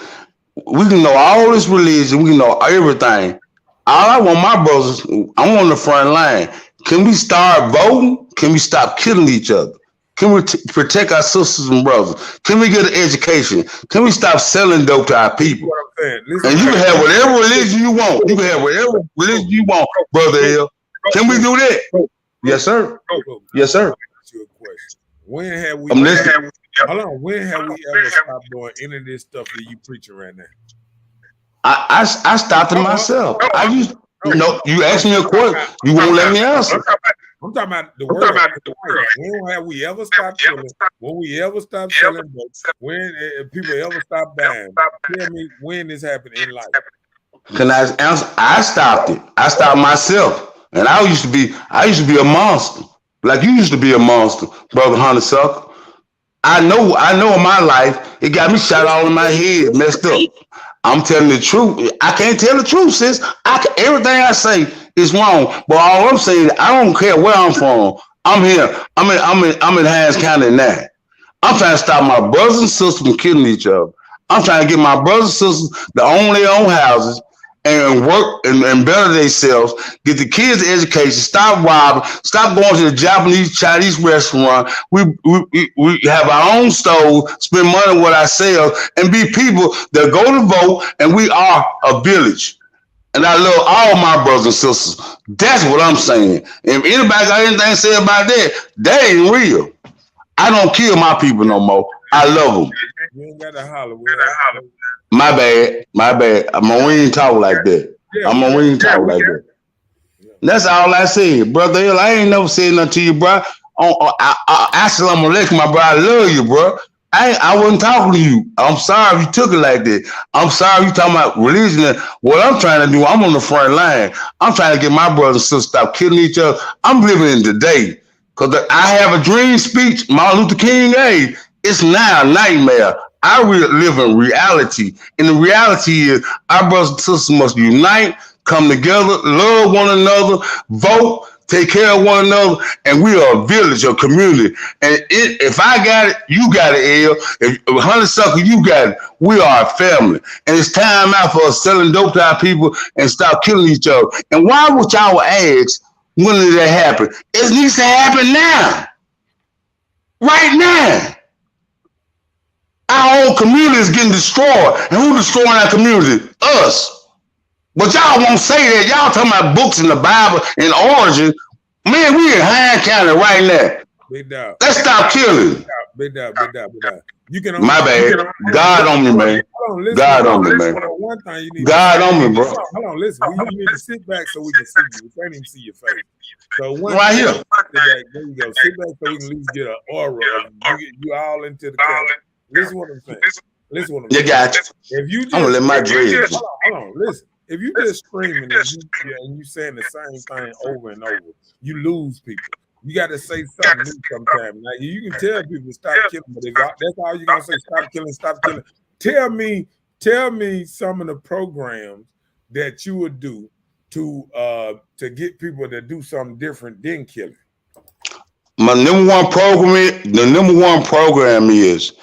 we can know all this religion, we can know everything. All I want my brothers, I'm on the front line. Can we start voting? Can we stop killing each other? Can we protect our sisters and brothers? Can we get an education? Can we stop selling dope to our people? And you can have whatever religion you want. You can have whatever religion you want, Brother L. Can we do that? Yes, sir. Yes, sir. When have we? Hold on. When have we ever stopped doing any of this stuff that you preaching right now? I stopped it myself. I used. You asked me a question. You won't let me answer. I'm talking about the world. When have we ever stopped killing? When we ever stopped selling books? When people ever stop buying? Tell me when this happened in life. Can I answer? I stopped it. I stopped myself, and I used to be a monster, like you used to be a monster, Brother Honeysuckle. I know in my life, it got me shot all in my head, messed up. I'm telling the truth. I can't tell the truth, sis. Everything I say is wrong. But all I'm saying, I don't care where I'm from. I'm here. I'm in Hines County now. I'm trying to stop my brothers and sisters from killing each other. I'm trying to get my brothers and sisters to own their own houses and work and better themselves, get the kids education, stop robbing, stop going to the Japanese, Chinese restaurant. We have our own stove, spend money with ourselves, and be people that go to vote, and we are a village. And I love all my brothers and sisters. That's what I'm saying. If anybody got anything to say about that, that ain't real. I don't kill my people no more. I love them. You ain't got to holler. My bad. We ain't talk like that. We ain't talk like that. That's all I said, Brother L. I ain't never said nothing to you, bro. Assalamu alaikum, my bro. I love you, bro. I wasn't talking to you. I'm sorry if you took it like that. I'm sorry you talking about religion. What I'm trying to do, I'm on the front line. I'm trying to get my brothers and sisters stop killing each other. I'm living in today. Because I have a dream speech, Martin Luther King gave. It's now a nightmare. I live in reality. And the reality is our brothers and sisters must unite, come together, love one another, vote, take care of one another, and we are a village, a community. And if I got it, you got it, L. If Honeysuckle, you got it. We are a family. And it's time out for us selling dope to our people and stop killing each other. And why would y'all ask, when did that happen? It needs to happen now. Right now. Our own community is getting destroyed. And who destroying our community? Us. But y'all won't say that. Y'all talking about books in the Bible and origin. Man, we in Hines County right now. Big dog. Let's stop killing. Big dog. You can my bad. God on me, man. God on me, man. One thing you need God on me, bro. Hold on, listen. You need to sit back so we can see you. We can't even see your face. So right here. There you go. Sit back so we can at least get an aura. You all into the camera. Listen what I'm saying. Listen what I'm saying. You got you. If you just, I'm gonna let my dreams. Hold on, listen. If you just screaming and you saying the same thing over and over, you lose people. You got to say something new sometimes. Now you can tell people to stop killing, but if that's all you're gonna say, stop killing. Tell me some of the programs that you would do to get people to do something different than killing. My number one program is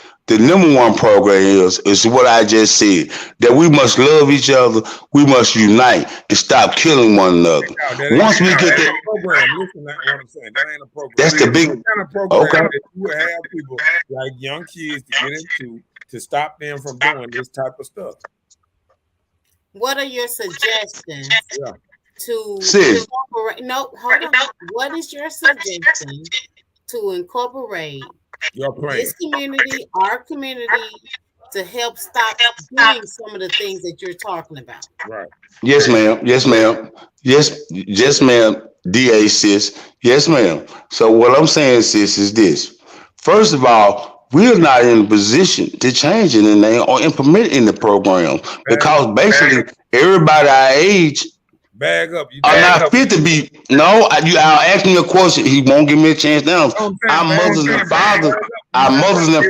what I just said, that we must love each other, we must unite and stop killing one another. Once we get that program, listen to what I'm saying. That ain't a program. That's the big kind of program that you would have people like young kids to get into to stop them from doing this type of stuff. What are your suggestions to incorporate? No, hold on. What is your suggestion to incorporate this community, our community, to help stop doing some of the things that you're talking about? Right. Yes, ma'am. Yes, ma'am. Yes, ma'am. DA, sis. Yes, ma'am. So what I'm saying, sis, is this. First of all, we're not in a position to change anything or implement in the program because basically everybody our age bag up. I'm not fit to be. No, I'll ask me a question. He won't give me a chance now. Our mothers and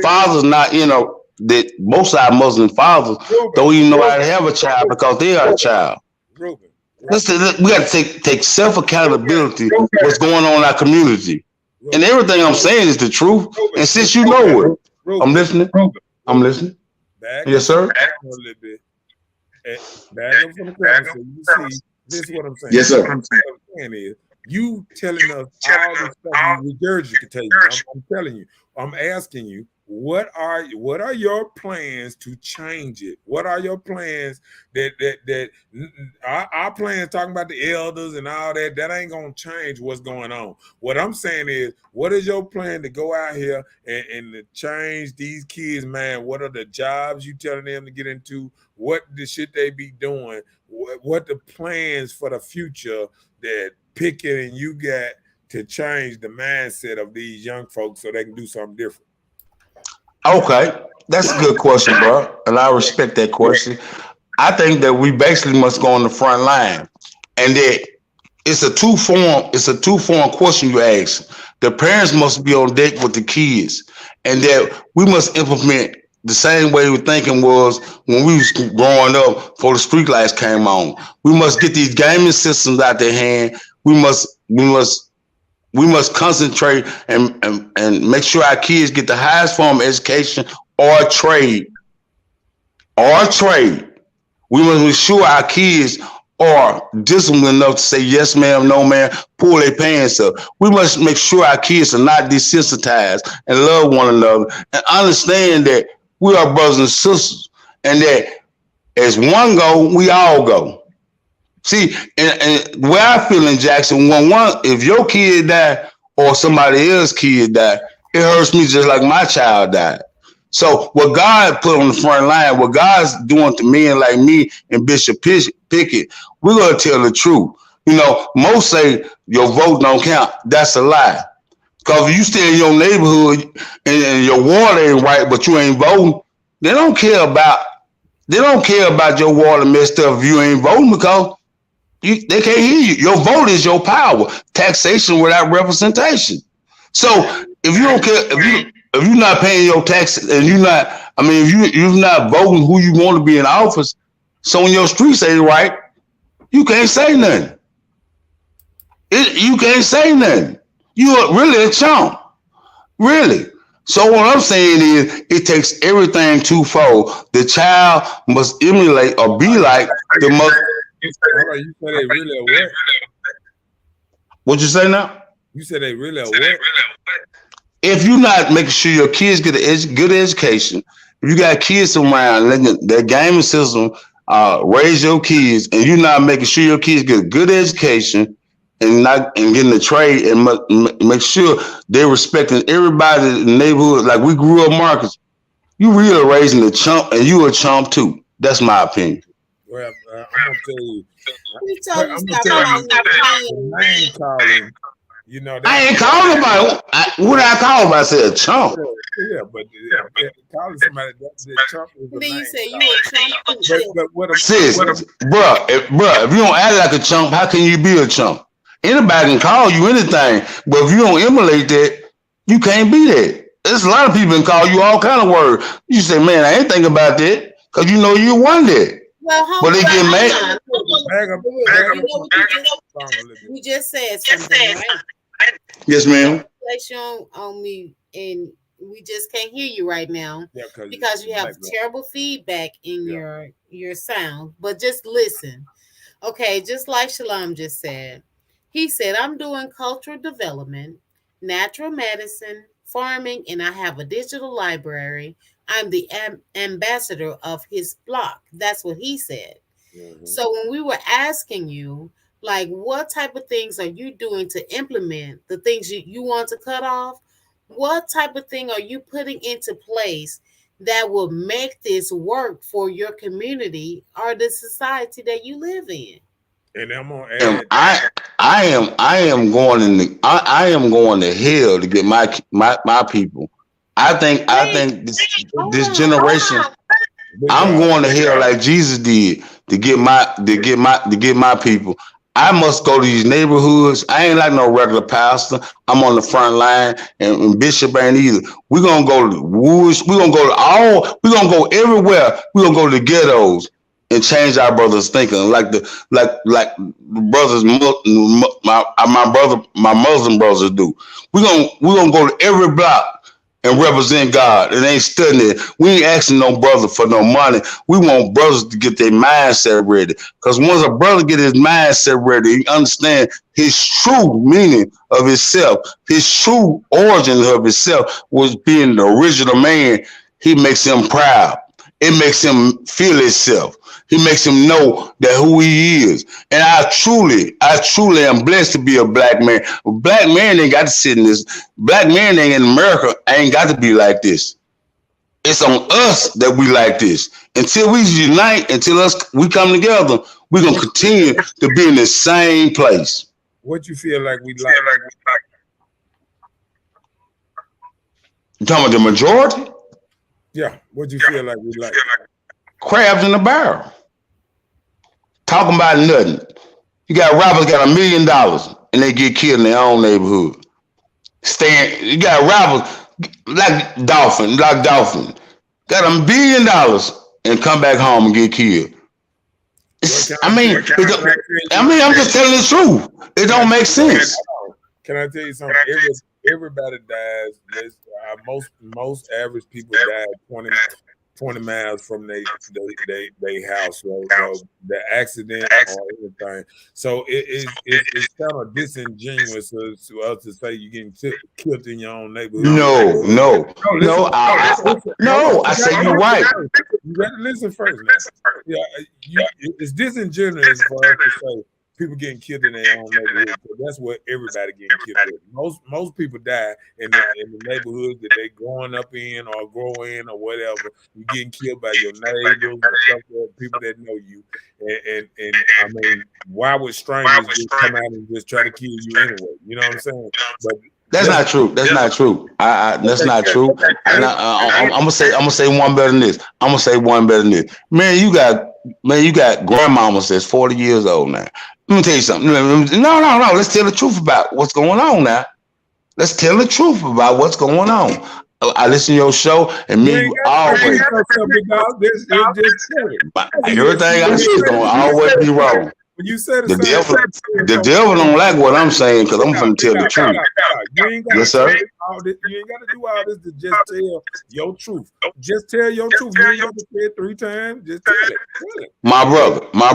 fathers, not that most of our mothers and fathers don't even know how to have a child because they are a child. Ruben, We got to take self accountability. What's going on in our community, and everything I'm saying is the truth. And since you know it, I'm listening. I'm listening. Yes, sir. Back a little bit. Back up from the crowd so you see. This is what I'm saying. Yes, sir. What I'm saying is, you telling us all this stuff you regurgitating. I'm telling you. I'm asking you. What are your plans to change it? What are your plans that our plans talking about the elders and all that ain't gonna change what's going on. What I'm saying is, what is your plan to go out here and to change these kids, man? What are the jobs you telling them to get into? What should they be doing? What the plans for the future that Pickett and you got to change the mindset of these young folks so they can do something different? Okay, that's a good question, bro, and I respect that question. I think that we basically must go on the front line, and that it's a two-form question you ask. The parents must be on deck with the kids, and that we must implement the same way we're thinking was when we was growing up before the street lights came on. We must get these gaming systems out their hand. We must concentrate and make sure our kids get the highest form of education or trade. We must make sure our kids are disciplined enough to say yes, ma'am, no, ma'am, pull their pants up. We must make sure our kids are not desensitized and love one another and understand that we are brothers and sisters and that as one go, we all go. See, and where I feel in Jackson, if your kid died or somebody else's kid died, it hurts me just like my child died. So what God put on the front line, what God's doing to men like me and Bishop Pickett, we're going to tell the truth. You know, most say your vote don't count. That's a lie. Because if you stay in your neighborhood and your water ain't right, but you ain't voting, they don't care about your water messed up if you ain't voting because they can't hear you. Your vote is your power. Taxation without representation. So if you don't care, if you're not paying your taxes and if you're not voting who you want to be in office, so when your streets ain't right, you can't say nothing. You can't say nothing. You are really a chump. Really. So what I'm saying is it takes everything twofold. The child must emulate or be like the mother. You said they really aware. What'd you say now? You said they really aware. If you're not making sure your kids get a good education, if you got kids around letting that gaming system raise your kids, and you're not making sure your kids get a good education and getting the trade and make sure they're respecting everybody in the neighborhood, like we grew up, Marcus, you really raising a chump, and you a chump too. That's my opinion. Well, I'm gonna tell you. Name calling. You know, I ain't calling about what I call him. I said a chump. Yeah, but calling somebody that's a chump is a Then you name. say you a chump. But what Sis, bruh, if you don't act like a chump, how can you be a chump? Anybody can call you anything, but if you don't emulate that, you can't be that. There's a lot of people can call you all kind of words. You say, man, I ain't think about that, because you know you won that. Well, but they get mad. You just said something, right? Yes, ma'am. On me, and we just can't hear you right now because you have terrible feedback in your sound. But just listen, okay? Just like Shalom just said, he said, "I'm doing cultural development, natural medicine, farming, and I have a digital library. I'm the ambassador of his block." That's what he said. Mm-hmm. So when we were asking you, like, what type of things are you doing to implement the things you want to cut off? What type of thing are you putting into place that will make this work for your community or the society that you live in? And I'm gonna add, I am going to hell to get my people. I think this generation. I'm going to hell like Jesus did to get my people. I must go to these neighborhoods. I ain't like no regular pastor. I'm on the front line, and Bishop ain't either. We're gonna go to the woods. We're gonna go everywhere. We're gonna go to the ghettos. and change our brothers' thinking. Like the brothers, my Muslim brothers do. We're gonna go to every block and represent God. It ain't studying it. We ain't asking no brother for no money. We want brothers to get their mindset ready. Because once a brother get his mindset ready, he understand his true meaning of himself, his true origin of himself was being the original man. He makes him proud. It makes him feel himself. He makes him know that who he is. And I truly am blessed to be a black man. A black man ain't got to sit in this. Black man ain't in America ain't got to be like this. It's on us that we like this. Until we unite, we come together, we're going to continue to be in the same place. What you feel like we like? You talking about the majority? Yeah. What you feel like we like? Crabs in the barrel. Talking about nothing. You got rappers got $1 million and they get killed in their own neighborhood. You got rappers like Dolphin, got $1 billion and come back home and get killed. I'm just telling the truth. It don't make sense. Can I tell you something? Everybody dies. Most average people die 20 miles from their house, right? So the accident or anything. So it's kind of disingenuous to us to say you're getting killed in your own neighborhood. No. I say you're right. You got to listen first, man. Yeah, it's disingenuous for us to say people getting killed in their own neighborhood. So that's what everybody getting killed in. Most people die in the neighborhoods that they growing up in or grow in or whatever. You getting killed by your neighbors or stuff, people that know you. And I mean, why would strangers just come out and just try to kill you anyway? You know what I'm saying? But that's not true. That's not true. That's not true. And I'm gonna say one better than this. Man, you got grandmamas that's 40 years old now. Let me tell you something. No. Let's tell the truth about what's going on now. Let's tell the truth about what's going on. I listen to your show, and me always. Everything I say is gonna always be wrong. You said the devil don't like what I'm saying because I'm gonna tell the truth. Yes, sir. You ain't got to do all this to just tell your truth. Just tell your truth. You ain't got to say it 3 times. Just tell it. My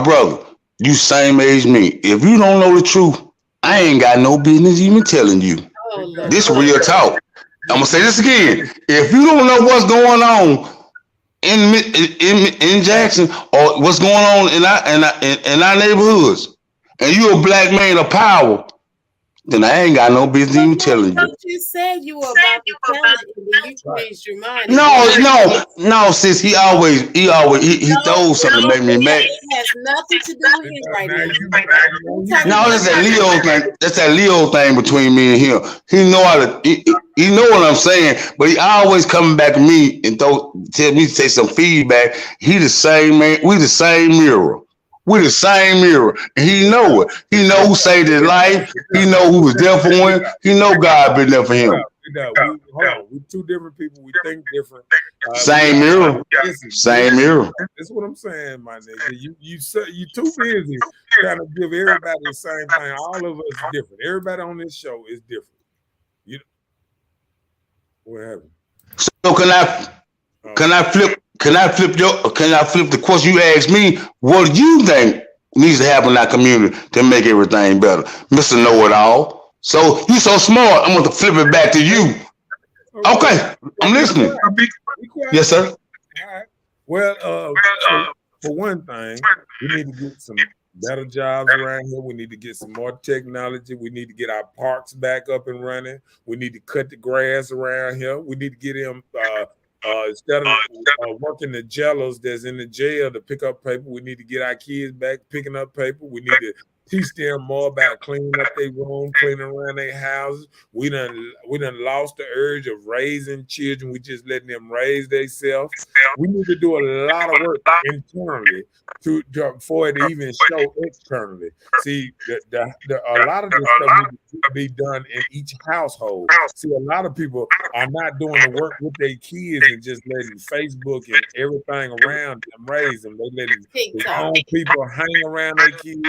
brother, you same age me. If you don't know the truth, I ain't got no business even telling you. This real talk. I'm gonna say this again. If you don't know what's going on in Jackson or what's going on in our neighborhoods, and you a black man of power, then I ain't got no business even telling you. You said you were about to tell it, and then you changed your mind. No, sis. He throws something to make me mad. It has nothing to do with him right now. No, that's that Leo thing. That's that Leo thing between me and him. He know what I'm saying, but he always coming back to me and tell me to take some feedback. He the same man. We the same mirror. We're the same mirror, and he know it. He know who saved his life. He know who was there for him. He know God been there for him. We're 2 different people. We think different. Same mirror. Same mirror. That's what I'm saying, my nigga. You too busy trying to give everybody the same thing. All of us is different. Everybody on this show is different. What happened? So can I flip the question you asked me? What do you think needs to happen in our community to make everything better? Mr. Know-it-all. So you so smart, I'm going to flip it back to you. Okay, I'm listening. Yes, sir. All right. Well, for one thing, we need to get some better jobs around here. We need to get some more technology. We need to get our parks back up and running. We need to cut the grass around here. We need to get them instead of working the jailers that's in the jail to pick up paper. We need to get our kids back picking up paper. We need to teach them more about cleaning up their room, cleaning around their houses. We done lost the urge of raising children. We just letting them raise themselves. We need to do a lot of work internally for it to even show externally. See, a lot of this stuff needs to be done in each household. See, a lot of people are not doing the work with their kids and just letting Facebook and everything around them raise them. They letting their own people hang around their kids,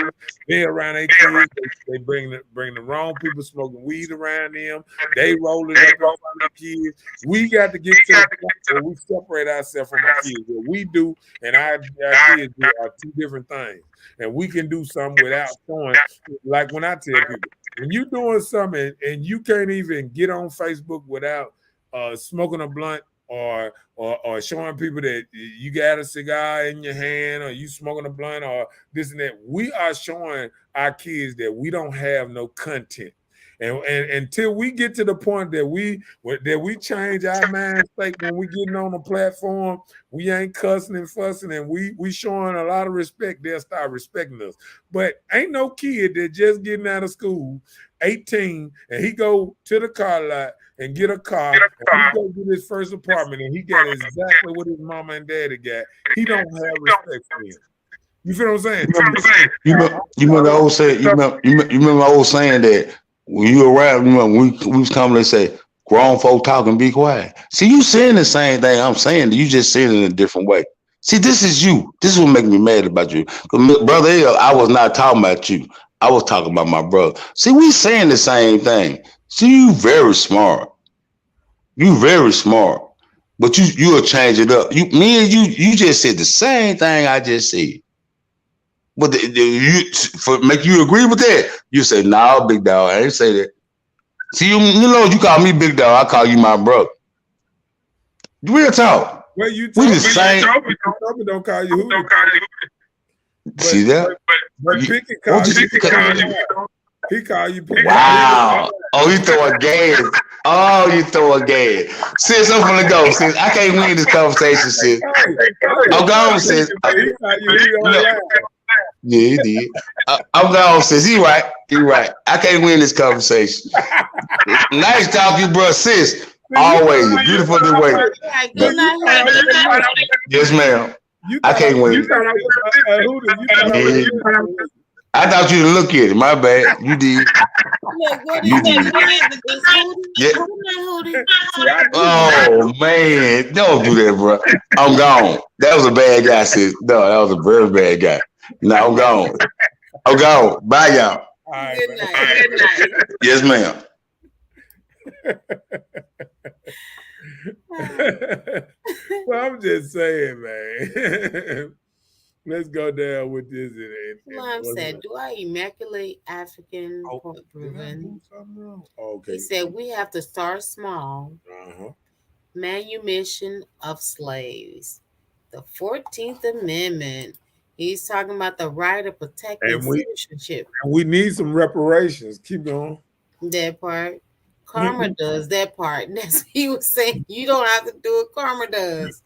be around their kids. They bring the wrong people smoking weed around them. They rolling up in front of their kids. We got to get to the point where we separate ourselves from our kids. What we do and our kids do are two different things. And we can do something without showing. Like when I tell people, when you're doing something and you can't even get on Facebook without smoking a blunt or showing people that you got a cigar in your hand or you smoking a blunt or this and that, we are showing our kids that we don't have no content. And until we get to the point that we change our mind state when we getting on the platform, we ain't cussing and fussing and we showing a lot of respect, they'll start respecting us. But ain't no kid that just getting out of school, 18, and he go to the car lot and get a car, and he go get his first apartment and he got exactly what his mama and daddy got. He don't have respect for him. You feel what I'm saying? You remember the old saying? You remember the old saying that when you around, when we was coming and say, grown folk talking, be quiet. See, you saying the same thing I'm saying. You just saying it in a different way. See, this is you. This is what make me mad about you. Brother L, I was not talking about you. I was talking about my brother. See, we saying the same thing. See, you very smart. You very smart. But you'll change it up. Me and you just said the same thing I just said. But for make you agree with that, you say, "No, big dog, I ain't say that." See, you know, you call me big dog, I call you my brother. Real talk. Well, we the same. Don't call you who. See that? But Pickett call you. He call you. Wow. Oh, you throwing gas. Oh, you throwing gas. Sis, I'm gonna go. Sis, I can't win this conversation, sis. I'm gone, sis. Yeah, he did. I'm gone, sis. He right. I can't win this conversation. Nice talk, you bro, sis. Always beautiful the way. Yes, ma'am. I can't win. I thought you didn't look at it. My bad. You did. You did. Yeah. Oh man, don't do that, bro. I'm gone. That was a bad guy, sis. No, that was a very bad guy. No, I'm gone. I'm gone. Bye, y'all. All right, good night. Good night. Yes, ma'am. Well, I'm just saying, man. Let's go down with this. Mom said, "Do I immaculate African point proven?" Okay. He said, "We have to start small." Manumission of slaves, the 14th Amendment. He's talking about the right of protected citizenship. And we need some reparations. Keep going. That part. Karma does that part. That's what he was saying. You don't have to do it. Karma does.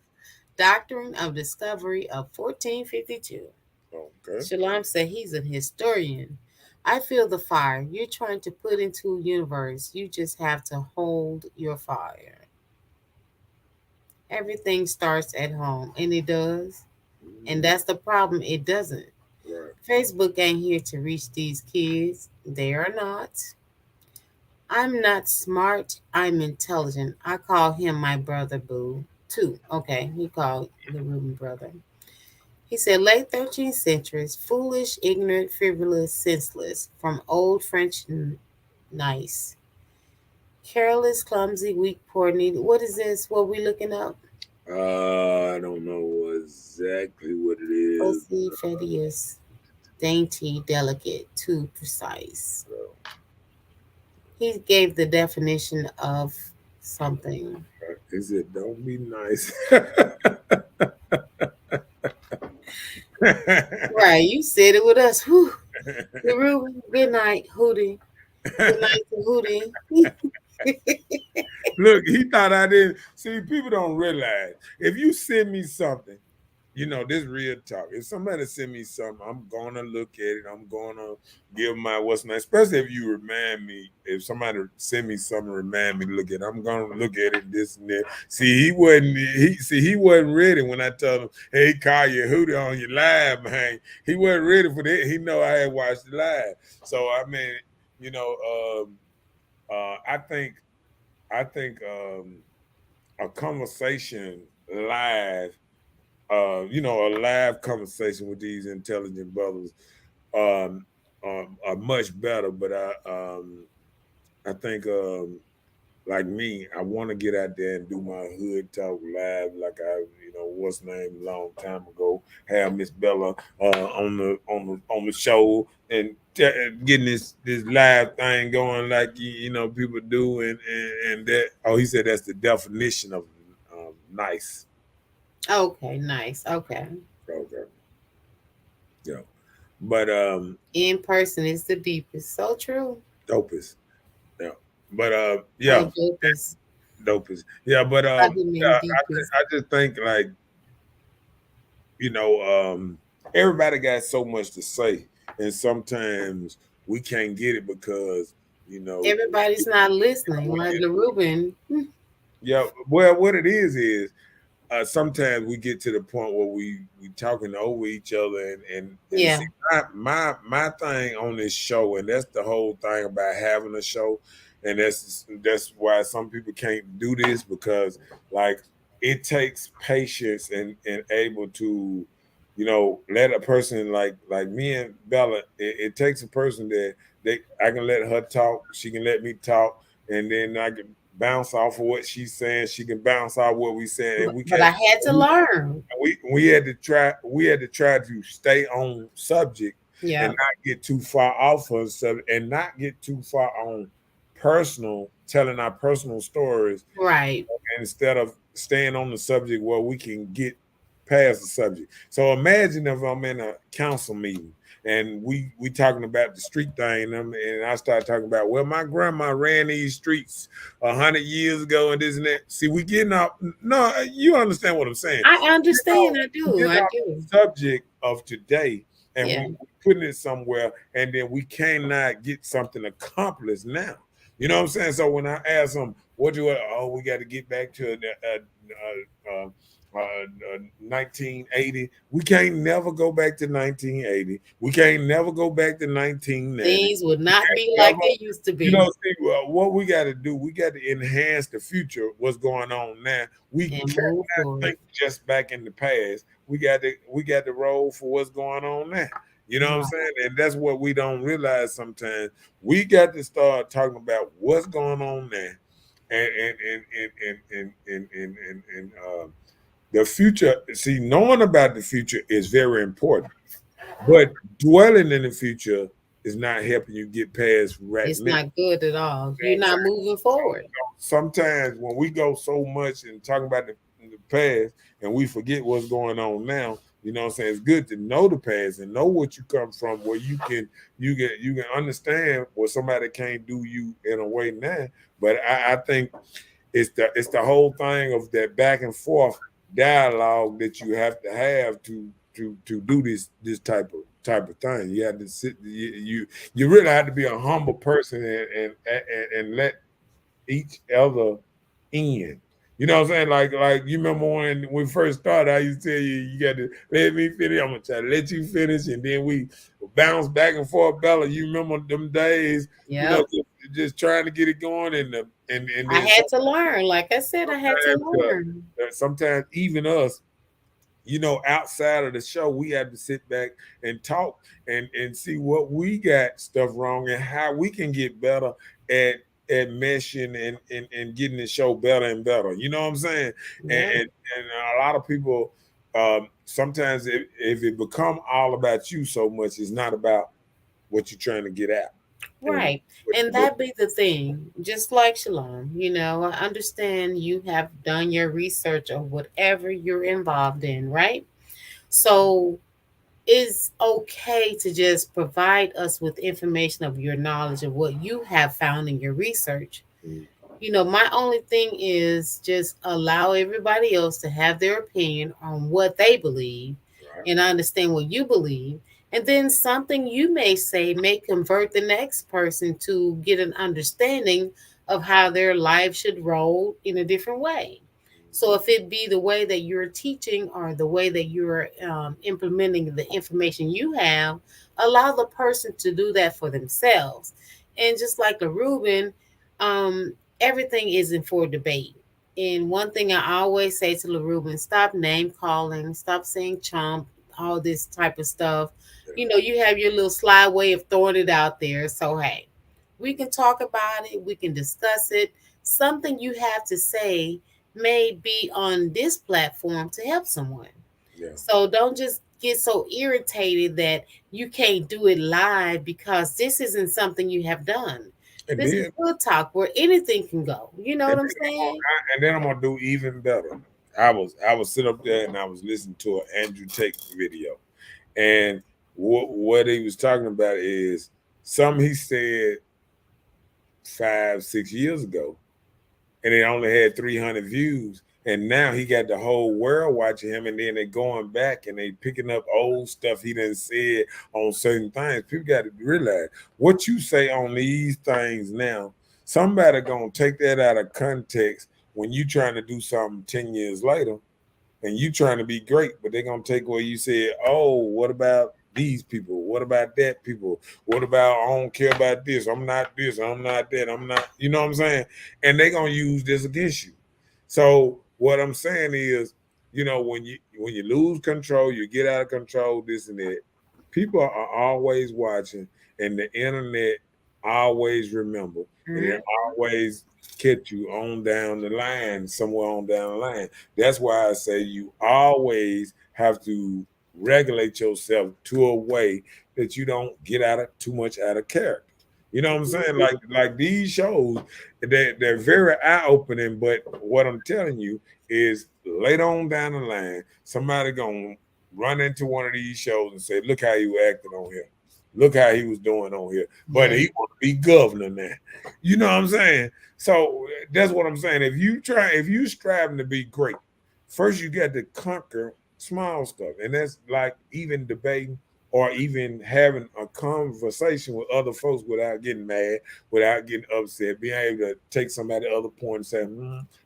Doctrine of Discovery of 1452. Okay. Shalom said he's a historian. I feel the fire you're trying to put into a universe. You just have to hold your fire. Everything starts at home, and it does. And that's the problem. It doesn't. Right. Facebook ain't here to reach these kids. They are not. I'm not smart. I'm intelligent. I call him my brother, boo. Too. Okay, he called the Reuben brother. He said, late 13th centuries, foolish, ignorant, frivolous, senseless, from old French nice. Careless, clumsy, weak, poor, needy. What is this? What we looking up? I don't know exactly what it is. Fastidious, dainty, delicate, too precise. He gave the definition of something. Is it don't be nice? Right, you said it with us. Whew. Good night, Hootie. Good night to Hootie. Look, he thought I didn't. See, people don't realize if you send me something, this real talk. If somebody send me something, I'm gonna look at it. I'm gonna give my what's name, especially if you remind me. If somebody send me something, remind me to look at it. I'm gonna look at it, this and that. See, he wasn't ready when I told him, hey, call your hootie on your live, man. He wasn't ready for that. He know I had watched the live. So I mean, I think a conversation live, a live conversation with these intelligent brothers are much better. But I think like me, I want to get out there and do my hood talk live, like I, what's name long time ago, have Miss Bella on the show and getting this live thing going like people do, and that. Oh, he said that's the definition of nice. Okay, nice. Okay. Yeah, but in person is the deepest. So true. Dopest. Yeah, but yeah. Dopest. Yeah, but I just think like everybody got so much to say, and sometimes we can't get it because everybody's not listening. Like Reuben. Yeah, well, what it is sometimes we get to the point where we talking over each other, and yeah. See, my thing on this show, and that's the whole thing about having a show, and that's why some people can't do this, because like it takes patience and able to let a person like me and Bella, it takes a person that I can let her talk, she can let me talk, and then I can bounce off of what she's saying. She can bounce off what we saying, and we but I had to learn. We had to try to stay on subject, yeah, and not get too far off of subject, and not get too far on telling our personal stories, right? Instead of staying on the subject where we can get past the subject. So imagine if I'm in a council meeting and we talking about the street thing, and I start talking about, well, my grandma ran these streets 100 years ago and this and that. See, we getting out. No, you understand what I'm saying. I understand. I do. The subject of today, and we're putting it somewhere, and then we cannot get something accomplished now. You know what I'm saying? So when I ask them, we got to get back to 1980. We can't never go back to 1980. We can't never go back to 1990. Things would not be like they used to be. What we got to do, we got to enhance the future, what's going on now. We cannot think just back in the past. We got to roll for what's going on now. You know what I'm saying? And that's what we don't realize sometimes. We got to start talking about what's going on now, and the future. See, knowing about the future is very important, but dwelling in the future is not helping you get past right now. It's not good at all. You're not moving forward. Sometimes when we go so much and talking about the past and we forget what's going on now, you know what I'm saying? It's good to know the past and know what you come from, where you can understand what somebody can't do you in a way now. But I think it's the whole thing of that back and forth dialogue that you have to do this type of thing. You have to sit. You really have to be a humble person and let each other in. You know what I'm saying? Like you remember when we first started, I used to tell you, you got to let me finish. I'm gonna try to let you finish, and then we bounce back and forth. Bella, you remember them days? Yeah. Just trying to get it going, and I had to learn. Like I said, I had to learn. Sometimes even us, outside of the show, we have to sit back and talk and see what we got stuff wrong and how we can get better at meshing and getting the show better and better. You know what I'm saying? Yeah. And a lot of people, sometimes if it become all about you so much, it's not about what you're trying to get at. Right. And that be the thing. Just like Shalom, I understand you have done your research of whatever you're involved in, right? So it's okay to just provide us with information of your knowledge of what you have found in your research. My only thing is just allow everybody else to have their opinion on what they believe, Right. and understand what you believe. And then something you may say may convert the next person to get an understanding of how their life should roll in a different way. So if it be the way that you're teaching or the way that you're implementing the information you have, allow the person to do that for themselves. And just like the Reuben, everything isn't for debate. And one thing I always say to LaRuben, stop name calling, stop saying chump, all this type of stuff. You have your little sly way of throwing it out there. So, hey, we can talk about it, we can discuss it. Something you have to say may be on this platform to help someone. Yeah. So, don't just get so irritated that you can't do it live because this isn't something you have done. And This is then, good talk where anything can go. You know what I'm saying? and then I'm gonna do even better. I was sit up there and I was listening to an Andrew Tate video, and what he was talking about is something he said 5-6 years ago, and it only had 300 views. And now he got the whole world watching him, and then they going back and they picking up old stuff he done said on certain things. People got to realize what you say on these things now, somebody gonna take that out of context when you trying to do something 10 years later and you trying to be great, but they're gonna take what you said. Oh, what about these people? What about that people? What about I don't care about this? I'm not this, I'm not that, I'm not, you know what I'm saying? And they're gonna use this against you. So what I'm saying is, when you lose control, you get out of control, this and that. People are always watching, and the internet always remember, and it always catch you on down the line, somewhere on down the line. That's why I say you always have to regulate yourself to a way that you don't get too much out of character. You know what I'm saying? Like these shows, they're very eye-opening, but what I'm telling you is later on down the line, somebody gonna run into one of these shows and say, look how he was acting on here. Look how he was doing on here. But he want to be governor now. You know what I'm saying? So that's what I'm saying. If you striving to be great, first you got to conquer small stuff. And that's like even debating or even having a conversation with other folks without getting mad, without getting upset, being able to take somebody other point and say,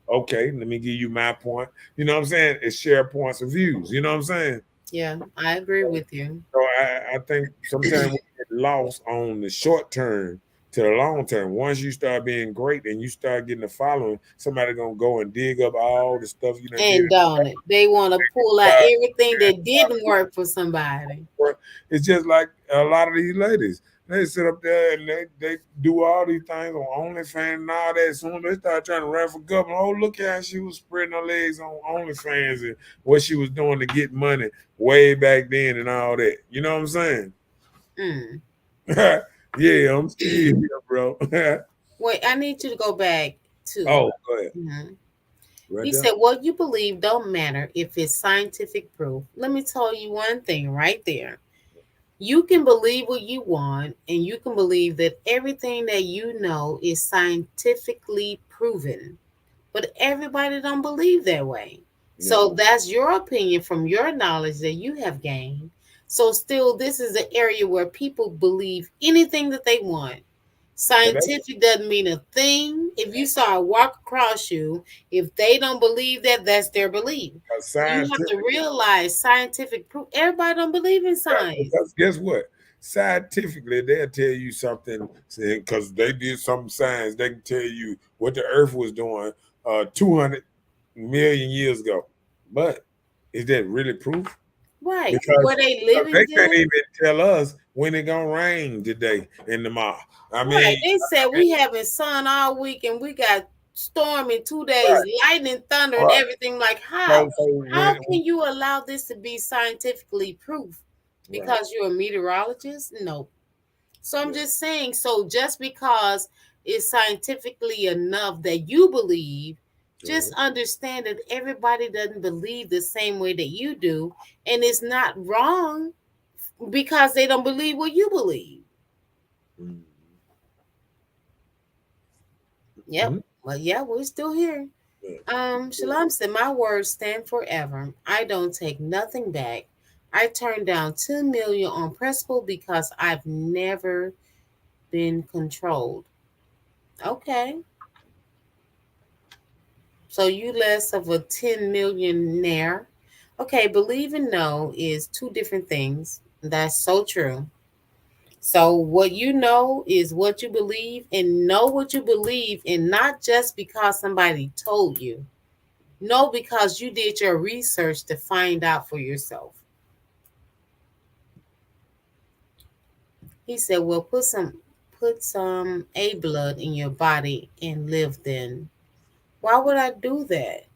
okay, let me give you my point. You know what I'm saying? It's share points of views. You know what I'm saying? Yeah, I agree with you. So I think sometimes we get lost on the short term to the long term. Once you start being great and you start getting a following, somebody gonna go and dig up all the stuff you done And did. don't it? They want to pull out everything that didn't work for somebody. It's just like a lot of these ladies. They sit up there and they do all these things on OnlyFans and all that. Soon they start trying to run for governor. Oh, look how she was spreading her legs on OnlyFans and what she was doing to get money way back then and all that. You know what I'm saying? Yeah, I'm still here, bro. Wait, I need you to go back to. Oh, go ahead. He said, what you believe don't matter if it's scientific proof. Let me tell you one thing right there. You can believe what you want, and you can believe that everything that you know is scientifically proven. But everybody don't believe that way. So that's your opinion from your knowledge that you have gained. So still, this is an area where people believe anything that they want. Scientific doesn't mean a thing. If you saw a walk across you, if they don't believe that, that's their belief. You have to realize scientific proof. Everybody don't believe in science. Because guess what? Scientifically, they'll tell you something because they did some science. They can tell you what the Earth was doing 200 million years ago. But is that really proof? Right. Because where they live they can't even tell us when it's gonna rain today in the mall. I mean, they said we having sun all week and we got storm in 2 days, lightning, thunder, and everything. Like how? How can you allow this to be scientifically proof? Because you're a meteorologist? No. So I'm just saying, so just because it's scientifically enough that you believe, just understand that everybody doesn't believe the same way that you do. And it's not wrong because they don't believe what you believe. Yep. Well, yeah, we're still here. Shalom said, my words stand forever. I don't take nothing back. I turned down 2 million on principle because I've never been controlled. Okay. So you less of a 10 millionaire. Okay, believe and know is two different things. That's so true. So what you know is what you believe, and know what you believe, and not just because somebody told you. Know because you did your research to find out for yourself. He said, well, put some A blood in your body and live then. Why would I do that?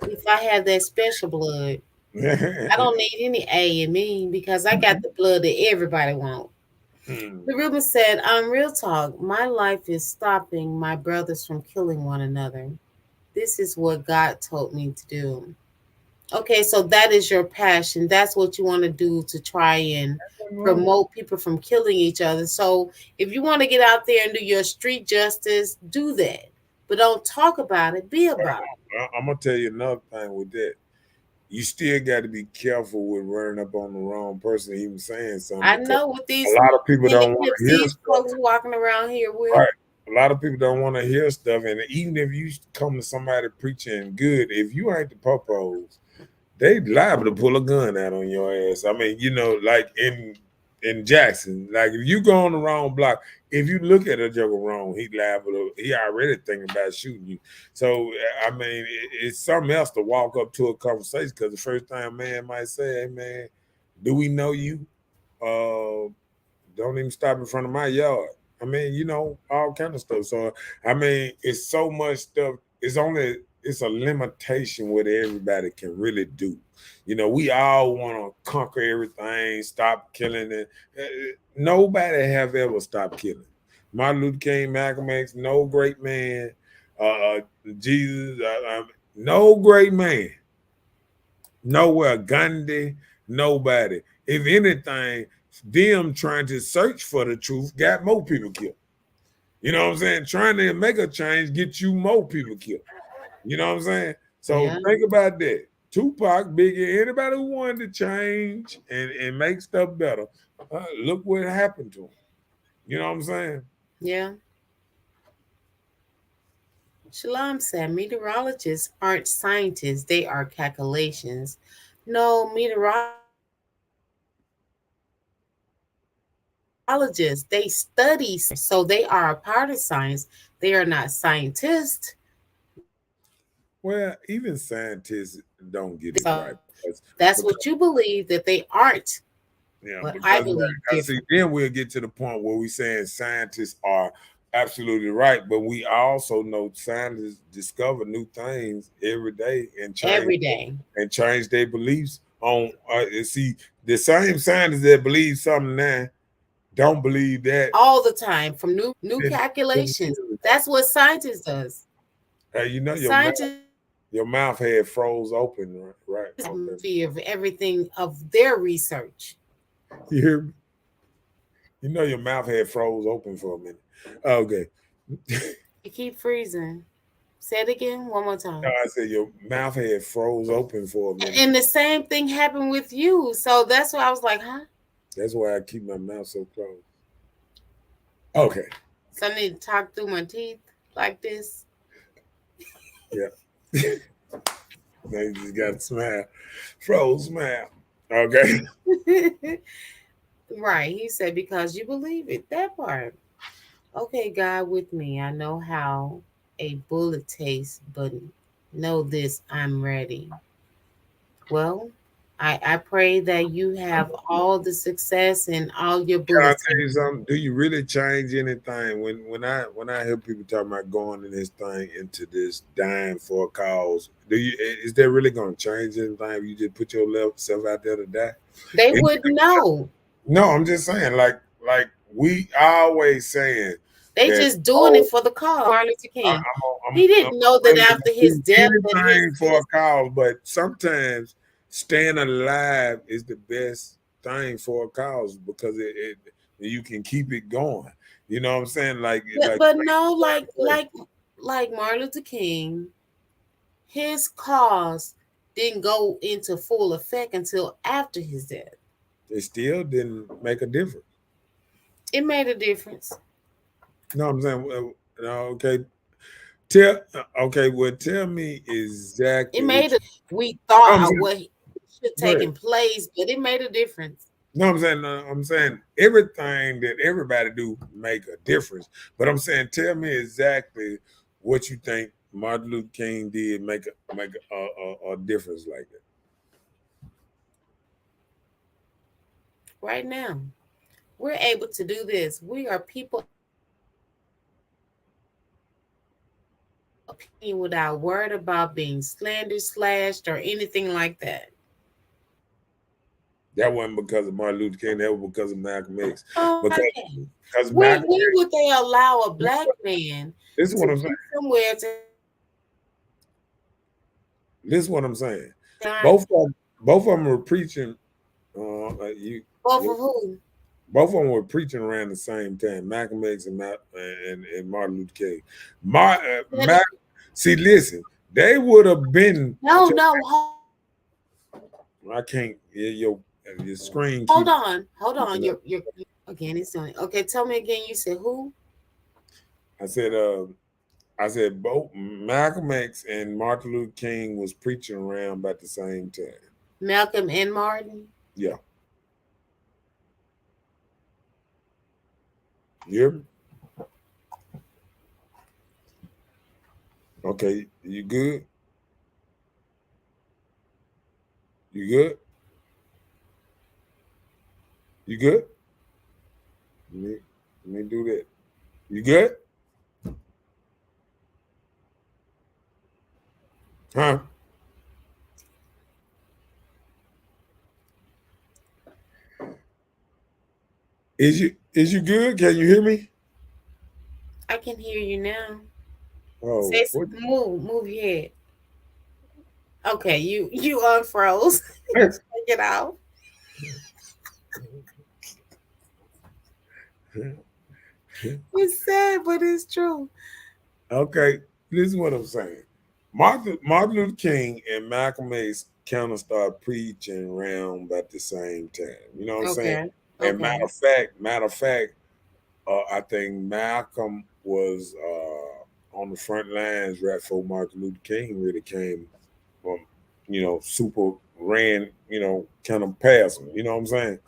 If I have that special blood, I don't need any A in me because I got the blood that everybody wants. The Ruben said, real talk. My life is stopping my brothers from killing one another. This is what God told me to do. Okay, so that is your passion. That's what you want to do to try and promote people from killing each other. So if you want to get out there and do your street justice, do that. But don't talk about it. Be about it. I'm going to tell you another thing with that. You still got to be careful with running up on the wrong person, even saying something. I know with these a lot of people don't want to hear these folks walking around here with. Right. A lot of people don't want to hear stuff. And even if you come to somebody preaching good, if you ain't the popos, they liable to pull a gun out on your ass. I mean, like in Jackson, like if you go on the wrong block, if you look at a joker wrong, he already thinking about shooting you. So I mean, it's something else to walk up to a conversation, because the first time a man might say, hey man, do we know you? Don't even stop in front of my yard. I mean, all kind of stuff. So I mean, it's so much stuff. It's a limitation what everybody can really do. We all want to conquer everything, stop killing it. Nobody have ever stopped killing. Martin Luther King, Malcolm X, no great man. Jesus, no great man. Nowhere, Gandhi, nobody. If anything, them trying to search for the truth got more people killed. You know what I'm saying? Trying to make a change get you more people killed. You know what I'm saying? So think about that. Tupac, Biggie, anybody who wanted to change and make stuff better, look what happened to them. You know what I'm saying? Yeah. Shalom said, meteorologists aren't scientists. They are calculations. No, meteorologists, they study. So they are a part of science. They are not scientists. Well, even scientists don't get it right. That's what you believe, that they aren't. Yeah, but I believe then we'll get to the point where we're saying scientists are absolutely right, but we also know scientists discover new things every day and change their beliefs on. See, the same scientists that believe something now don't believe that all the time from new calculations. That's what scientists does. Hey, your mouth had froze open, right? Okay. Of everything of their research. You hear me? Your mouth had froze open for a minute. Okay. You keep freezing. Say it again one more time. No, I said your mouth had froze open for a minute. And the same thing happened with you. So that's why I was like, huh? That's why I keep my mouth so closed. Okay. So I need to talk through my teeth like this. Yeah. Now you just got to smile. Froze smile. Okay. Right. He said, because you believe it. That part. Okay, God with me. I know how a bullet tastes, but know this, I'm ready. Well, I pray that you have all the success and all your bullets. Can I tell you something? Do you really change anything? When I hear people talking about going in this thing into this dying for a cause, is that really going to change anything if you just put yourself out there to die? They wouldn't know. No, I'm just saying, like we always saying. They just doing it for the cause. Martin Luther King. He didn't know that after his death. Anything for a cause, but sometimes staying alive is the best thing for a cause because you can keep it going. You know what I'm saying? But no, like Martin Luther King, his cause didn't go into full effect until after his death. It still didn't make a difference. It made a difference. No, I'm saying, okay. Tell me exactly. It made we thought of what should taken place, but it made a difference. No, I'm saying everything that everybody do make a difference. But I'm saying, tell me exactly what you think Martin Luther King did make a difference like that. Right now, we're able to do this. We are people without worried about being slandered, slashed, or anything like that. That wasn't because of Martin Luther King. That was because of Malcolm X. Because when would they allow a black man? This is what I'm saying. Somewhere to. This is what I'm saying. Both of them were preaching. Both of who? Both of them were preaching around the same time. Malcolm X and Martin Luther King. See, listen, they would have been. No. I can't. Your screen. Hold on. You're again. It's doing. Okay, tell me again. You said who? I said both Malcolm X and Martin Luther King was preaching around about the same time. Malcolm and Martin. Yeah. Yep. Okay, you good? You good? You good? Let me do that. You good? Huh? Is you good? Can you hear me? I can hear you now. Oh, move your head. Okay, you unfroze. Take it out. It's sad, but it's true. Okay, this is what I'm saying. Martin Luther King and Malcolm X kind of started preaching around about the same time. You know what I'm saying? And matter of fact, I think Malcolm was on the front lines right before Martin Luther King really came super ran, kind of past him. You know what I'm saying?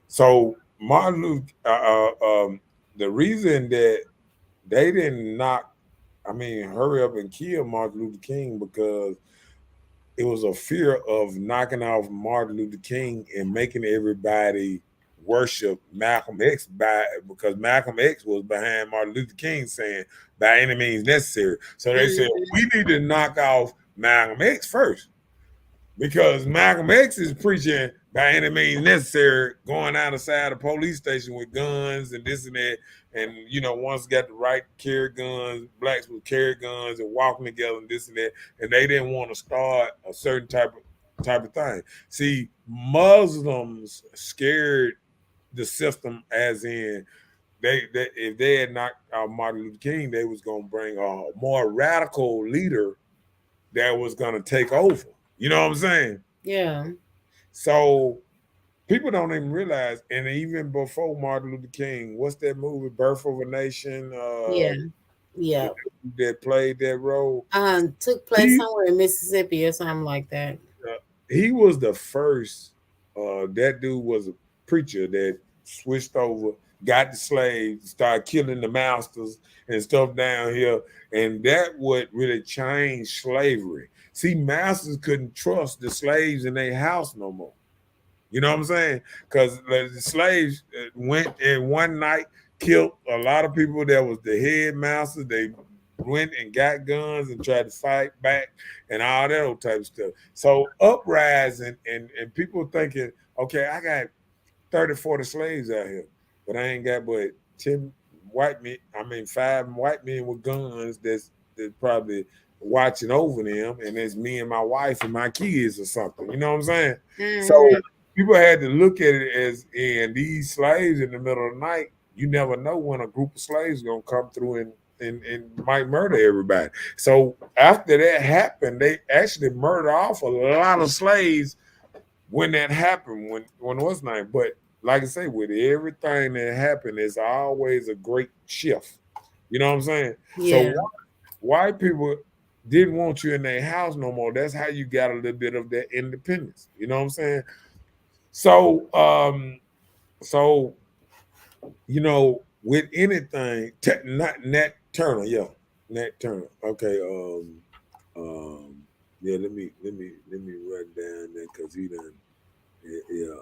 So Martin Luther, the reason that they didn't hurry up and kill Martin Luther King because it was a fear of knocking off Martin Luther King and making everybody worship Malcolm X because Malcolm X was behind Martin Luther King saying by any means necessary. So they said we need to knock off Malcolm X first because Malcolm X is preaching by any means necessary, going outside the police station with guns and this and that. And, once got the right to carry guns, blacks would carry guns and walking together and this and that. And they didn't want to start a certain type of thing. See, Muslims scared the system as in they if they had knocked out Martin Luther King, they was going to bring a more radical leader that was going to take over. You know what I'm saying? Yeah. So people don't even realize, and even before Martin Luther King, what's that movie, Birth of a Nation? Yeah. That played that role. Took place somewhere in Mississippi or something like that. He was the first. That dude was a preacher that switched over, got the slaves, started killing the masters and stuff down here, and that would really change slavery. See, masters couldn't trust the slaves in their house no more. You know what I'm saying? Because the slaves went in one night, killed a lot of people that was the head master. They went and got guns and tried to fight back and all that old type of stuff. So uprising and people thinking, okay, I got 30, 40 slaves out here, but I ain't got but 5 white men with guns that's probably watching over them, and it's me and my wife and my kids or something. You know what I'm saying? So people had to look at it as, and these slaves in the middle of the night you never know when a group of slaves gonna come through and might murder everybody. So after that happened, they actually murdered off a lot of slaves when that happened. When what's name? But like I say, with everything that happened, it's always a great shift. You know what I'm saying? Yeah. So white people didn't want you in their house no more. That's how you got a little bit of that independence. You know what I'm saying? So you know, with anything, not Nat Turner, yeah, Nat Turner. Okay, yeah. Let me write down that because he done, yeah,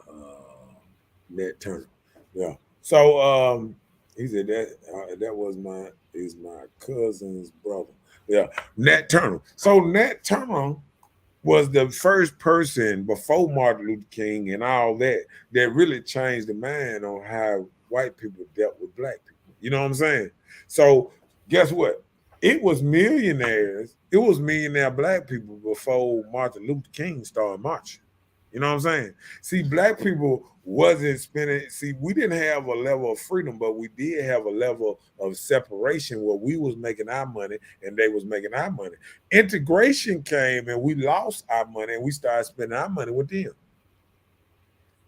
Nat Turner, yeah. So he said that was my cousin's brother, yeah, Nat Turner. So Nat Turner was the first person before Martin Luther King and all that really changed the mind on how white people dealt with black people. You know what I'm saying? So guess what? It was millionaires. It was millionaire black people before Martin Luther King started marching. You know what I'm saying? See, black people wasn't spending. See, we didn't have a level of freedom, but we did have a level of separation where we was making our money and they was making our money. Integration came and we lost our money and we started spending our money with them.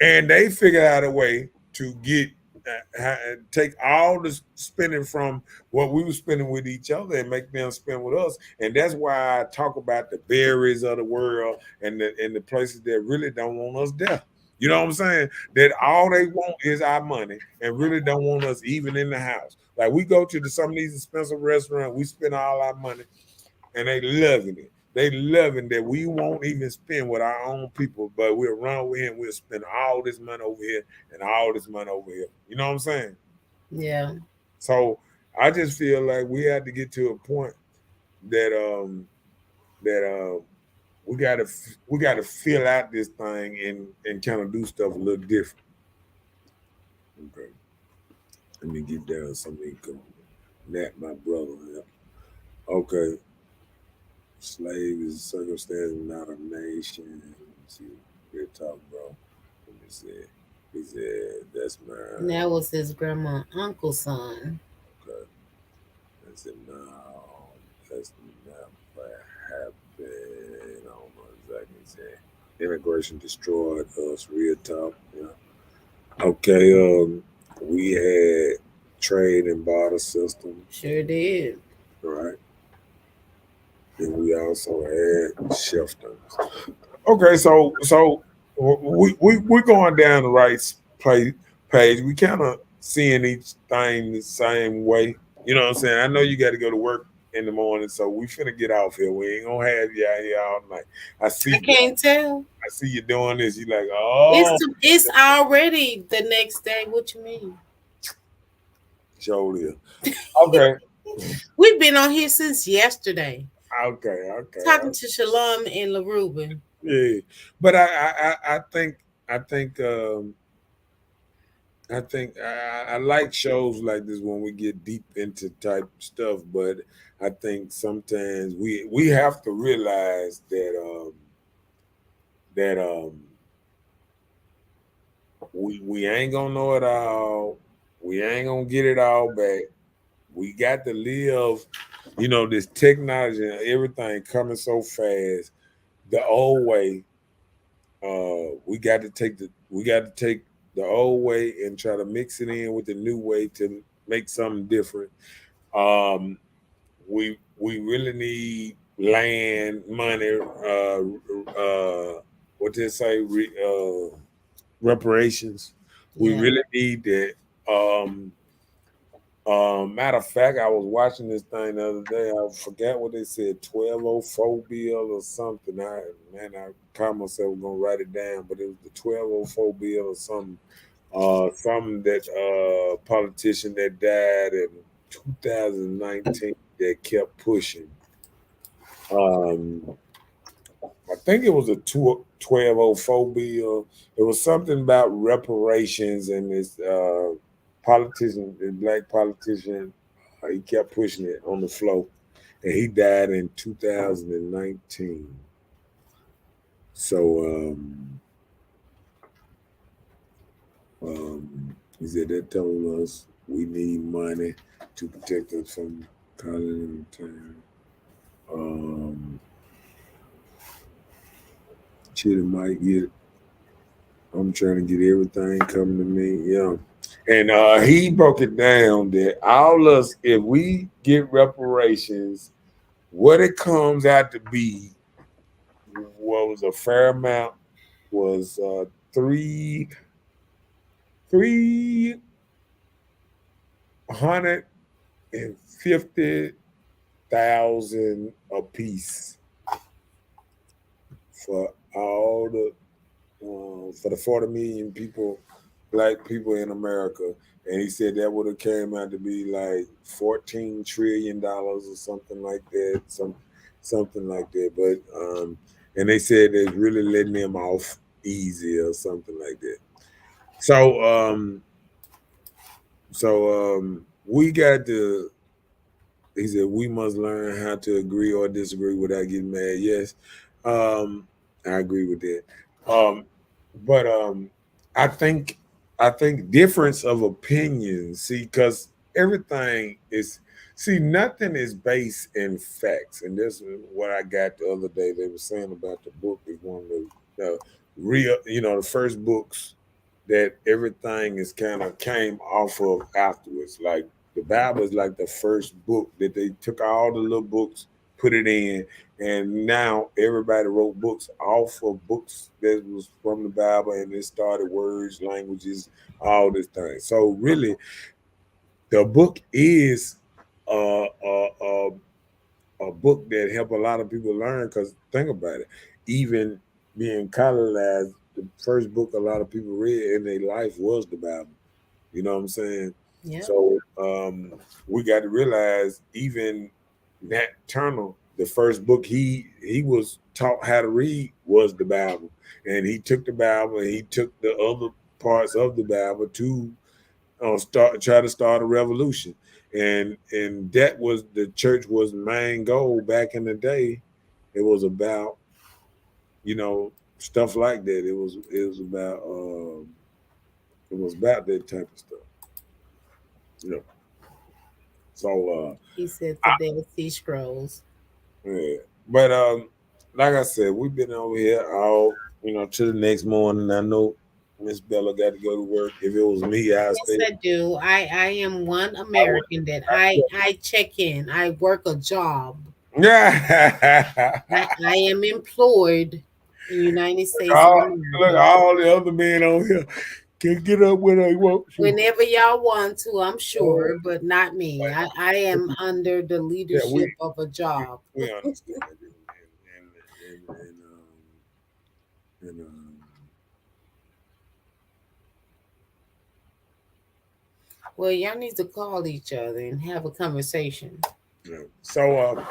And they figured out a way to get take all the spending from what we were spending with each other and make them spend with us. And that's why I talk about the berries of the world and the places that really don't want us there. You know what I'm saying? That all they want is our money and really don't want us even in the house. Like we go to some of these expensive restaurants, we spend all our money and they loving it. They loving that we won't even spend with our own people, but we'll run over here and we'll spend all this money over here and all this money over here. You know what I'm saying? Yeah. So I just feel like we had to get to a point that we gotta fill out this thing and kind of do stuff a little different. Okay. Let me get down some income. Nat, my brother. Yeah. Okay. Slave is a circumstance, not a nation. Let's see, we're talking about. Let me see. He said, "That's my." That was his grandma, uncle's son. Okay. I said, "No, that's not what happened." I don't know exactly. He said, "Integration destroyed us." Real talk. Yeah. Okay. We had trade and barter system. Sure did. Right. And we also had chieftains. Okay, so we're going down the right page. We kind of seeing each thing the same way. You know what I'm saying? I know you got to go to work in the morning, so we finna get off here. We ain't gonna have you out here all night. I can't tell. I see you doing this. You like, oh, it's already the next day. What you mean? Jolia. Okay. We've been on here since yesterday. Okay. Talking to Shalom and LaRuben. Yeah, but I think I like shows like this when we get deep into type stuff. But I think sometimes we have to realize that we ain't gonna know it all. We ain't gonna get it all back. We got to live, this technology and everything coming so fast. The old way, we got to take the old way and try to mix it in with the new way to make something different. We really need land, money, what they say, reparations. We really need that. Matter of fact, I was watching this thing the other day. I forgot what they said, 1204 bill or something. I promised myself I was gonna write it down, but it was the 1204 bill or something. Something that politician that died in 2019 that kept pushing. I think it was a 1204 bill. It was something about reparations and this politician, the black politician, he kept pushing it on the floor, and he died in 2019. So he said they're telling us We need money to protect us from colonial time. Chitty might get. I'm trying to get everything coming to me. Yeah. And he broke it down that all us, if we get reparations, what it comes out to be, what was a fair amount, was three 350,000 a piece for all the for the 40 million people, black people in America. And he said that would have came out to be like $14 trillion or something like that, something like that. But and they said they're really letting them off easy or something like that. So we got to. He said we must learn how to agree or disagree without getting mad. Yes, I agree with that. But I think difference of opinions. See, because everything is nothing is based in facts, and this is what I got the other day. They were saying about the book is one of the real, the first books that everything is kind of came off of afterwards. Like the Bible is like the first book that they took all the little books, put it in, and now everybody wrote books off of books that was from the Bible, and it started words, languages, all this thing. So really, the book is a book that help a lot of people learn. Because think about it, even being colonized, the first book a lot of people read in their life was the Bible. You know what I'm saying? Yeah. So we got to realize even Nat Turner, the first book he was taught how to read was the Bible, and he took the Bible and he took the other parts of the Bible to try to start a revolution, and that was the church was main goal back in the day. It was about stuff like that. It was about that type of stuff. So he said the Dead Sea Scrolls. Yeah. But like I said, we've been over here all to the next morning. I know Miss Bella got to go to work. If it was me, I'd stay. Yes, I do. I am one American that I check in. I work a job. Yeah. I am employed in the United States Look, of America. Look, all the other men on here can get up when they want to. Whenever y'all want to, I'm sure, but not me. I am under the leadership of a job. We understand. Well, y'all need to call each other and have a conversation. Yeah. So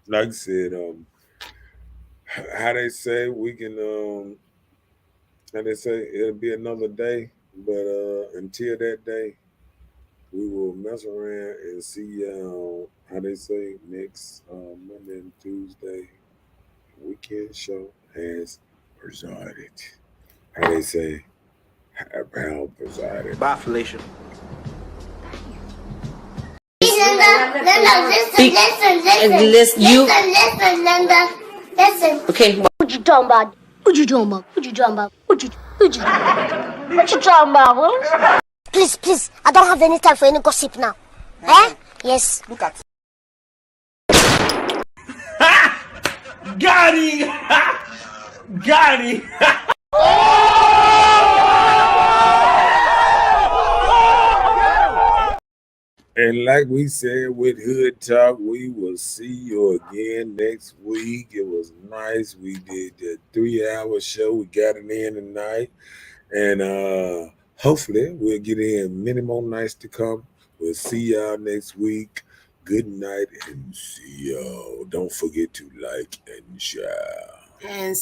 like I said, how they say we can how they say it'll be another day, but until that day, we will mess around and see y'all, how they say, next Monday and Tuesday weekend show has presided. How they say, how presided. Bye, Felicia. Listen. Okay. What you talking about? What you talking about? What you talking about? What you talking about? What? Please, I don't have any time for any gossip now. Eh? Yes. Look at. Got him! Got him! And like we said with Hood Talk, we will see you again next week. It was nice. We did the 3-hour show. We got it in tonight. And hopefully we'll get in many more nights to come. We'll see y'all next week. Good night and see y'all. Don't forget to like and share. And